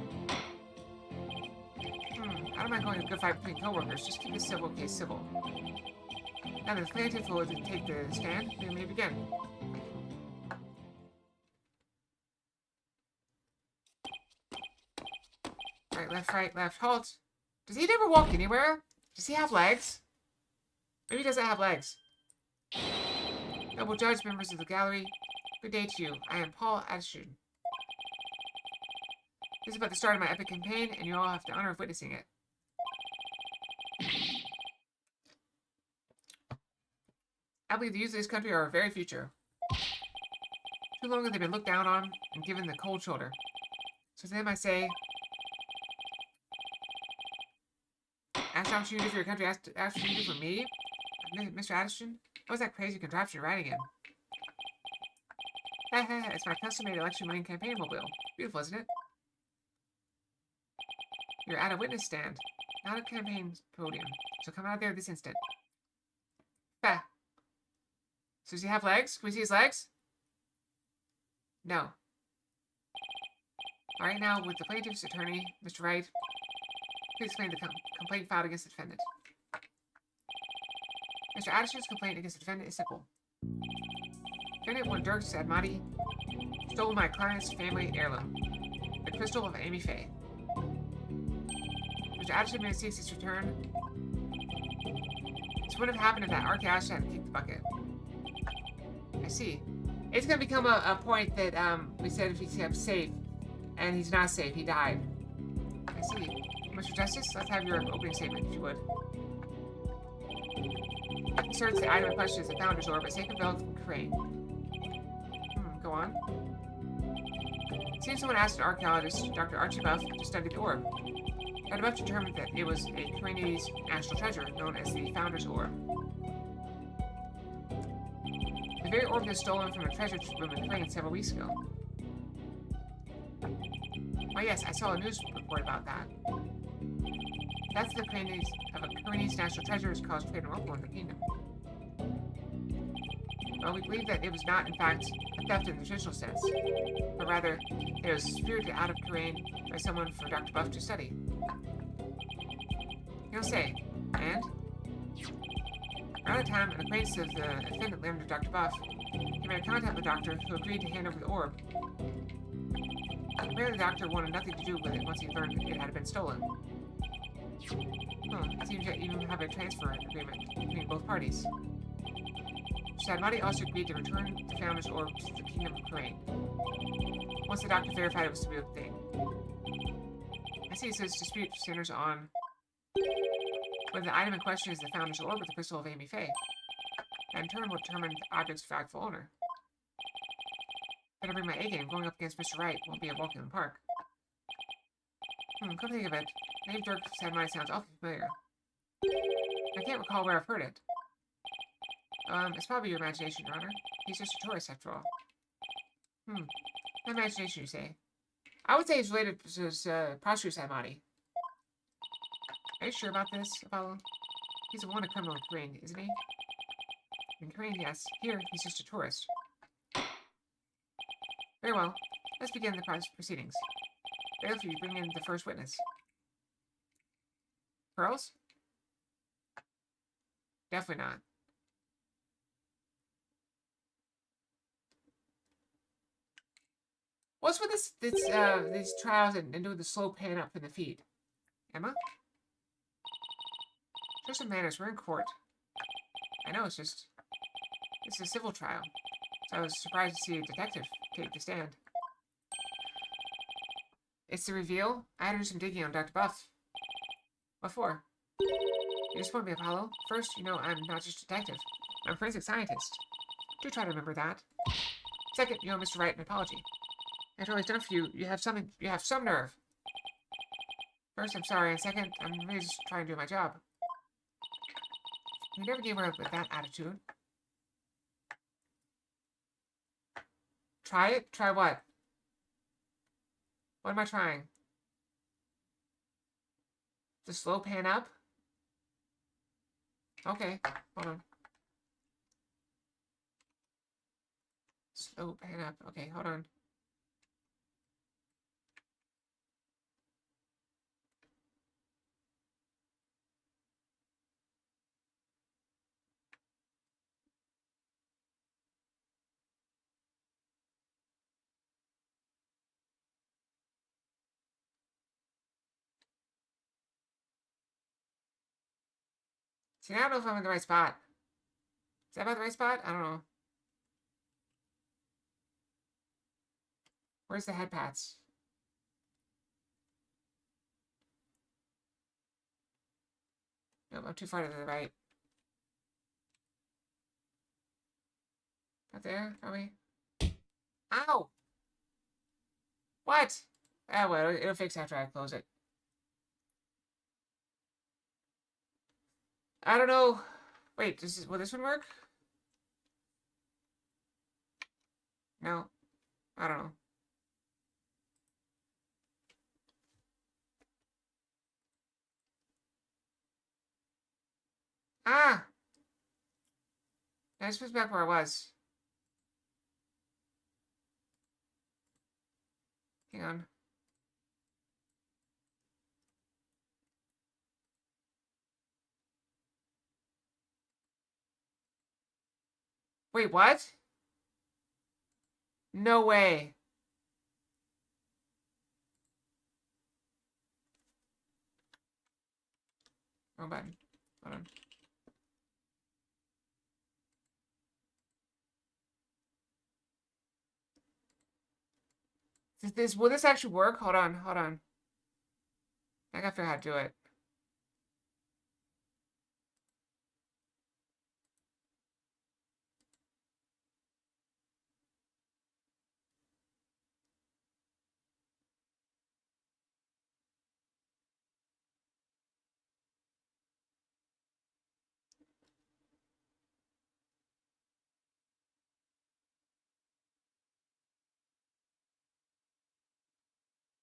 I don't mind going to a good fight between co-workers. Just keep this civil case civil. Now the plaintiff will take the stand. We may begin. Right, left, halt. Does he never walk anywhere? Does he have legs? Maybe he doesn't have legs. Noble judge, members of the gallery, good day to you. I am Paul Attitude. This is about the start of my epic campaign, and you all have the honor of witnessing it. I believe the youth of this country are our very future. Too long have they been looked down on and given the cold shoulder? So to them I say, ask what you do for your country, ask what you do for me? Mr. Addison? What was that crazy contraption you're riding in? It's my custom-made election-winning campaign mobile. Beautiful, isn't it? You're at a witness stand, not a campaign podium. So come out there this instant. Bah. So does he have legs? Can we see his legs? No. All right, now with the plaintiff's attorney, Mr. Wright, please explain the complaint filed against the defendant. Mr. Addison's complaint against the defendant is simple. Defendant one Dirk Sadmati stole my client's family heirloom, the crystal of Amy Faye. Mr. Addison may seek its return. This wouldn't have happened if that archaeologist hadn't kicked the bucket. I see. It's going to become a point that we said if he's kept safe, and he's not safe, he died. I see. Mr. Justice, let's have your opening statement, if you would. Concerns the item in question is the Founder's Orb, a sacred belt crane. Go on. It seems someone asked an archaeologist, Dr. Archie Buff, to study the orb. Dr. Buff determined that it was a Chinese national treasure known as the Founder's Orb. The very orb was stolen from a treasure room in Crane several weeks ago. Oh yes, I saw a news report about that. That's the Chinese national treasure has caused trade and ripple in the kingdom. Well, we believe that it was not, in fact, a theft in the traditional sense, but rather it was spirited out of Crane by someone for Dr. Buff to study. You don't say. And? Around the time an acquaintance of the defendant learned of Dr. Buff, he made contact with the doctor who agreed to hand over the orb. Apparently the doctor wanted nothing to do with it once he learned it had been stolen. It seems that you have a transfer agreement between both parties. Sadmati also agreed to return the Founder's Orb to the Kingdom of Crane, once the doctor verified it was to be a thing. I see it says dispute centers on whether the item in question is the Founder's Orb or the crystal of Amy Faye, and in turn will determine the object's rightful owner. Better bring my A game. Going up against Mr. Wright won't be a walk in the park. Come to think of it, the name Dirk Sadmati sounds awfully familiar. I can't recall where I've heard it. It's probably your imagination, Your Honor. He's just a tourist, after all. Imagination, you say? I would say he's related to his, Prosecutor Sadmati. Are you sure about this, Apollo? He's a wanted criminal in Crane, isn't he? In Crane, yes. Here, he's just a tourist. Very well. Let's begin the proceedings. Bailiff, you bring in the first witness. Pearls? Definitely not. What's with these trials and doing the slow pan up in the feet? Emma? Show some manners. We're in court. I know, it's a civil trial. So I was surprised to see a detective take the stand. It's the reveal? I had to do some digging on Dr. Buff. What for? You disappoint me, Apollo. First, you know I'm not just a detective. I'm a forensic scientist. Do try to remember that. Second, you owe Mr. Wright an apology. After all he's done for you, you have some nerve. First, I'm sorry, and second, I'm really just trying to do my job. You never gave her up with that attitude. Try it? Try what? What am I trying? The slow pan up? Okay, hold on. Slow pan up. Okay, hold on. See, I don't know if I'm in the right spot. Is that about the right spot? I don't know. Where's the head pats? Nope, I'm too far to the right. Not there, probably. Ow! What? Oh, well, it'll fix after I close it. I don't know. Wait, will this one work? No. I don't know. Ah! I just back where I was. Hang on. Wait, what? No way. Wrong button. Hold on. Will this actually work? Hold on, hold on. I gotta figure out how to do it.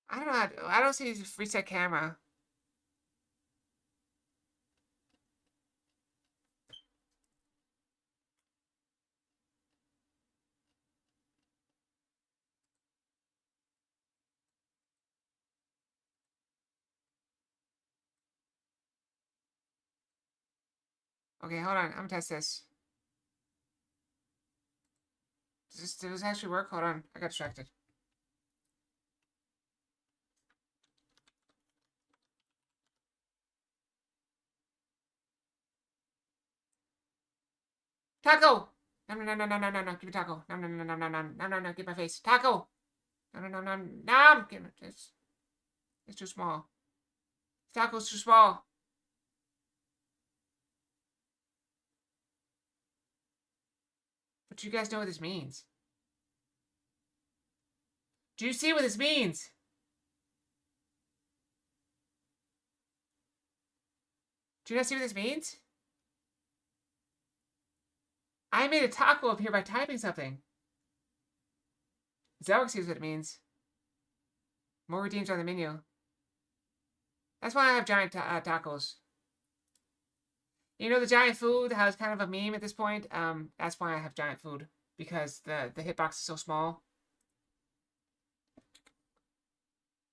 I don't know how to, I don't see reset camera. Okay, hold on. I'm gonna test this. Does this actually work? Hold on. I got distracted. Taco! No, no, no, no, no, no, no, no. Give me taco. No, no, no, no, no, no, no, no, no. Get my face. Taco! No, no, no, no, no. Give me this. It's too small. Taco's too small. But you guys know what this means. Do you see what this means? Do you not see what this means? I made a taco up here by typing something. Zelric sees what it means. More redeems on the menu. That's why I have giant tacos. You know the giant food, how it's kind of a meme at this point? That's why I have giant food. Because the hitbox is so small.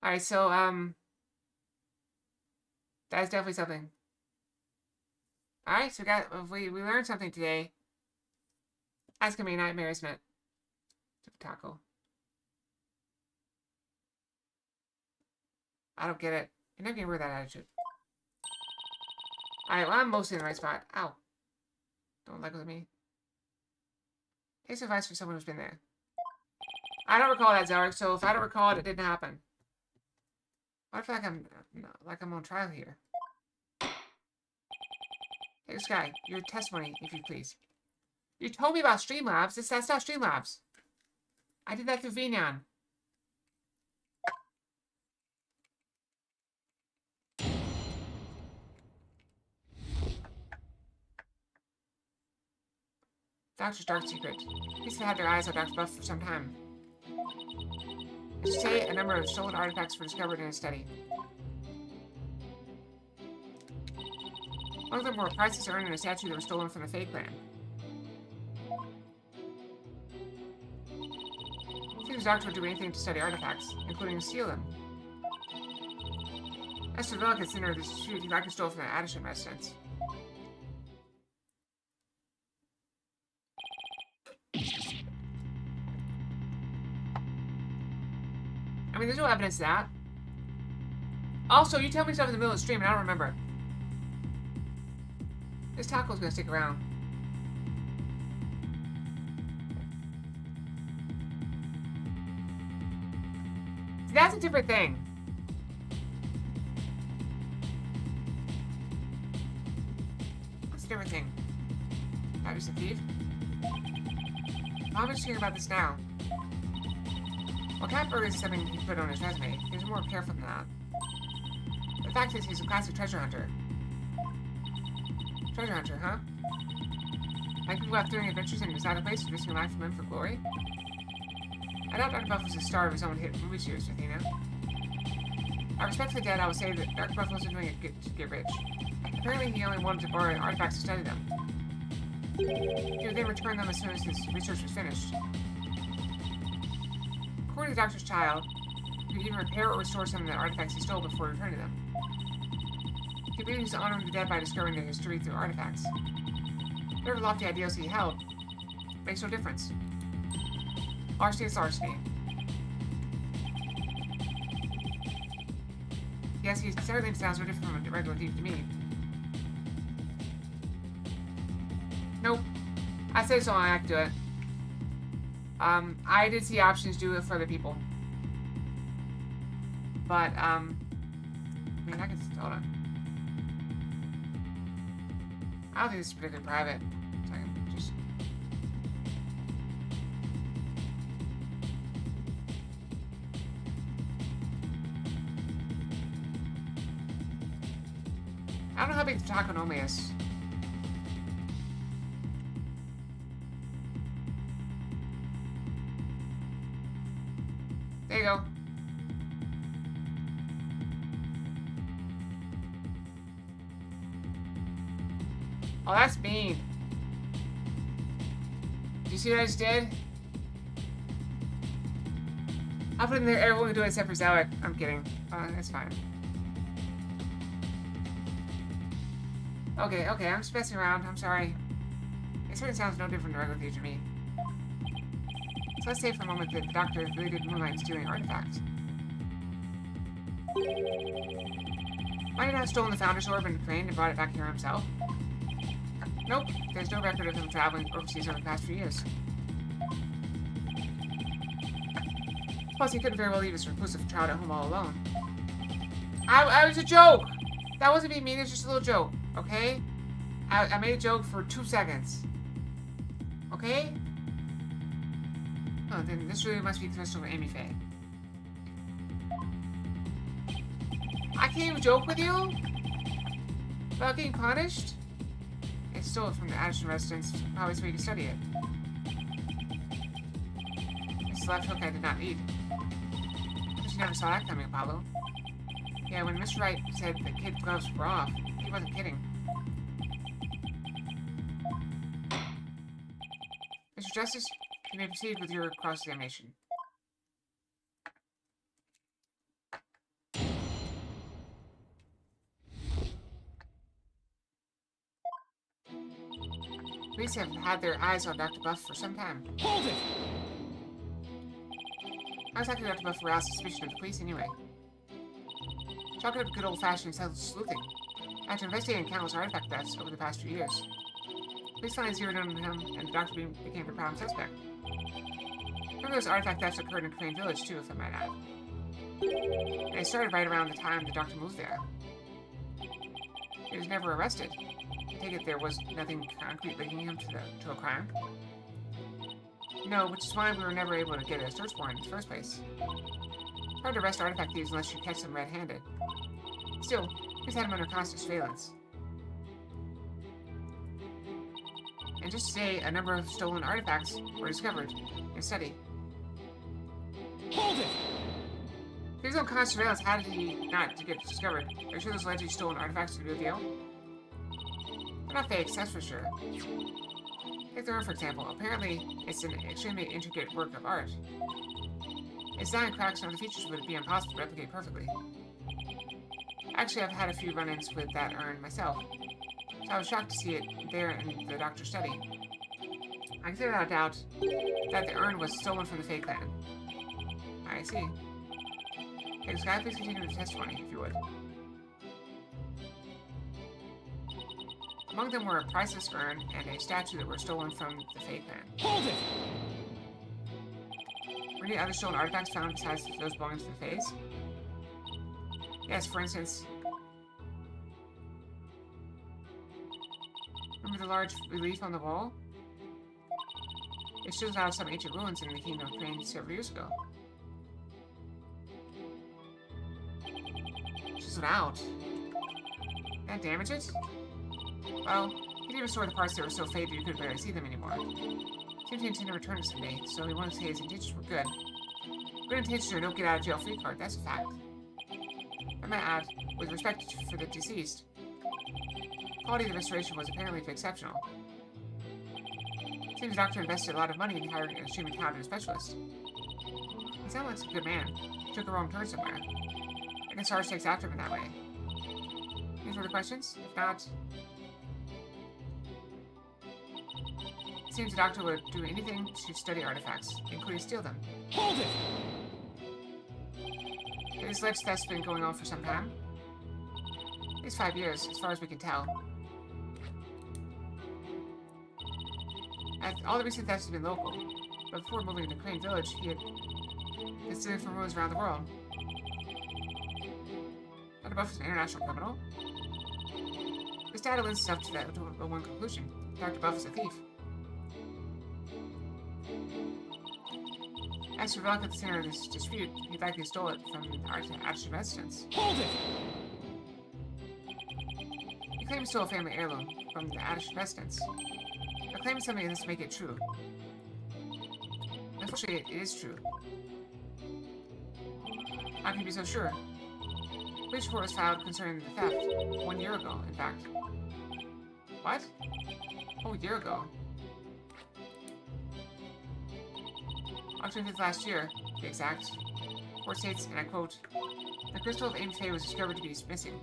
Alright, so, that's definitely something. Alright, so we learned something today. That's gonna be a nightmare, isn't it? Taco. I don't get it. You're not getting rid of that attitude. Alright, well, I'm mostly in the right spot. Ow. Don't like with me. Take some advice from someone who's been there. I don't recall that, Zelric, so if I don't recall it, it didn't happen. What if I'm on trial here? Hey, Sky, your testimony, if you please. You told me about Streamlabs. That's not Streamlabs. I did that through VNyan. Doctor's dark secret. These have had their eyes on Dr. Buff for some time. As you say, a number of stolen artifacts were discovered in his study. One of them were prizes earned in a statue that was stolen from the Fae clan. Seems the Doctor would do anything to study artifacts, including steal them. As to the relic center of this dispute, he likely stole from the Addison residence. I mean, there's no evidence of that. Also, you tell me stuff in the middle of the stream and I don't remember. This taco's gonna stick around. See, that's a different thing. That's a different thing. I'm just a thief. I'm just hearing about this now. Well, Catbird is something he put on his resume. He was more careful than that. The fact is, he's a classic treasure hunter. Treasure hunter, huh? Like people out doing adventures in exotic places, risking life and limb for glory? I doubt Dr. Buff was the star of his own hit movie series, Athena. I respect the dead, I would say that Dr. Buff wasn't doing it to get rich. Apparently, he only wanted to borrow artifacts to study them. He would then return them as soon as his research was finished. According to the Doctor's child, he would even repair or restore some of the artifacts he stole before returning them. He believed he was honoring the dead by discovering their history through artifacts. Whatever lofty ideals he held makes no difference. Larceny is larceny. Yes, he certainly sounds no different from a regular thief to me. Nope. I say so, I have to do it. I did see options do it for other people. But, I mean, I can, hold on. I don't think this is particularly private. So I can just... I don't know how big the Taco Nome is. There you go. Oh, that's mean. Do you see what I just did? I'll put in there everyone can do it except for Zowick. I'm kidding. That's fine. Okay, I'm just messing around. I'm sorry. It certainly sounds no different than regular thief to me. So let's say for a moment that the Doctor really did moonlight stealing artifacts. Might he not have stolen the Founder's Orb and Crane and brought it back here himself? Nope, there's no record of him traveling overseas over the past few years. Plus, he couldn't very well leave his reclusive child at home all alone. I was a joke! That wasn't being mean, it was just a little joke, okay? I made a joke for 2 seconds. Okay? Oh, then this really must be Crystal or Amy Faye. I can't even joke with you? About getting punished? I stole it from the Addison residence, probably so you can study it. This left hook I did not need. But you never saw that coming, Apollo. Yeah, when Mr. Wright said the kid gloves were off, he wasn't kidding. Mr. Justice, you may proceed with your cross-examination. Police have had their eyes on Dr. Buff for some time. Hold it! How exactly Dr. Buff aroused suspicion of the police anyway? Talking of good old-fashioned sleuthing. After investigating countless artifact thefts over the past few years, police finally zeroed in on him, and the Doctor became a prime suspect. Some of those artifact thefts occurred in Crane Village, too, if I might add. And it started right around the time the Doctor moved there. He was never arrested. I take it there was nothing concrete linking him to a crime? No, which is why we were never able to get a search warrant in the first place. It's hard to arrest artifact thieves unless you catch them red-handed. Still, we've had him under constant surveillance. And just today, a number of stolen artifacts were discovered in study. Hold it! If he was on constant surveillance, how did he not to get discovered? Are you sure those allegedly stolen artifacts are the real deal? They're not fakes, that's for sure. Take the room, for example. Apparently, it's an extremely intricate work of art. Its design cracks and other features would be impossible to replicate perfectly. Actually, I've had a few run-ins with that urn myself, so I was shocked to see it there in the Doctor's study. I consider without doubt that the urn was stolen from the Fae Clan. I see. Okay, Sky, please continue with the testimony, if you would. Among them were a priceless urn and a statue that were stolen from the Fae Clan. Hold it! Were any other stolen artifacts found besides those belonging to the Faes? Yes, for instance... Remember the large relief on the wall? It shows out some ancient ruins in the Kingdom of Crane several years ago. Chiseled out. That damage it? Well, he didn't restore the parts that were so faded you could barely see them anymore. Seemed to intend to return it someday, so he wanted to say his intentions were good. Good intentions are no get out of jail free card, that's a fact. I might add, with respect for the deceased, quality of the restoration was apparently exceptional. Seems the doctor invested a lot of money in hiring an extremely talented specialist. He sounded like a good man. Took a wrong turn somewhere. I guess Sarge takes after him in that way. Any further questions? If not, it seems the doctor would do anything to study artifacts, including steal them. Hold it! This ledge test's been going on for some time. At least 5 years, as far as we can tell. All the recent thefts have been local, but before moving to Crane Village, he had been stealing from ruins around the world. Dr. Buff is an international criminal? This data lends itself to that to one conclusion. Dr. Buff is a thief. As for Velk at the center of this dispute, he likely stole it from the Adisham residence. Hold it! He claims he stole a family heirloom from the Adisham residence. But claiming something doesn't make it true. Unfortunately, it is true. How can you be so sure? Police report was filed concerning the theft 1 year ago, in fact. What? Oh, a year ago. October 5th last year, to be exact. Report states, and I quote, "The crystal of Amy Faye was discovered to be missing."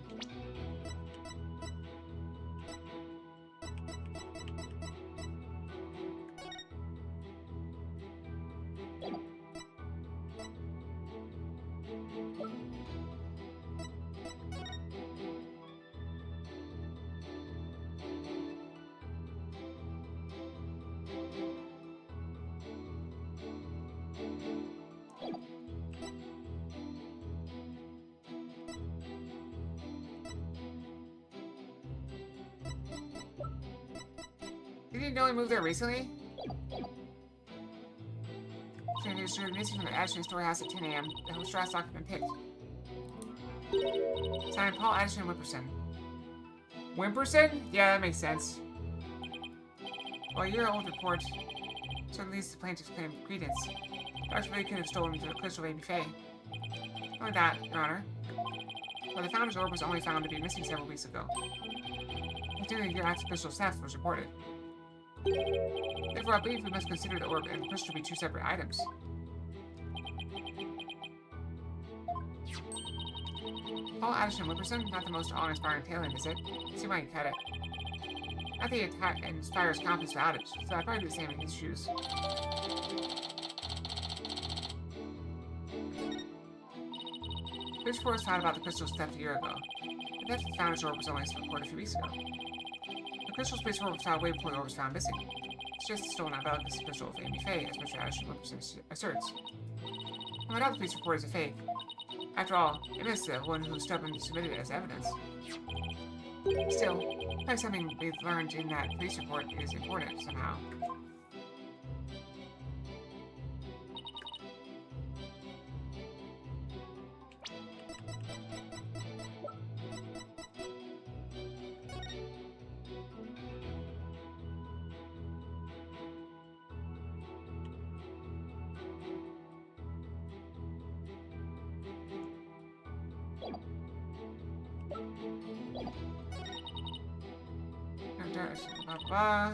Did you know he moved there recently? She was missing from the Addison storehouse at 10 a.m. The whole Strauss lock had been picked. Signed Paul Addison Wimperson. Wimperson? Yeah, that makes sense. Well, a year-old report certainly leads to plaintiff's claim of credence. Dr. Lee could have stolen the crystal of Amy Faye. Not only that, Your Honor. Well, the founder's orb was only found to be missing several weeks ago. Continuing the year after crystal's theft was reported. Therefore, I believe we must consider the orb and the crystal to be two separate items. Paul Addison Wimperson, not the most awe-inspiring tale, is it? Let's see if I can cut it. Not that he inspires confidence without it, so I'd probably do the same in his shoes. This report was found about the crystal's theft a year ago. The theft of the founder's orb was only reported a few weeks ago. The crystal space orb was found way before the orb was found missing. It's just the stolen Alvelicus crystal of Amy Faye, as Mr. Addison Wimperson asserts. No doubt the police report is a fake. After all, it is the one who stubbornly submitted it as evidence. Still, probably something we've learned in that police report is important somehow. Blah, blah.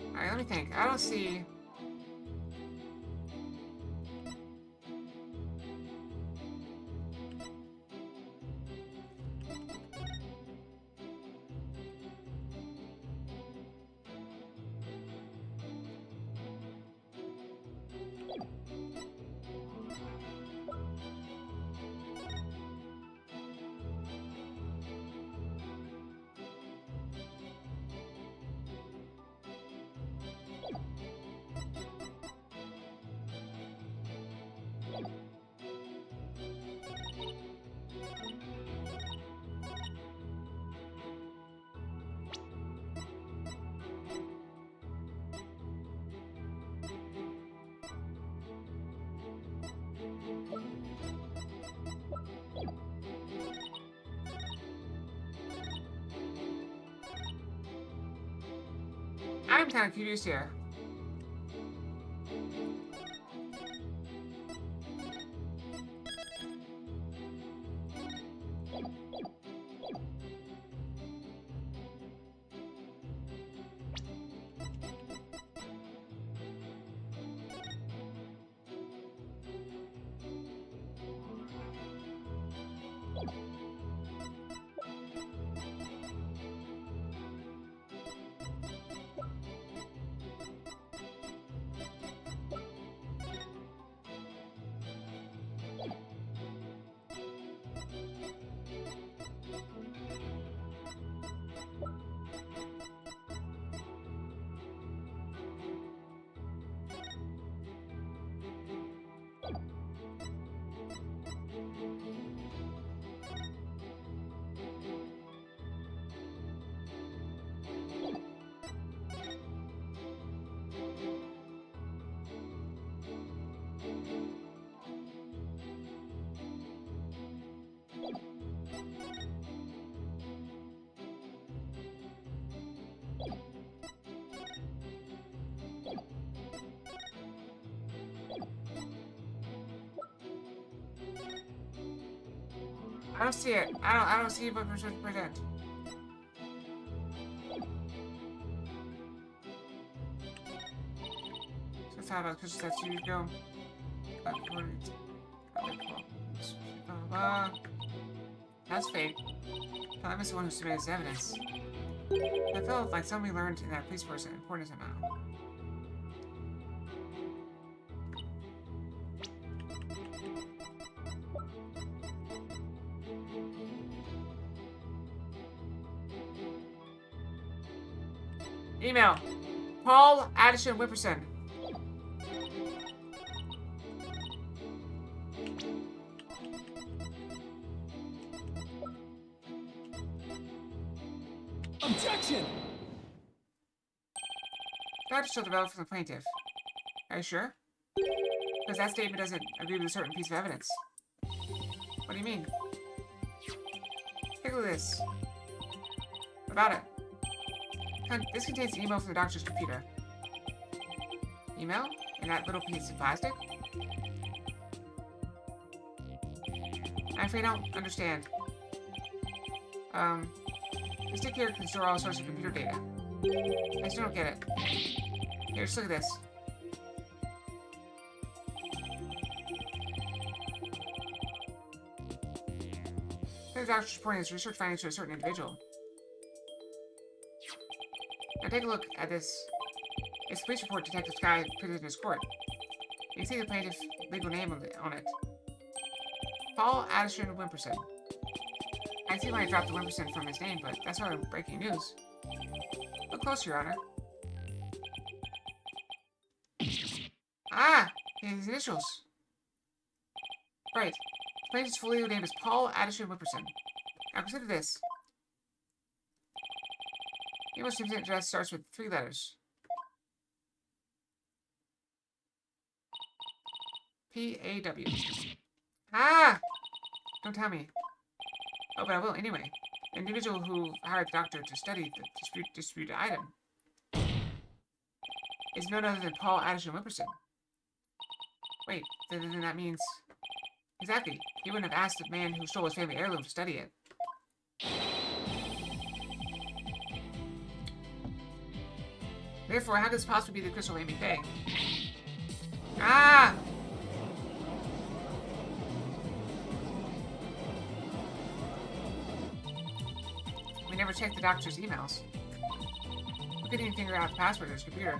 Alright, let me think. I don't see... I'm kind of confused here. I don't see it. I don't see what we're supposed to present. So it's about because that's you go. That's fake. I was the one who submitted his evidence. I felt like something we learned in that police force important as amount. Email. Paul Addison Whipperson. Objection! Doctor still developed from the plaintiff. Are you sure? Because that statement doesn't agree with a certain piece of evidence. What do you mean? Take a look at this. About it. This contains an email from the doctor's computer. Email? In that little piece of plastic? I'm afraid I don't understand. This stick here can store all sorts of computer data. I still don't get it. Here, just look at this. The doctor's reporting his research findings to a certain individual. Now take a look at this. It's a police report Detective Sky printed in his court. You can see the plaintiff's legal name on it. Paul Addison Whipperson. I see why I dropped the Whipperson from his name, but that's not breaking news. Look closer, Your Honor. Ah! His initials. Right. The plaintiff's full legal name is Paul Addison Whipperson. Now consider this. The email's address starts with 3 letters. P-A-W. Ah! Don't tell me. Oh, but I will anyway. The individual who hired the doctor to study the disputed item is none other than Paul Addison Whipperson. Wait, then that means... Exactly. He wouldn't have asked the man who stole his family heirloom to study it. Therefore, how could this possibly be the crystal Amy Faye? Ah! We never checked the doctor's emails. We couldn't even figure out the password to his computer.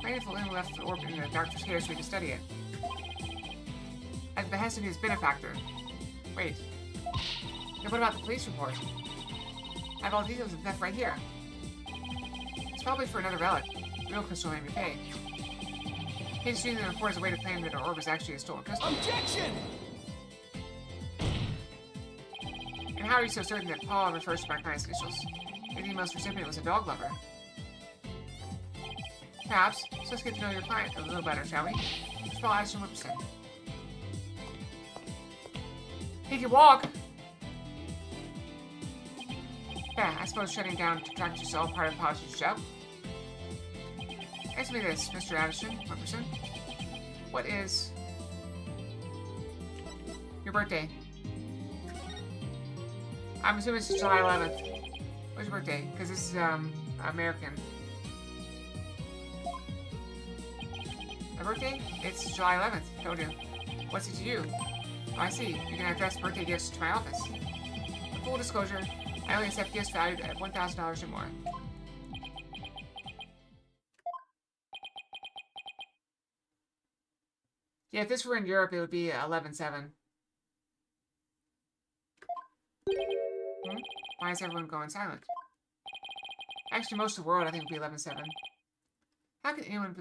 Plaintiff only left the orb in the doctor's care so we could study it. At the behest of his benefactor. Wait. Now what about the police report? I have all the details of the theft right here. It's probably for another relic. Real crystal Amy Faye. He's using the report as a way to claim that our orb is actually a stolen crystal. Objection! And how are you so certain that Paul refers to my client's initials? Maybe the most recipient was a dog lover. Perhaps. So let's get to know your client a little better, shall we? It's Paul Addison Whipperson. He can walk. Yeah, I suppose shutting down tractors is all part of the politician's job. Answer me this, Mr. Addison, 1%. What is your birthday? I'm assuming it's July 11th. What's your birthday? Because this is, American. My birthday? It's July 11th. Told you. What's it to you? Oh, I see. You can address birthday gifts to my office. For full disclosure, I only accept gifts valued at $1,000 or more. Yeah, if this were in Europe, it would be 11/7. Why is everyone going silent? Actually, most of the world, I think, would be 11/7. How can anyone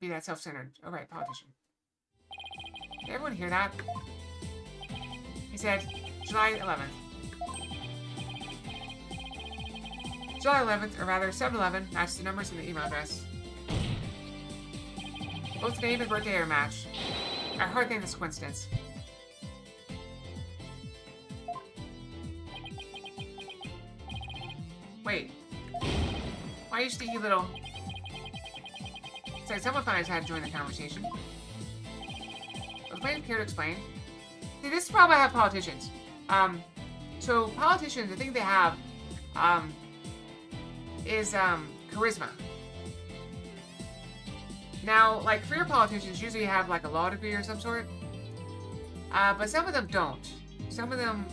be that self-centered? Oh, right, politician. Did everyone hear that? He said, July 11th. July 11th, or rather, 7/11, matches the numbers in the email address. Both the name and birthday are a match. I hardly think this is a coincidence. Wait. Why are you sneaky little... It's like someone finally had to join the conversation. Would the plaintiff care to explain? See, this is the problem I have with politicians. So politicians, the thing they have, is, charisma. Now, like, career politicians usually have, like, a law degree or some sort. But some of them don't. Some of them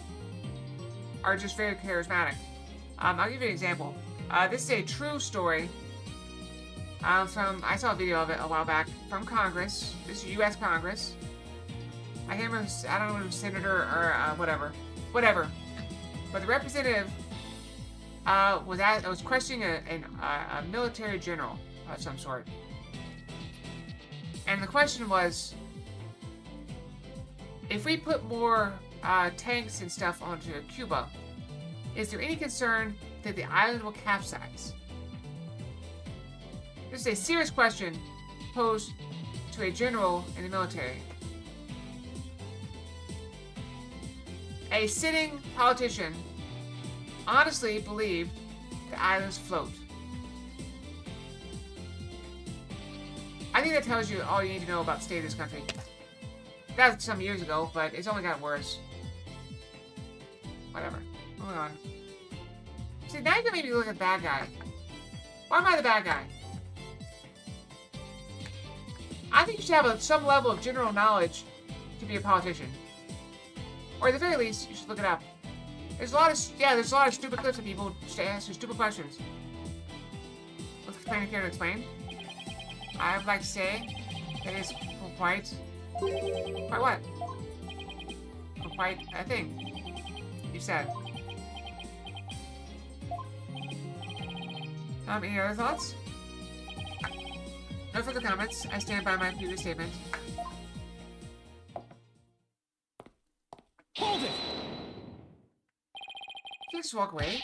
are just very charismatic. I'll give you an example. This is a true story. I saw a video of it a while back from Congress. This is U.S. Congress. I can't remember, I don't know if it was senator or, whatever. Whatever. But the representative, was questioning a military general of some sort. And the question was, if we put more tanks and stuff onto Cuba, is there any concern that the island will capsize? This is a serious question posed to a general in the military. A sitting politician honestly believed the islands float. I think that tells you all you need to know about the state of this country. That was some years ago, but it's only gotten worse. Whatever. Moving on. See, now you're gonna make me look at the bad guy. Why am I the bad guy? I think you should have some level of general knowledge to be a politician. Or at the very least, you should look it up. There's a lot of stupid clips of people asking stupid questions. What's the plaintiff care to explain? I would like to say that it's quite what? Quite a thing. You said. Any other thoughts? No further comments. I stand by my previous statement. Hold it! You just walk away.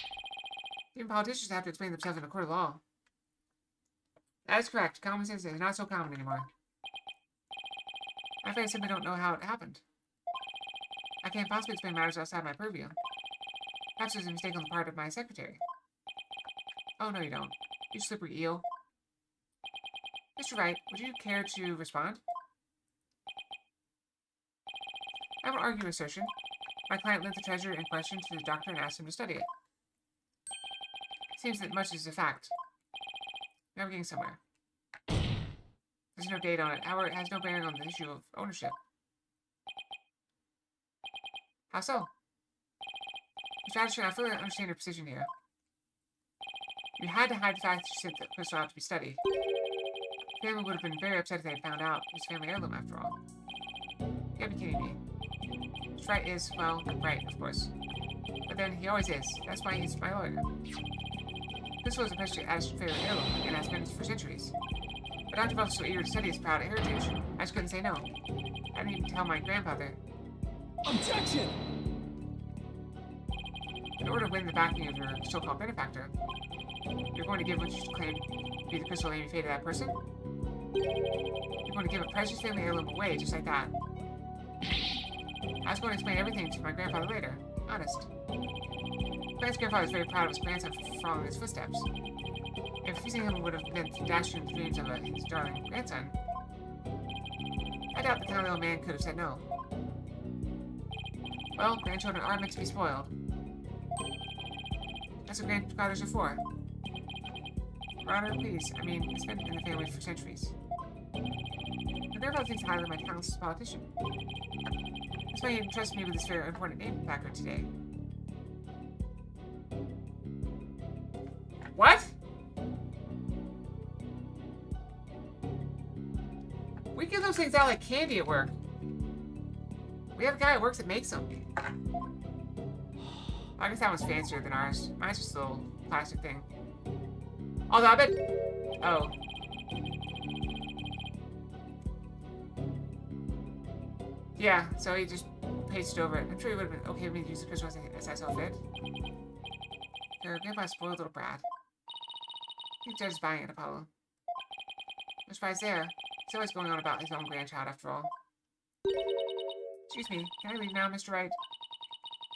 Even politicians have to explain themselves in a court of law. That is correct. Common sense is not so common anymore. I find I simply don't know how it happened. I can't possibly explain matters outside my purview. Perhaps there's a mistake on the part of my secretary. Oh, no you don't. You slippery eel. Mr. Wright, would you care to respond? I won't argue assertion. My client lent the treasure in question to the doctor and asked him to study it. Seems that much is a fact. Now we're getting somewhere. There's no date on it. However, it has no bearing on the issue of ownership. How so? Mr. Addison, I fully understand your position here. You had to hide the fact that you sent the crystal out to be studied. The family would have been very upset if they had found out. It was family heirloom, after all. You gotta be kidding me. Mr. Wright is, well, right, of course. But then he always is. That's why he's my lawyer. This was especially Addison's favorite heirloom, and has been for centuries. But Dr. Buff was so eager to study his proud heritage, I just couldn't say no. I didn't even tell my grandfather. Objection! In order to win the backing of your so-called benefactor, you're going to give what you claim to be the crystal Amy Faye to that person? You're going to give a precious family heirloom away just like that. I was going to explain everything to my grandfather later. Honest. Grant's grandfather was very proud of his grandson for following his footsteps. If refusing him would have meant dashing the dreams of his darling grandson, I doubt the kind little man could have said no. Well, grandchildren are meant to be spoiled. That's what grandfathers are for. Your Honor, please. I mean, it's been in the family for centuries. My grandfather thinks highly of my talents as a politician. That's why he entrusted me with this very important name placard today. What? We give those things out like candy at work. We have a guy at work that makes them. I guess that one's fancier than ours. Mine's just a little plastic thing. Although I bet... Oh. Yeah, so he just pasted over it. I'm sure he would have been okay with me to use the crystal as I saw fit. Your grandpa's spoiled little brat. He's just buying it, Apollo. Which why he's there. He's always going on about his own grandchild, after all. Excuse me, can I leave now, Mr. Wright?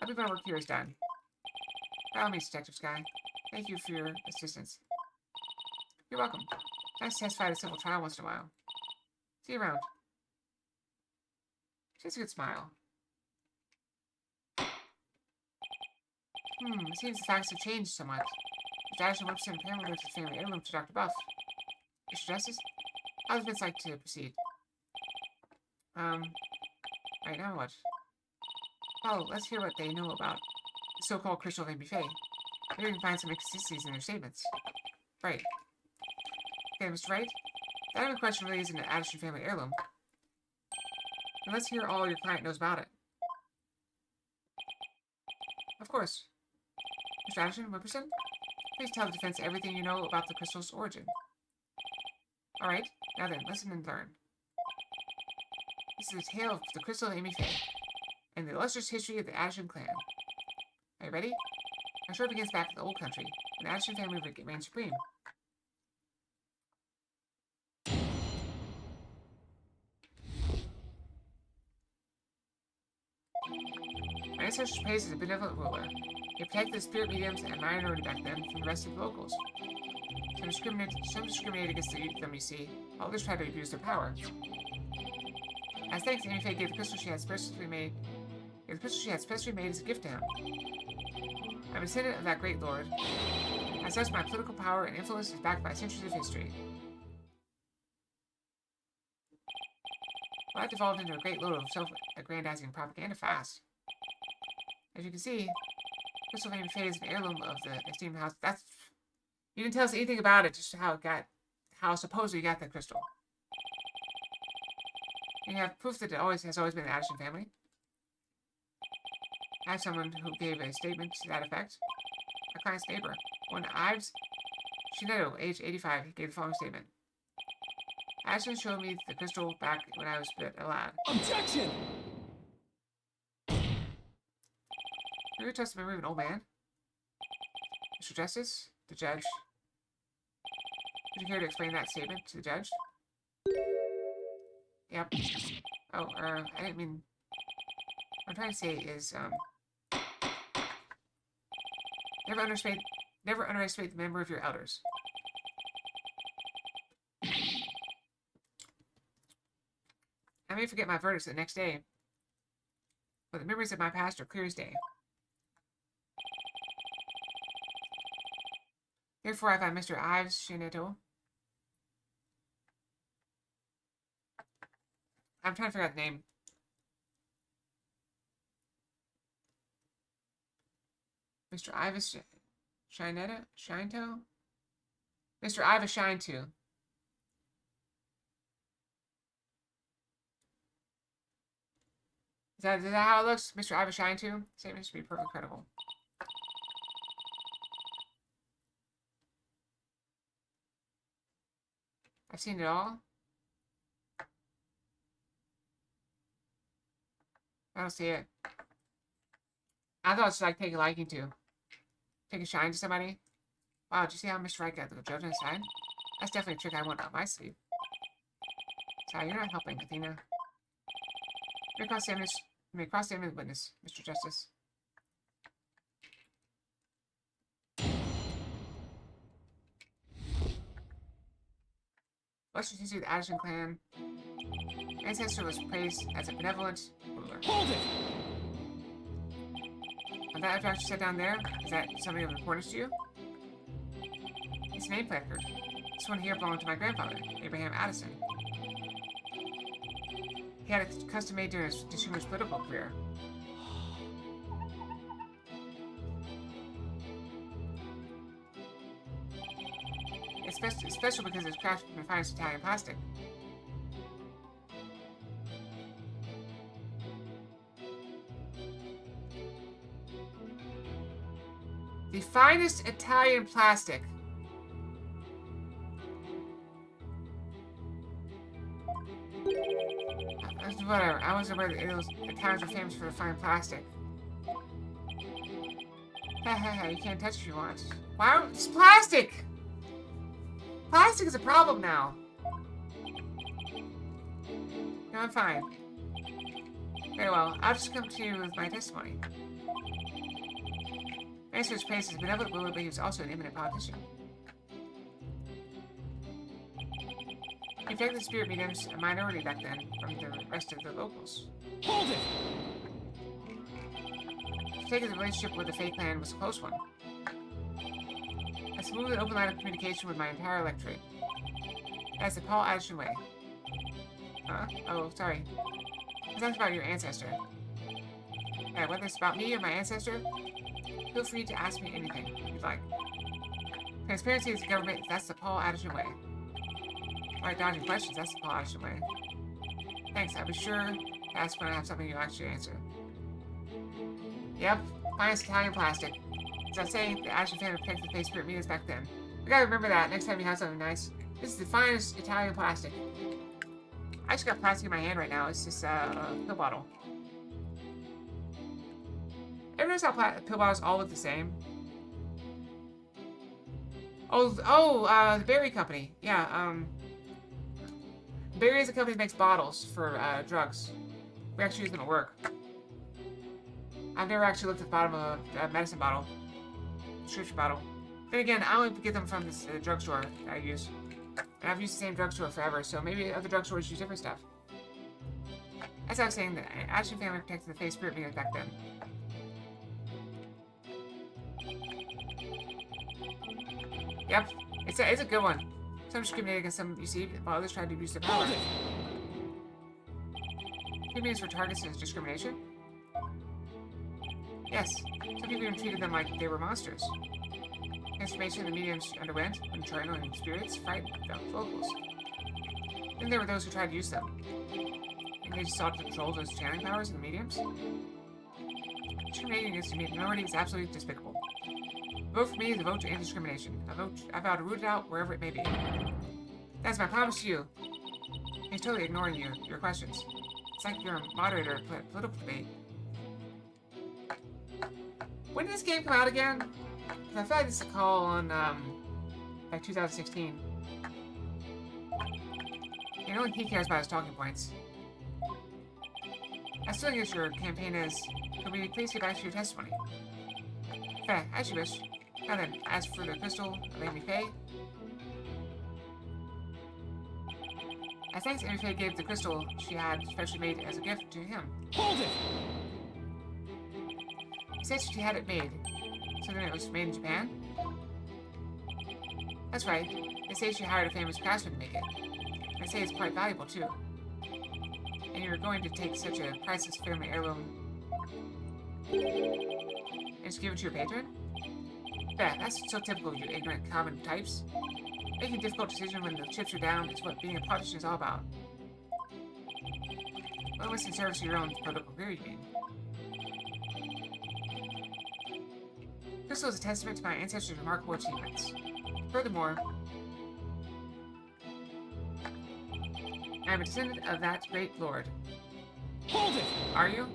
I believe my work here is done. By all means, Detective Skye. Thank you for your assistance. You're welcome. Nice to testify at a civil trial once in a while. See you around. She has a good smile. It seems the facts have changed somewhat. Mr. Addison Webster apparently left his family heirloom to Dr. Buff. Mr. Justice, how does Vince like to proceed? Right now what? Oh, let's hear what they know about the so-called Crystal of Amy Faye. Maybe we can find some inconsistencies in their statements. Right. Okay, Mr. Wright, that item in question really isn't an Addison family heirloom. And let's hear all your client knows about it. Of course. Mr. Addison, Whipperson, please tell the defense everything you know about the crystal's origin. Alright, now then, listen and learn. This is a tale of the Crystal of Amy Faye, and the illustrious history of the Addison clan. Are you ready? Our story begins back in the old country, when the Addison family reigned supreme. My ancestors praised as a benevolent ruler. He protected the spirit mediums and minority back then from the rest of the locals. Some discriminated against them, you see. Others tried to abuse their power. As thanks, Amy Faye gave the crystal she had specially made as a gift to him. I'm a descendant of that great lord. As such, my political power and influence is backed by centuries of history. Well, that devolved into a great load of self-aggrandizing propaganda fast. As you can see, Crystal of Amy Faye is an heirloom of the esteemed house. You didn't tell us anything about it, just how supposedly you got that crystal. You have proof that it has always been the Addison family. I have someone who gave a statement to that effect. My client's neighbor, one Ives Shinetto, age 85, he gave the following statement. Addison showed me the crystal back when I was a lad. Objection! You ever trust the memory of an old man? Mr. Justice? The judge? Would you care to explain that statement to the judge? Yep. Oh, I didn't mean... What I'm trying to say is, never underestimate the memory of your elders. I may forget my verdicts the next day, but the memories of my past are clear as day. Therefore, I find Mr. Ives Shinetto. I'm trying to figure out the name. Mr. Ives Shinetto? Mr. Ives Shinetto. Is that how it looks? Mr. Ives Shinetto? Statement should be perfectly credible. I've seen it all. I don't see it. I thought it's like taking a liking to. Take a shine to somebody. Wow, did you see how Mr. Wright got the judge on his side? That's definitely a trick I want up my sleeve. Sorry, you're not helping, Athena. Your cross You may cross the enemy witness, Mr. Justice. Illustrious history of the Addison clan. Ancestor was praised as a benevolent ruler. Hold it! And that abstract you set down there, is that something of importance to you? It's a name placard. This one here belonged to my grandfather, Abraham Addison. He had it custom made during his distinguished political career. It's special because it's crafted from the finest Italian plastic. The finest Italian plastic. Whatever. I wasn't aware that Italians are famous for the fine plastic. You can't touch it if you want. Wow, it's plastic! Plastic is a problem now. No, I'm fine. Very well. I'll just come to you with my testimony. Master's praised as a benevolent ruler, but he was also an eminent politician. He affected the spirit mediums, a minority back then, from the rest of the locals. Hold it! To take his relationship with the Fae clan was a close one. A smooth and open line of communication with my entire electorate. That's the Paul Addison way. Huh? Oh, sorry. It's not about your ancestor. Yeah, whether it's about me or my ancestor, feel free to ask me anything you'd like. Transparency is the government, that's the Paul Addison way. Alright, dodging questions, that's the Paul Addison way. Thanks, I'll be sure to ask when I have something you'll actually answer. Yep, finest Italian plastic. As I say, the Addison family protected the Fae spirit mediums back then. We gotta remember that next time you have something nice. This is the finest Italian plastic. I just got plastic in my hand right now. It's just a pill bottle. Ever notice how pill bottles all look the same? The Berry Company. Yeah, Berry is a company that makes bottles for drugs. We actually use them at work. I've never actually looked at the bottom of a medicine bottle. Prescription bottle. Then again, I only get them from this drugstore that I use. And I've used the same drugstore forever, so maybe other drugstores use different stuff. As I was saying, the Addison family protected the Fae spirit mediums back then. Yep, it's a good one. Some discriminate against some you see, while others try to abuse their power. Females were targets as discrimination? Yes, some people even treated them like they were monsters. Transformation the mediums underwent when Charnel and spirits frightened the locals. Then there were those who tried to use them. And they sought to control those channeling powers in the mediums. Discriminating against the minority is absolutely despicable. A vote for me is a vote to end discrimination. I vow to root it out wherever it may be. That's my promise to you. He's totally ignoring your questions. It's like you're a moderator of a political debate. When did this game come out again? I feel like this is a call on, like 2016. The only he cares about his talking points. I still use your campaign as, could we please get back to your testimony? Fair, as you wish. Now then, as for the crystal of Amy Faye, as thanks, Amy Faye gave the crystal she had specially made as a gift to him. Hold it! He said she had it made, so then it was made in Japan? That's right. They say she hired a famous craftsman to make it. They say it's quite valuable, too. And you're going to take such a priceless family heirloom and just give it to your patron? Yeah, that's so typical, you ignorant common types. Making a difficult decision when the chips are down is what being a politician is all about. Well, it's in service of your own political career, you mean. Crystal is a testament to my ancestors' remarkable achievements. Furthermore, I am a descendant of that great lord. Hold it! Are you?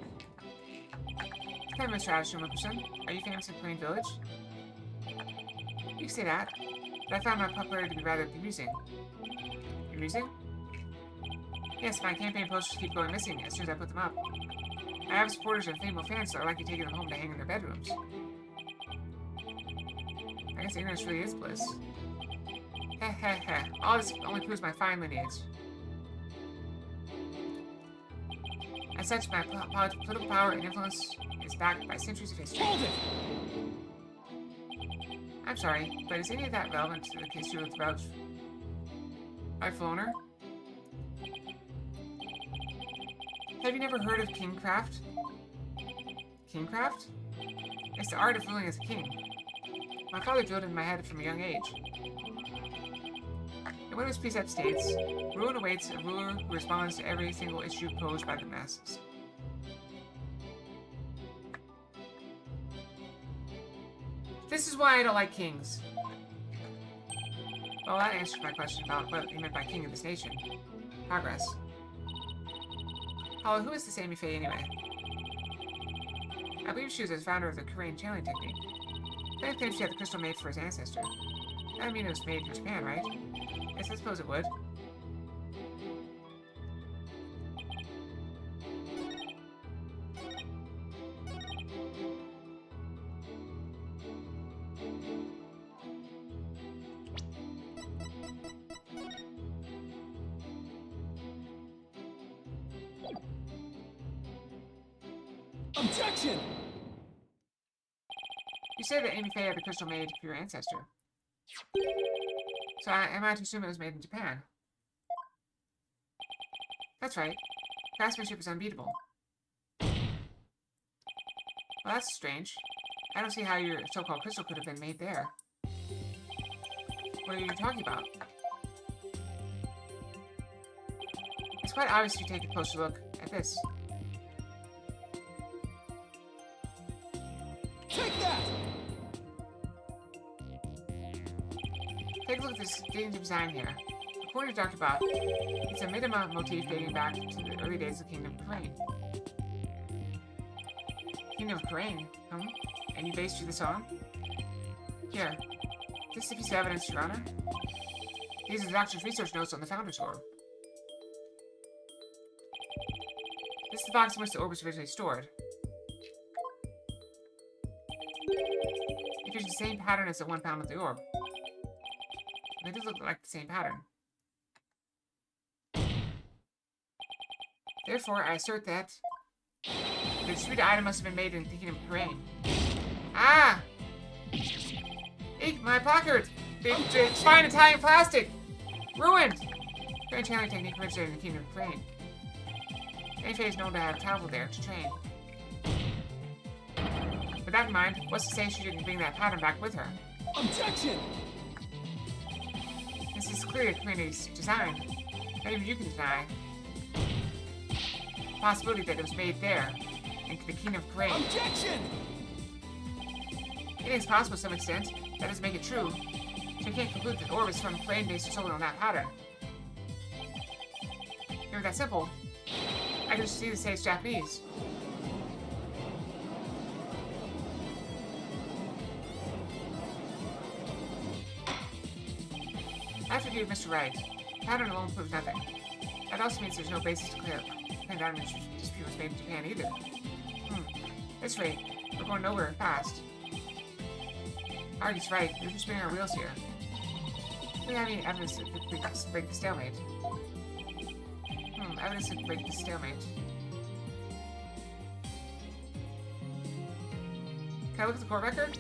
Hi, Mr. Addison Wilkerson. Are you famous in Plain Village? You can say that, but I found my popularity to be rather amusing. Amusing? Yes, my campaign posters keep going missing as soon as I put them up. I have supporters and faithful fans that are likely taking them home to hang in their bedrooms. I guess ignorance really is bliss. Heh heh heh. All this only proves my fine lineage. As such, my political power and influence is backed by centuries of history. Hold it! I'm sorry, but is any of that relevant to the history of the rightful owner? Have you never heard of kingcraft? Kingcraft? It's the art of ruling as a king. My father drilled it in my head from a young age. And one of his precepts states, ruin awaits a ruler who responds to every single issue posed by the masses. This is why I don't like kings. Well, that answers my question about what he meant by king of this nation. Progress. Hollow, who is this Amy Faye anyway? I believe she was the founder of the Korean channeling technique. Then claims she had the crystal made for his ancestor. That would mean it was made in Japan, right? Yes, I suppose it would. Objection! You say that Amy Faye had the crystal made for your ancestor. So am I to assume it was made in Japan? That's right. Craftsmanship is unbeatable. Well, that's strange. I don't see how your so-called crystal could have been made there. What are you talking about? It's quite obvious if you take a closer look at this. Take that! Take a look at this design here. According to Dr. Bot, it's a Midama motif dating back to the early days of the Kingdom of Crane. Kingdom of Crane? And you based this on? Here. This is a piece of evidence, Your Honor. These are the doctor's research notes on the Founder's Orb. This is the box in which the orb was originally stored. It features the same pattern as the one found with the orb. They do look like the same pattern. Therefore, I assert that the distributed item must have been made in the Kingdom of Crane. Ah! Eek, my placard! It's fine Italian plastic! Ruined! Crane channeling technique originated in the Kingdom of Crane. Amy Faye is known to have traveled there to train. With that in mind, what's to say she didn't bring that pattern back with her? Objection! This is clearly a Crane's design. Not even you can deny the possibility that it was made there, in the Kingdom of Crane. Objection! It is possible to some extent. That doesn't make it true. So you can't conclude that the orb is from Crane based solely on that pattern. If it were that simple, I could just see say it's Japanese. I have to agree with Mr. Wright. Pattern alone proves nothing. That also means there's no basis to claim diamond dispute was made in Japan either. This rate, we're going nowhere fast. Artie's right. We're just spinning our wheels here. Do we have any evidence that could break the stalemate? Evidence that could break the stalemate. Can I look at the court record?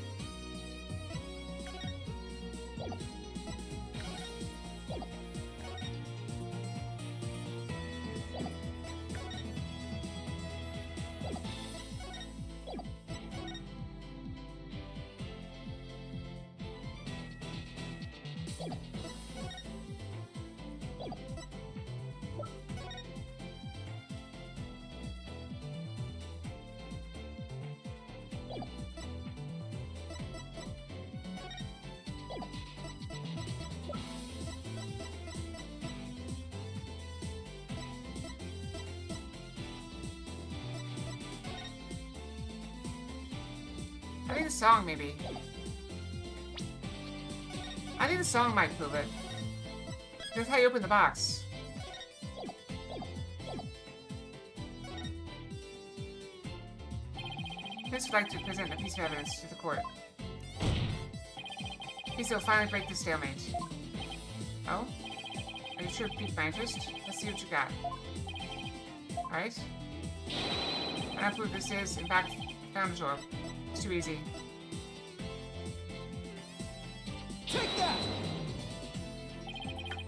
I think the song, maybe. I think the song might prove it. That's how you open the box. Prince would like to present a piece of evidence to the court. Piece will finally break the stalemate. Oh? Are you sure it piqued my interest? Let's see what you got. Alright. I don't prove this is, in fact, Founder's Orb. It's too easy. Take that!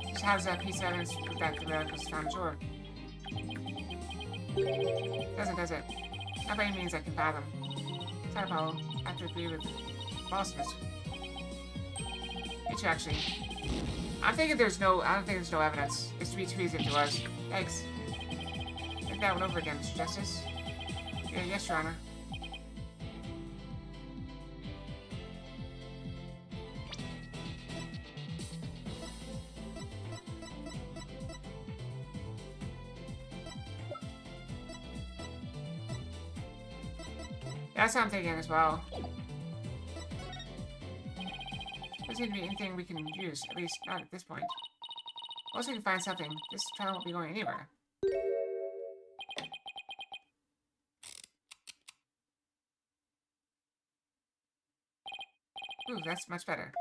Just how does that piece of evidence prove that the relic was Founder's Orb? Does it? Not by any means I can fathom. Sorry, Apollo. I have to agree with Bosphorus. Me too, actually. I don't think there's no evidence. This would be too easy if there was. Thanks. Think that one over again, Mr. Justice. Yeah, yes, Your Honor. That's what I'm thinking as well. Doesn't seem to be anything we can use, at least not at this point. Unless we can find something, this trial won't be going anywhere. Ooh, that's much better.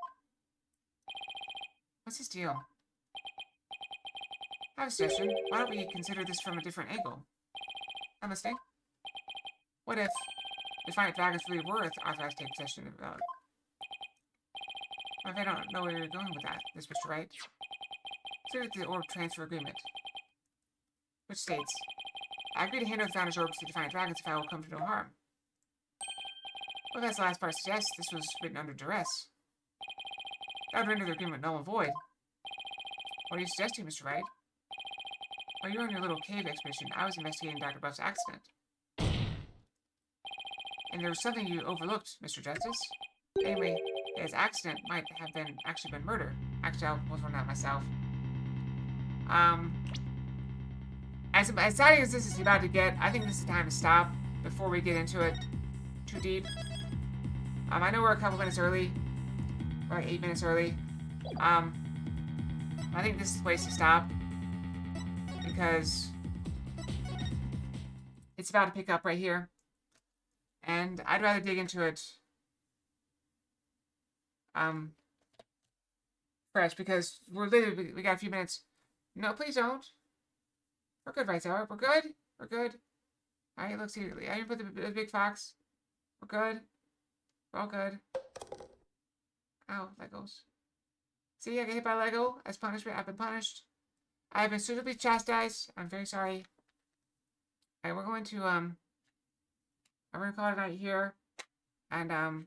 What's this deal? I have a suggestion. Why don't we consider this from a different angle? I'm listening. What if we find that dragons really were authorized to take possession of the relic? What if I don't know where you're going with that, this Mr. Wright? Consider the orb transfer agreement, which states, I agree to hand over the Founder's Orbs to Defiant Dragons if I will come to no harm. Well, that's the last part suggests this was written under duress. That would render the agreement null and void. What are you suggesting, Mr. Wright? While you were on your little cave expedition, I was investigating Dr. Buff's accident. And there was something you overlooked, Mr. Justice. Anyway, his accident might have actually been murder. Actually, I was wondering that myself. As exciting as this is about to get, I think this is time to stop before we get into it too deep. I know we're a couple minutes early, or 8 minutes early. I think this is the place to stop because it's about to pick up right here, and I'd rather dig into it fresh because we got a few minutes. No, please don't. We're good, right there. We're good. We're good. All right, look, see. I didn't put the big fox. We're good. We're all good. Ow, Legos. See, I get hit by Lego as punishment. I've been punished. I have been suitably chastised. I'm very sorry. All right, we're going to I'm gonna call it a night here, and oh,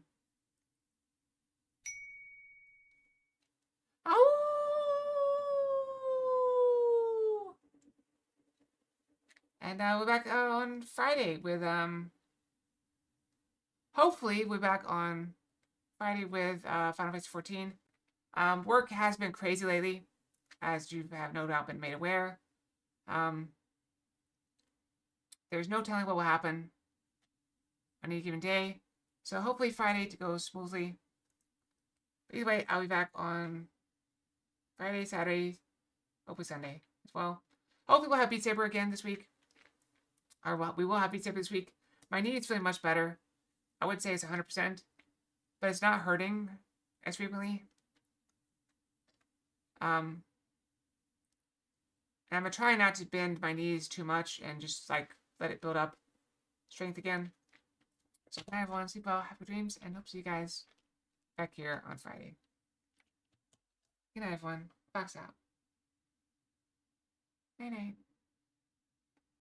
and we're back on Friday with hopefully we're back on Friday with Final Fantasy 14. Work has been crazy lately, as you have no doubt been made aware. There's no telling what will happen on any given day, so hopefully Friday to go smoothly. But either way, I'll be back on Friday, Saturday, hopefully Sunday as well. Hopefully we'll have Beat Saber again this week. Or well, we will have Beat Saber this week. My knee is feeling much better. I would say it's 100%, but it's not hurting as frequently. And I'm gonna try not to bend my knees too much and just like let it build up strength again. So good night, everyone. Sleep well, happy dreams, and hope to see you guys back here on Friday. Good night, everyone. Fox out. Night night.